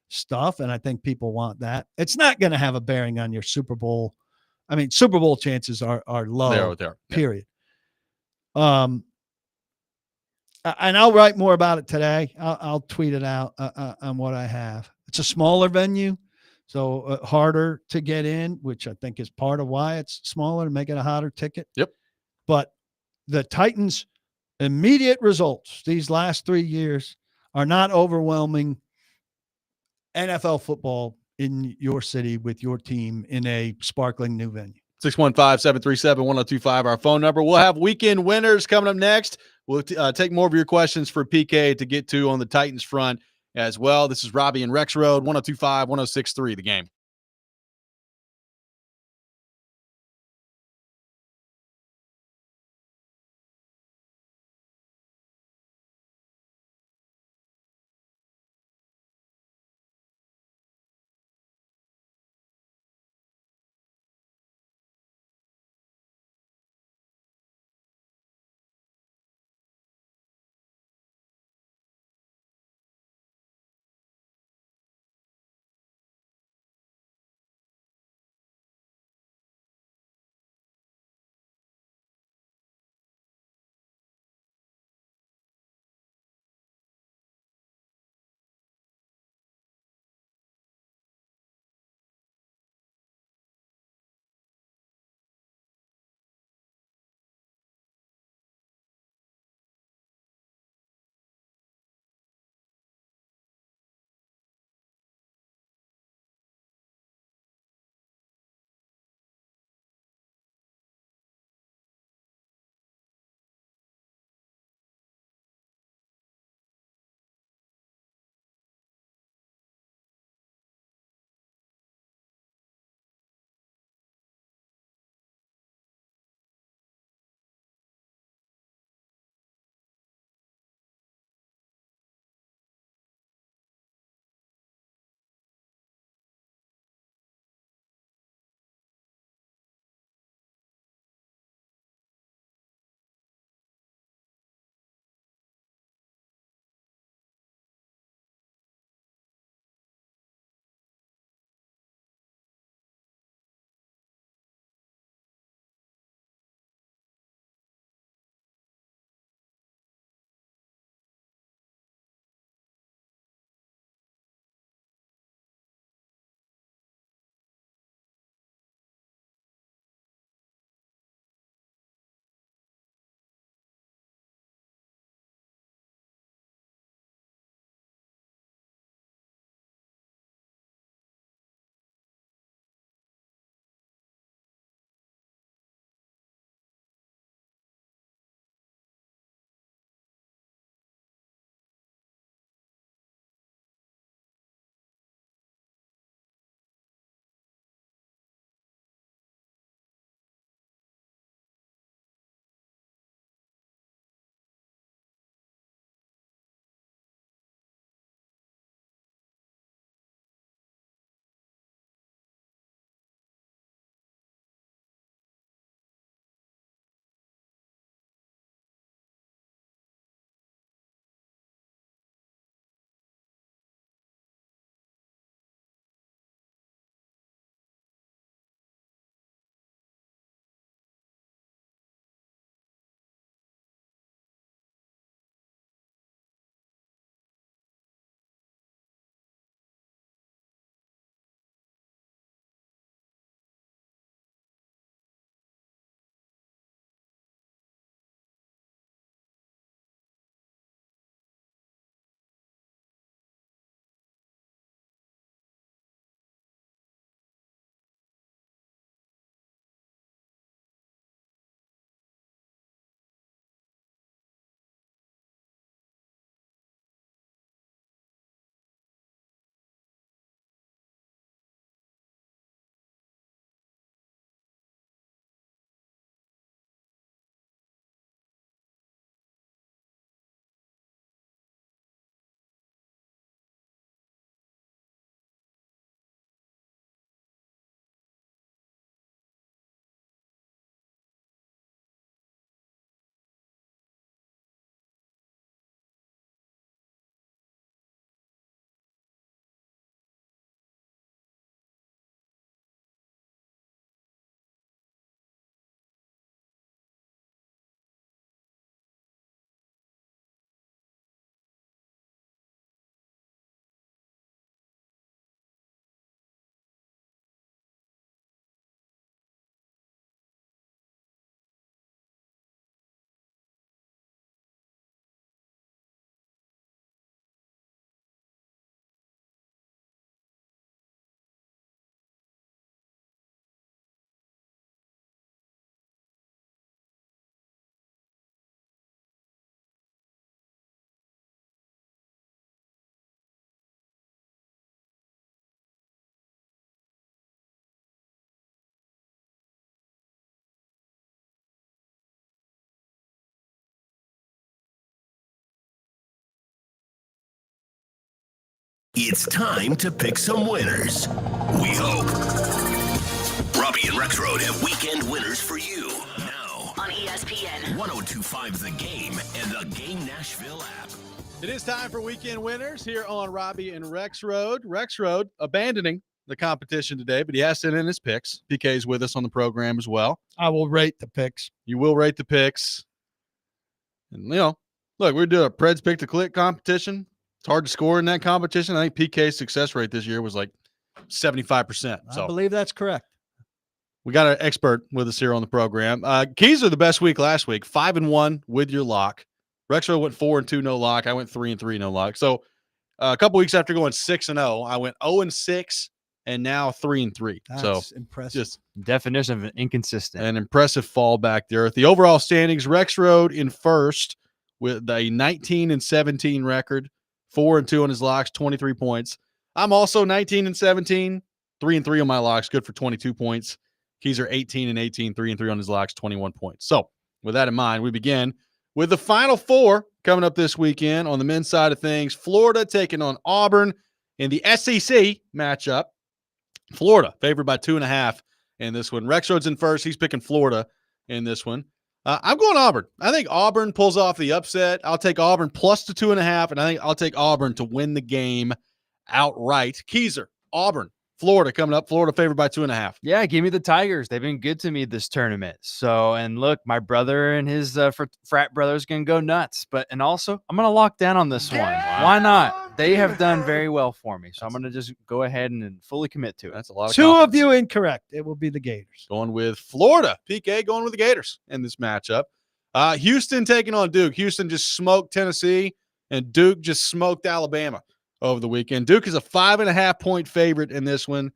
Speaker 2: stuff, and I think people want that. It's not going to have a bearing on your Super Bowl. I mean, Super Bowl chances are low,
Speaker 1: they are.
Speaker 2: Period. And I'll write more about it today. I'll tweet it out on what I have. It's a smaller venue, so harder to get in, which I think is part of why it's smaller, to make it a hotter ticket.
Speaker 1: Yep.
Speaker 2: But the Titans' immediate results these last 3 years are not overwhelming NFL football in your city with your team in a sparkling new venue.
Speaker 1: 615-737-1025, our phone number. We'll have weekend winners coming up next. We'll take more of your questions for PK to get to on the Titans front as well. This is Robby and Rexrode, 1025, 1063, The Game.
Speaker 6: It's time to pick some winners. We hope. Robby and Rexrode have weekend winners for you. Now
Speaker 9: on ESPN
Speaker 6: 1025 The Game and the Game Nashville app.
Speaker 1: It is time for weekend winners here on Robby and Rexrode. Rexrode abandoning the competition today, but he has sent in his picks. PK's with us on the program as well.
Speaker 2: I will rate the picks.
Speaker 1: You will rate the picks. And, look, we're doing a Preds Pick to Click competition. It's hard to score in that competition. I think PK's success rate this year was like 75%.
Speaker 2: I believe that's correct.
Speaker 1: We got an expert with us here on the program. Keys are the best week last week, 5-1 with your lock. Rexrode went 4-2, no lock. I went 3-3, no lock. So a couple weeks after going 6-0, I went 0-6 and now 3-3.
Speaker 2: That's impressive.
Speaker 1: Just
Speaker 3: definition of inconsistent.
Speaker 1: An impressive fall back there. The overall standings, Rexrode in first with a 19-17 record, 4-2 on his locks, 23 points. I'm also 19-17, 3-3 on my locks, good for 22 points. Keys are 18-18, 3-3 on his locks, 21 points. So with that in mind, we begin with the Final Four coming up this weekend on the men's side of things. Florida taking on Auburn in the SEC matchup. Florida favored by 2.5 in this one. Rexrode's in first. He's picking Florida in this one. I'm going Auburn. I think Auburn pulls off the upset. I'll take Auburn plus the 2.5, and I think I'll take Auburn to win the game outright. Keyser, Auburn, Florida coming up. Florida favored by 2.5.
Speaker 3: Yeah, give me the Tigers. They've been good to me this tournament. So, and look, my brother and his frat brothers going to go nuts. And also, I'm going to lock down on this one. Why not? They have done very well for me. So I'm going to just go ahead and fully commit to it.
Speaker 1: That's a lot of
Speaker 2: Two
Speaker 1: confidence.
Speaker 2: of you incorrect. It will be the Gators.
Speaker 1: Going with Florida. PK going with the Gators in this matchup. Houston taking on Duke. Houston just smoked Tennessee, and Duke just smoked Alabama over the weekend. Duke is a 5.5-point favorite in this one.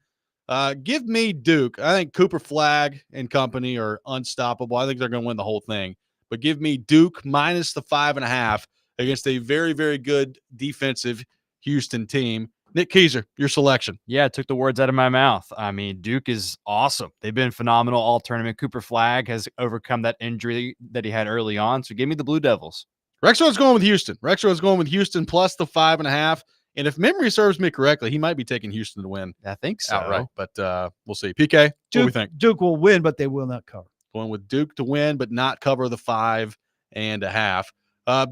Speaker 1: Give me Duke. I think Cooper Flagg and company are unstoppable. I think they're going to win the whole thing. But give me Duke minus the 5.5 against a very, very good defensive Houston team. Nick Keyser, your selection.
Speaker 3: Yeah, it took the words out of my mouth. I mean, Duke is awesome. They've been phenomenal all tournament. Cooper Flagg has overcome that injury that he had early on. So give me the Blue Devils.
Speaker 1: Rexrode's going with Houston. Rexrode's going with Houston plus the 5.5. And if memory serves me correctly, he might be taking Houston to win.
Speaker 3: I think so.
Speaker 1: Outright, but we'll see. PK, what do we think?
Speaker 2: Duke will win, but they will not cover.
Speaker 1: Going with Duke to win, but not cover the 5.5.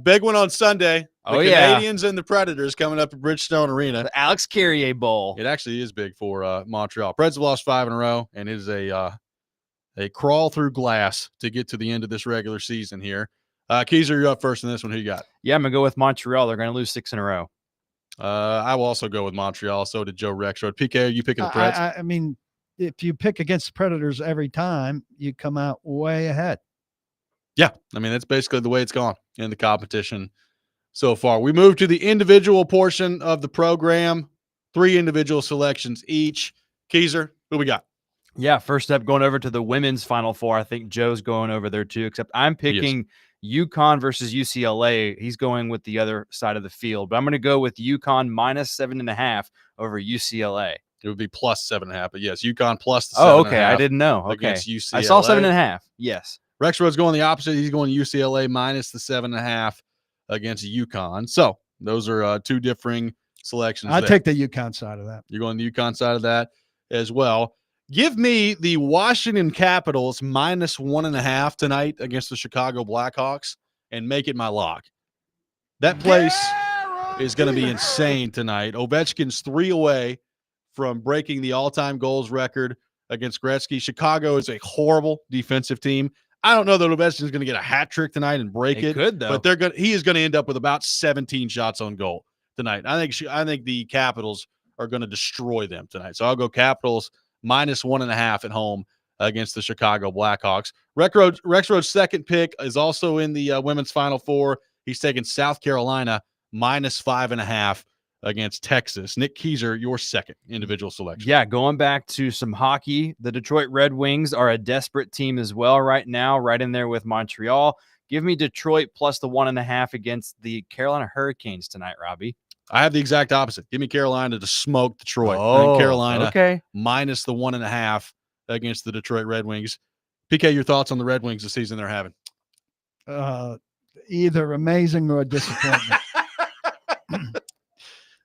Speaker 1: Big one on Sunday. The Canadians and the Predators coming up at Bridgestone Arena.
Speaker 3: The Alex Carrier Bowl.
Speaker 1: It actually is big for Montreal. Preds have lost 5 in a row, and it is a crawl through glass to get to the end of this regular season here. Keyser, you're up first in this one. Who you got?
Speaker 3: Yeah, I'm going to go with Montreal. They're going to lose 6 in a row.
Speaker 1: I will also go with Montreal. So did Joe Rexrode. PK, are you picking the Preds?
Speaker 2: I mean, if you pick against the Predators every time, you come out way ahead.
Speaker 1: Yeah, I mean, that's basically the way it's gone in the competition so far. We move to the individual portion of the program. 3 individual selections each. Keyser, who we got?
Speaker 3: Yeah, first up, going over to the women's Final Four. I think Joe's going over there too, except I'm picking UConn versus UCLA. He's going with the other side of the field, but I'm going to go with UConn minus 7.5 over UCLA.
Speaker 1: It would be plus 7.5, but yes, UConn plus the 7.5.
Speaker 3: Oh, okay. I didn't know. Okay.
Speaker 1: Against UCLA.
Speaker 3: I saw 7.5. Yes.
Speaker 1: Rexrode's going the opposite. He's going UCLA minus the 7.5 against UConn. So those are 2 differing selections.
Speaker 2: I take the UConn side of that.
Speaker 1: You're going the UConn side of that as well. Give me the Washington Capitals minus 1.5 tonight against the Chicago Blackhawks and make it my lock. That place is going to be insane tonight. Ovechkin's 3 away from breaking the all-time goals record against Gretzky. Chicago is a horrible defensive team. I don't know that Ovechkin's going to get a hat trick tonight and break it.
Speaker 3: Could, though.
Speaker 1: But he is going to end up with about 17 shots on goal tonight. I think the Capitals are going to destroy them tonight. So I'll go Capitals minus 1.5 at home against the Chicago Blackhawks. Rexrode's second pick is also in the women's Final Four. He's taking South Carolina minus 5.5 against Texas. Nick Keyser, your second individual selection.
Speaker 3: Yeah, going back to some hockey, the Detroit Red Wings are a desperate team as well right now, right in there with Montreal. Give me Detroit plus the 1.5 against the Carolina Hurricanes tonight, Robbie.
Speaker 1: I have the exact opposite. Give me Carolina to smoke Detroit. I think Carolina minus the 1.5 against the Detroit Red Wings. PK, your thoughts on the Red Wings this season they're having?
Speaker 2: Either amazing or a disappointment.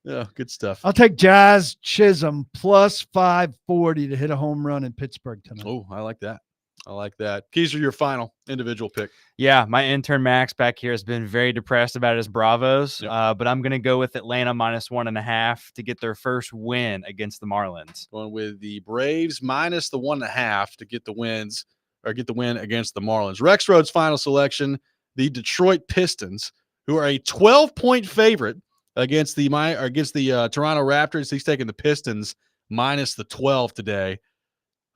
Speaker 1: Yeah, good stuff.
Speaker 2: I'll take Jazz Chisholm plus 540 to hit a home run in Pittsburgh tonight.
Speaker 1: Oh, I like that. I like that. Keys are your final individual pick.
Speaker 3: Yeah, my intern Max back here has been very depressed about his Bravos,
Speaker 1: Yep.
Speaker 3: but I'm going to go with Atlanta minus 1.5 to get their first win against the Marlins.
Speaker 1: Going with the Braves minus the 1.5 to get the wins or get the win against the Marlins. Rexrode's final selection, the Detroit Pistons, who are a 12-point favorite against the Toronto Raptors. He's taking the Pistons minus the 12 today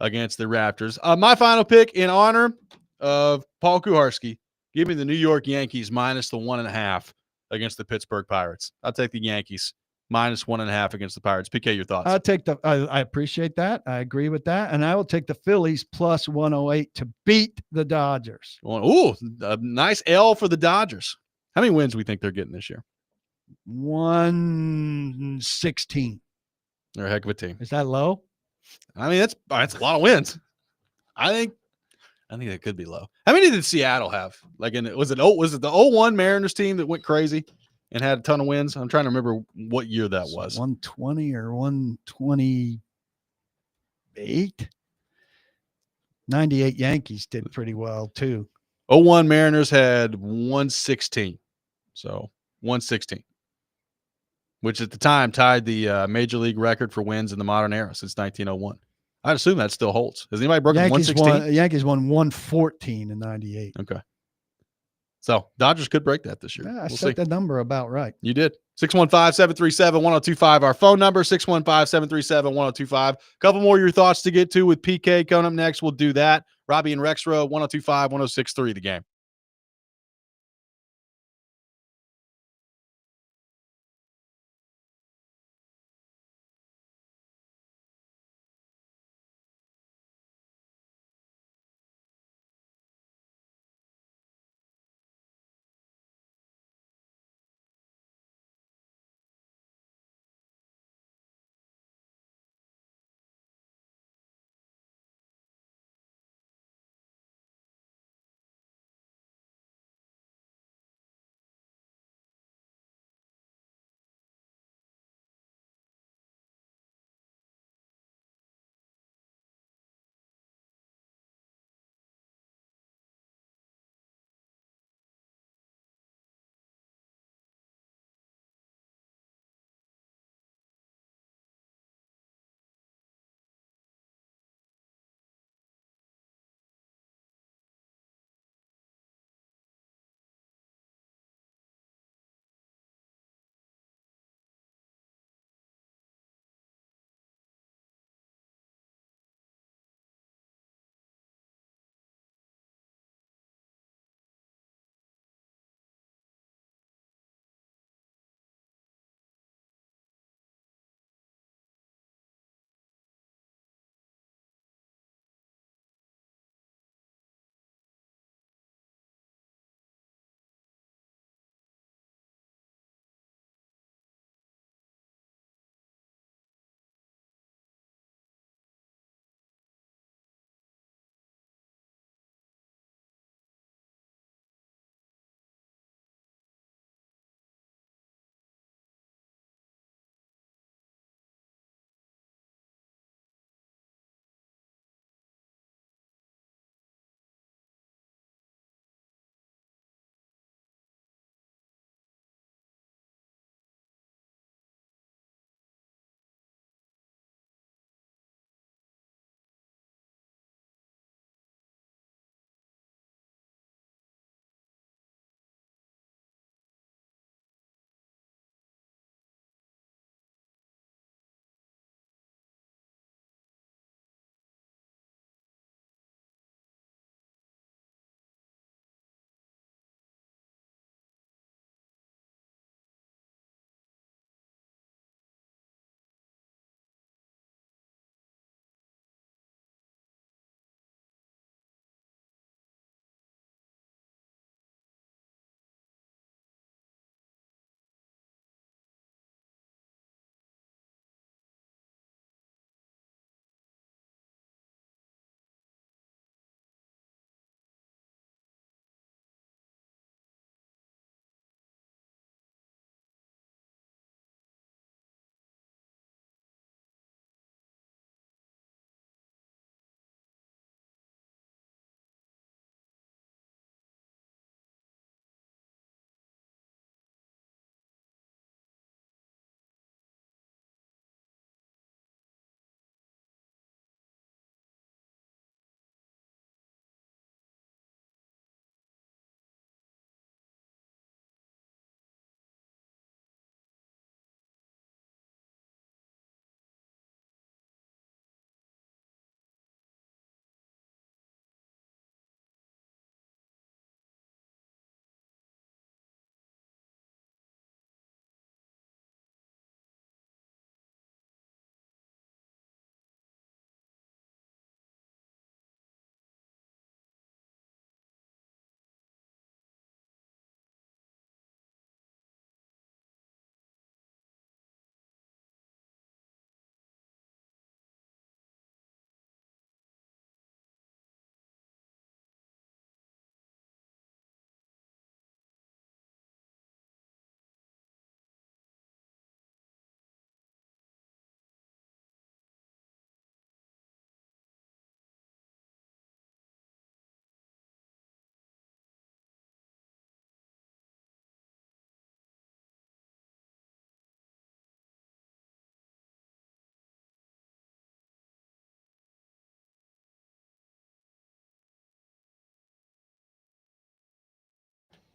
Speaker 1: against the Raptors. My final pick in honor of Paul Kuharski, give me the New York Yankees minus the 1.5 against the Pittsburgh Pirates. I'll take the Yankees minus 1.5 against the Pirates. PK, your thoughts?
Speaker 2: I'll take I appreciate that. I agree with that. And I will take the Phillies plus 108 to beat the Dodgers.
Speaker 1: Ooh, a nice L for the Dodgers. How many wins do we think they're getting this year?
Speaker 2: 116.
Speaker 1: They're a heck of a team.
Speaker 2: Is that low?
Speaker 1: I mean, that's a lot of wins. I think that could be low. How many did Seattle have? Like, was it the 01 Mariners team that went crazy and had a ton of wins? I'm trying to remember what year that was.
Speaker 2: 120 or 128. 98 Yankees did pretty well too.
Speaker 1: 01 Mariners had 116. So 116, which at the time tied the major league record for wins in the modern era since 1901. I'd assume that still holds. Has anybody broken 116?
Speaker 2: Yankees won 114 in 98.
Speaker 1: Okay. So Dodgers could break that this year.
Speaker 2: Yeah, I
Speaker 1: We'll
Speaker 2: set
Speaker 1: see.
Speaker 2: that number about right.
Speaker 1: You did. 615-737-1025. Our phone number, 615-737-1025. Couple more of your thoughts to get to with PK coming up next. We'll do that. Robby and Rexrode, 1025-1063 The Game.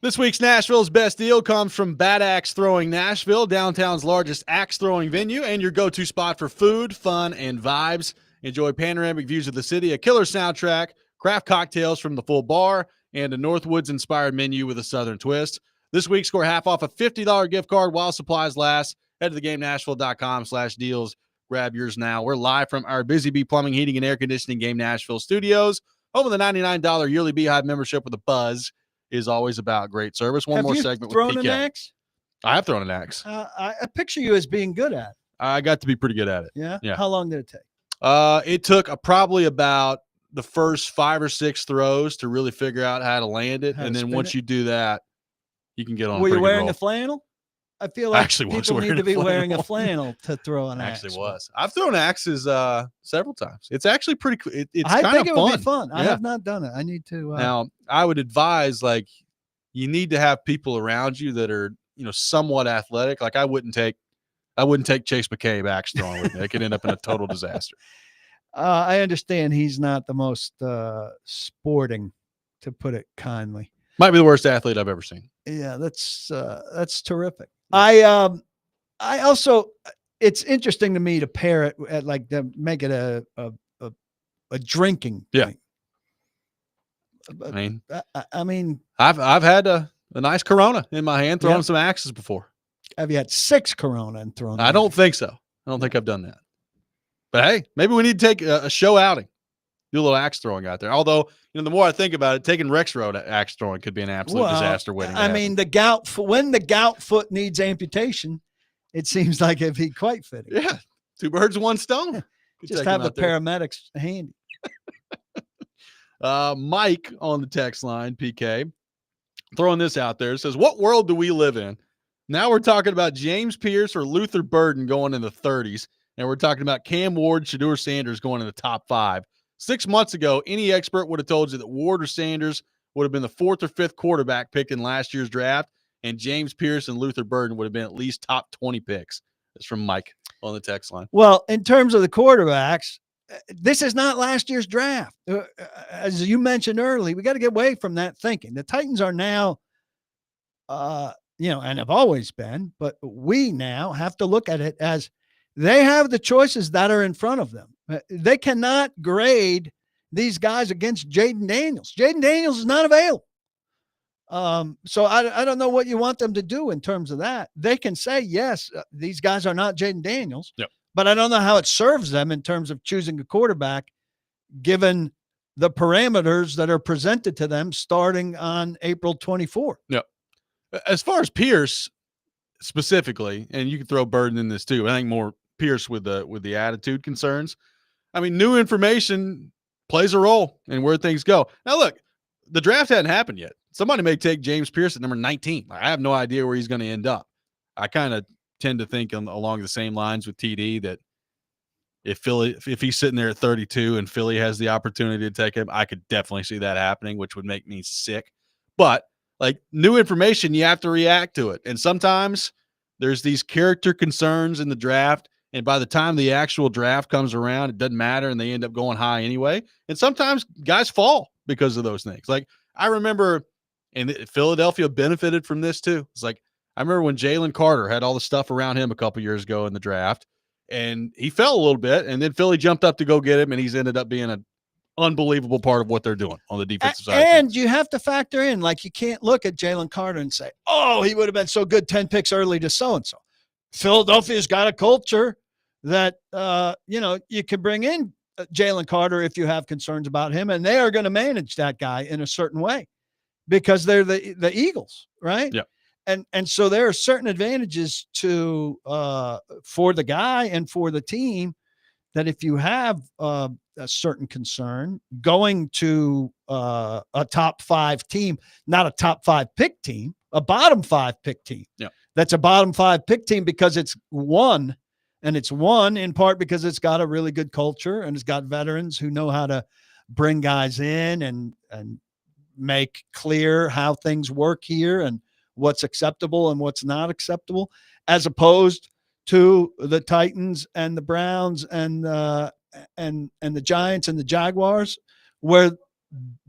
Speaker 1: This week's Nashville's best deal comes from Bad Axe Throwing Nashville, downtown's largest axe throwing venue and your go-to spot for food, fun, and vibes. Enjoy panoramic views of the city, a killer soundtrack, craft cocktails from the full bar, and a Northwoods-inspired menu with a Southern twist. This week, score half off a $50 gift card while supplies last. Head to thegamenashville.com/deals. Grab yours now. We're live from our Busy Bee Plumbing, Heating, and Air Conditioning Game Nashville studios. Home of the $99 yearly Beehive membership with a buzz is always about great service. One
Speaker 2: Have
Speaker 1: more
Speaker 2: you
Speaker 1: segment
Speaker 2: thrown
Speaker 1: with
Speaker 2: an
Speaker 1: PK.
Speaker 2: axe?
Speaker 1: I have thrown an axe.
Speaker 2: I picture you as being good at it.
Speaker 1: I got to be pretty good at it.
Speaker 2: Yeah?
Speaker 1: Yeah.
Speaker 2: How long did it take?
Speaker 1: It took probably about the first 5 or 6 throws to really figure out how to land it.
Speaker 2: How to
Speaker 1: And then
Speaker 2: spin
Speaker 1: once
Speaker 2: it?
Speaker 1: you do that, you can get on
Speaker 2: Were
Speaker 1: a
Speaker 2: you
Speaker 1: pretty good
Speaker 2: wearing
Speaker 1: roll.
Speaker 2: a flannel? I feel
Speaker 1: I
Speaker 2: like
Speaker 1: actually was
Speaker 2: people need
Speaker 1: wearing
Speaker 2: to
Speaker 1: a
Speaker 2: be wearing a
Speaker 1: flannel.
Speaker 2: flannel to throw an axe.
Speaker 1: Actually was. I've thrown axes several times. It's actually pretty cool. It's
Speaker 2: I
Speaker 1: kind
Speaker 2: think
Speaker 1: of
Speaker 2: it
Speaker 1: fun.
Speaker 2: would be fun. I
Speaker 1: Yeah.
Speaker 2: have not done it. I need to.
Speaker 1: Now, I would advise, like, you need to have people around you that are, somewhat athletic. Like, I wouldn't take Chase McCabe axe throwing with me. It could end up in a total disaster.
Speaker 2: I understand he's not the most sporting, to put it kindly.
Speaker 1: Might be the worst athlete I've ever seen.
Speaker 2: Yeah, that's terrific. I also, it's interesting to me to pair it at to make it a drinking
Speaker 1: Yeah.
Speaker 2: thing.
Speaker 1: I mean,
Speaker 2: I mean,
Speaker 1: I've had a nice Corona in my hand throwing
Speaker 2: Yeah.
Speaker 1: some axes before.
Speaker 2: have you had 6 Corona and thrown?
Speaker 1: I don't think so. I don't think I've done that. But hey, maybe we need to take a show outing, do a little axe throwing out there. Although, the more I think about it, taking Rexrode axe throwing could be an absolute disaster waiting.
Speaker 2: I mean, the gout when the gout foot needs amputation, it seems like it'd be quite fitting.
Speaker 1: yeah, 2 birds, 1 stone. Could
Speaker 2: Just
Speaker 1: take
Speaker 2: have
Speaker 1: them
Speaker 2: the
Speaker 1: out there.
Speaker 2: paramedics handy.
Speaker 1: Mike on the text line, PK, throwing this out there, says, what world do we live in? Now we're talking about James Pierce or Luther Burden going in the 30s, and we're talking about Cam Ward, Shedeur Sanders going in the top 5. 6 months ago, any expert would have told you that Ward or Sanders would have been the 4th or 5th quarterback picked in last year's draft, and James Pierce and Luther Burden would have been at least top 20 picks. That's from Mike on the text line.
Speaker 2: Well, in terms of the quarterbacks, this is not last year's draft. As you mentioned earlier, we got to get away from that thinking. The Titans are now, and have always been, but we now have to look at it as they have the choices that are in front of them. They cannot grade these guys against Jaden Daniels. Jaden Daniels is not available. So I don't know what you want them to do in terms of that. They can say, yes, these guys are not Jaden Daniels,
Speaker 1: Yep.
Speaker 2: but I don't know how it serves them in terms of choosing a quarterback, given the parameters that are presented to them starting on April 24th.
Speaker 1: Yep. As far as Pierce specifically, and you can throw Burden in this too, I think more Pierce with the attitude concerns. I mean, new information plays a role in where things go. Now, look, the draft hadn't happened yet. Somebody may take James Pierce at number 19. I have no idea where he's going to end up. I kind of tend to think along the same lines with TD that if he's sitting there at 32 and Philly has the opportunity to take him, I could definitely see that happening, which would make me sick. But like new information, you have to react to it. And sometimes there's these character concerns in the draft. And by the time the actual draft comes around, it doesn't matter. And they end up going high anyway. And sometimes guys fall because of those things. Like I remember, and Philadelphia benefited from this too. It's like, I remember when Jalen Carter had all the stuff around him a couple years ago in the draft and he fell a little bit and then Philly jumped up to go get him. And he's ended up being an unbelievable part of what they're doing on the defensive side.
Speaker 2: And you have to factor in, like, you can't look at Jalen Carter and say, oh, he would have been so good 10 picks early to so-and-so. Philadelphia's got a culture that, you can bring in Jalen Carter if you have concerns about him, and they are going to manage that guy in a certain way because they're the Eagles, right?
Speaker 1: Yeah.
Speaker 2: And so there are certain advantages to for the guy and for the team that if you have a certain concern going to a top 5 team, not a top 5 pick team, a bottom 5 pick team.
Speaker 1: Yeah.
Speaker 2: That's a bottom 5 pick team because it's won. And it's won in part because it's got a really good culture and it's got veterans who know how to bring guys in and make clear how things work here and what's acceptable and what's not acceptable, as opposed to the Titans and the Browns and the Giants and the Jaguars, where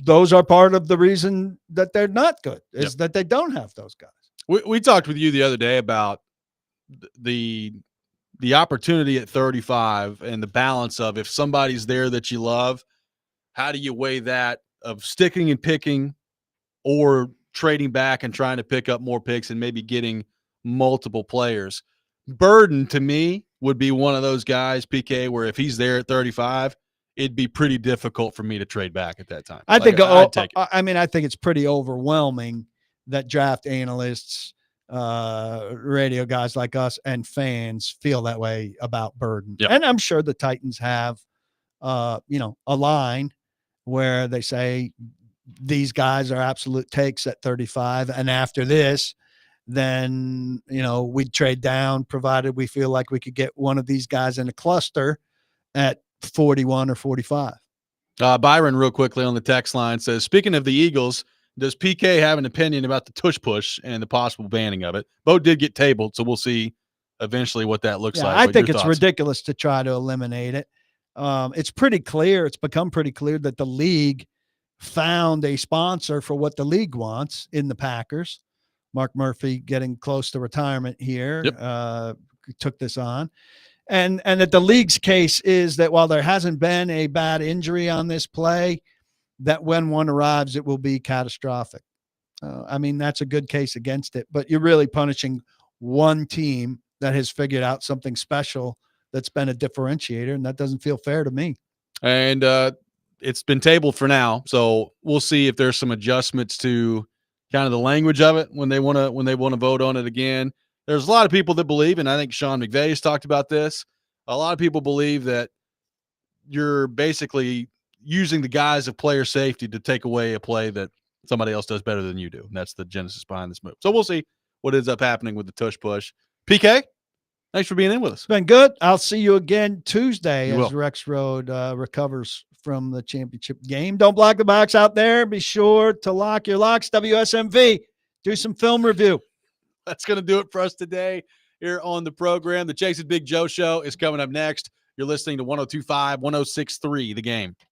Speaker 2: those are part of the reason that they're not good is that they don't have those guys.
Speaker 1: We talked with you the other day about the opportunity at 35 and the balance of if somebody's there that you love, how do you weigh that of sticking and picking or trading back and trying to pick up more picks and maybe getting multiple players? Burden to me would be one of those guys, PK, where if he's there at 35, it'd be pretty difficult for me to trade back at that time.
Speaker 2: I think
Speaker 1: I'd take it.
Speaker 2: I mean, I think it's pretty overwhelming that draft analysts, radio guys like us, and fans feel that way about Burden.
Speaker 1: Yep.
Speaker 2: And I'm sure the Titans have, a line where they say these guys are absolute takes at 35, and after this, then we'd trade down provided we feel like we could get one of these guys in a cluster at 41 or 45.
Speaker 1: Byron, real quickly on the text line, says, speaking of the Eagles, does PK have an opinion about the tush push and the possible banning of it? Bo did get tabled, so we'll see eventually what that looks like.
Speaker 2: I think it's ridiculous to try to eliminate it. It's pretty clear. It's become pretty clear that the league found a sponsor for what the league wants in the Packers. Mark Murphy getting close to retirement here, took this on. And that the league's case is that while there hasn't been a bad injury on this play, that when one arrives, it will be catastrophic. I mean, that's a good case against it, but you're really punishing one team that has figured out something special that's been a differentiator, and that doesn't feel fair to me.
Speaker 1: And it's been tabled for now, so we'll see if there's some adjustments to kind of the language of it when they want to vote on it again. There's a lot of people that believe, and I think Sean McVay has talked about this, a lot of people believe that you're basically using the guise of player safety to take away a play that somebody else does better than you do. And that's the genesis behind this move. So we'll see what ends up happening with the tush push. PK, thanks for being in with us.
Speaker 2: It's been good. I'll see you again Tuesday
Speaker 1: You
Speaker 2: as
Speaker 1: will.
Speaker 2: Rexrode recovers from the championship game. Don't block the box out there. Be sure to lock your locks. WSMV. Do some film review.
Speaker 1: That's going to do it for us today here on the program. The Chase and Big Joe Show is coming up next. You're listening to 102.5, 106.3, The Game.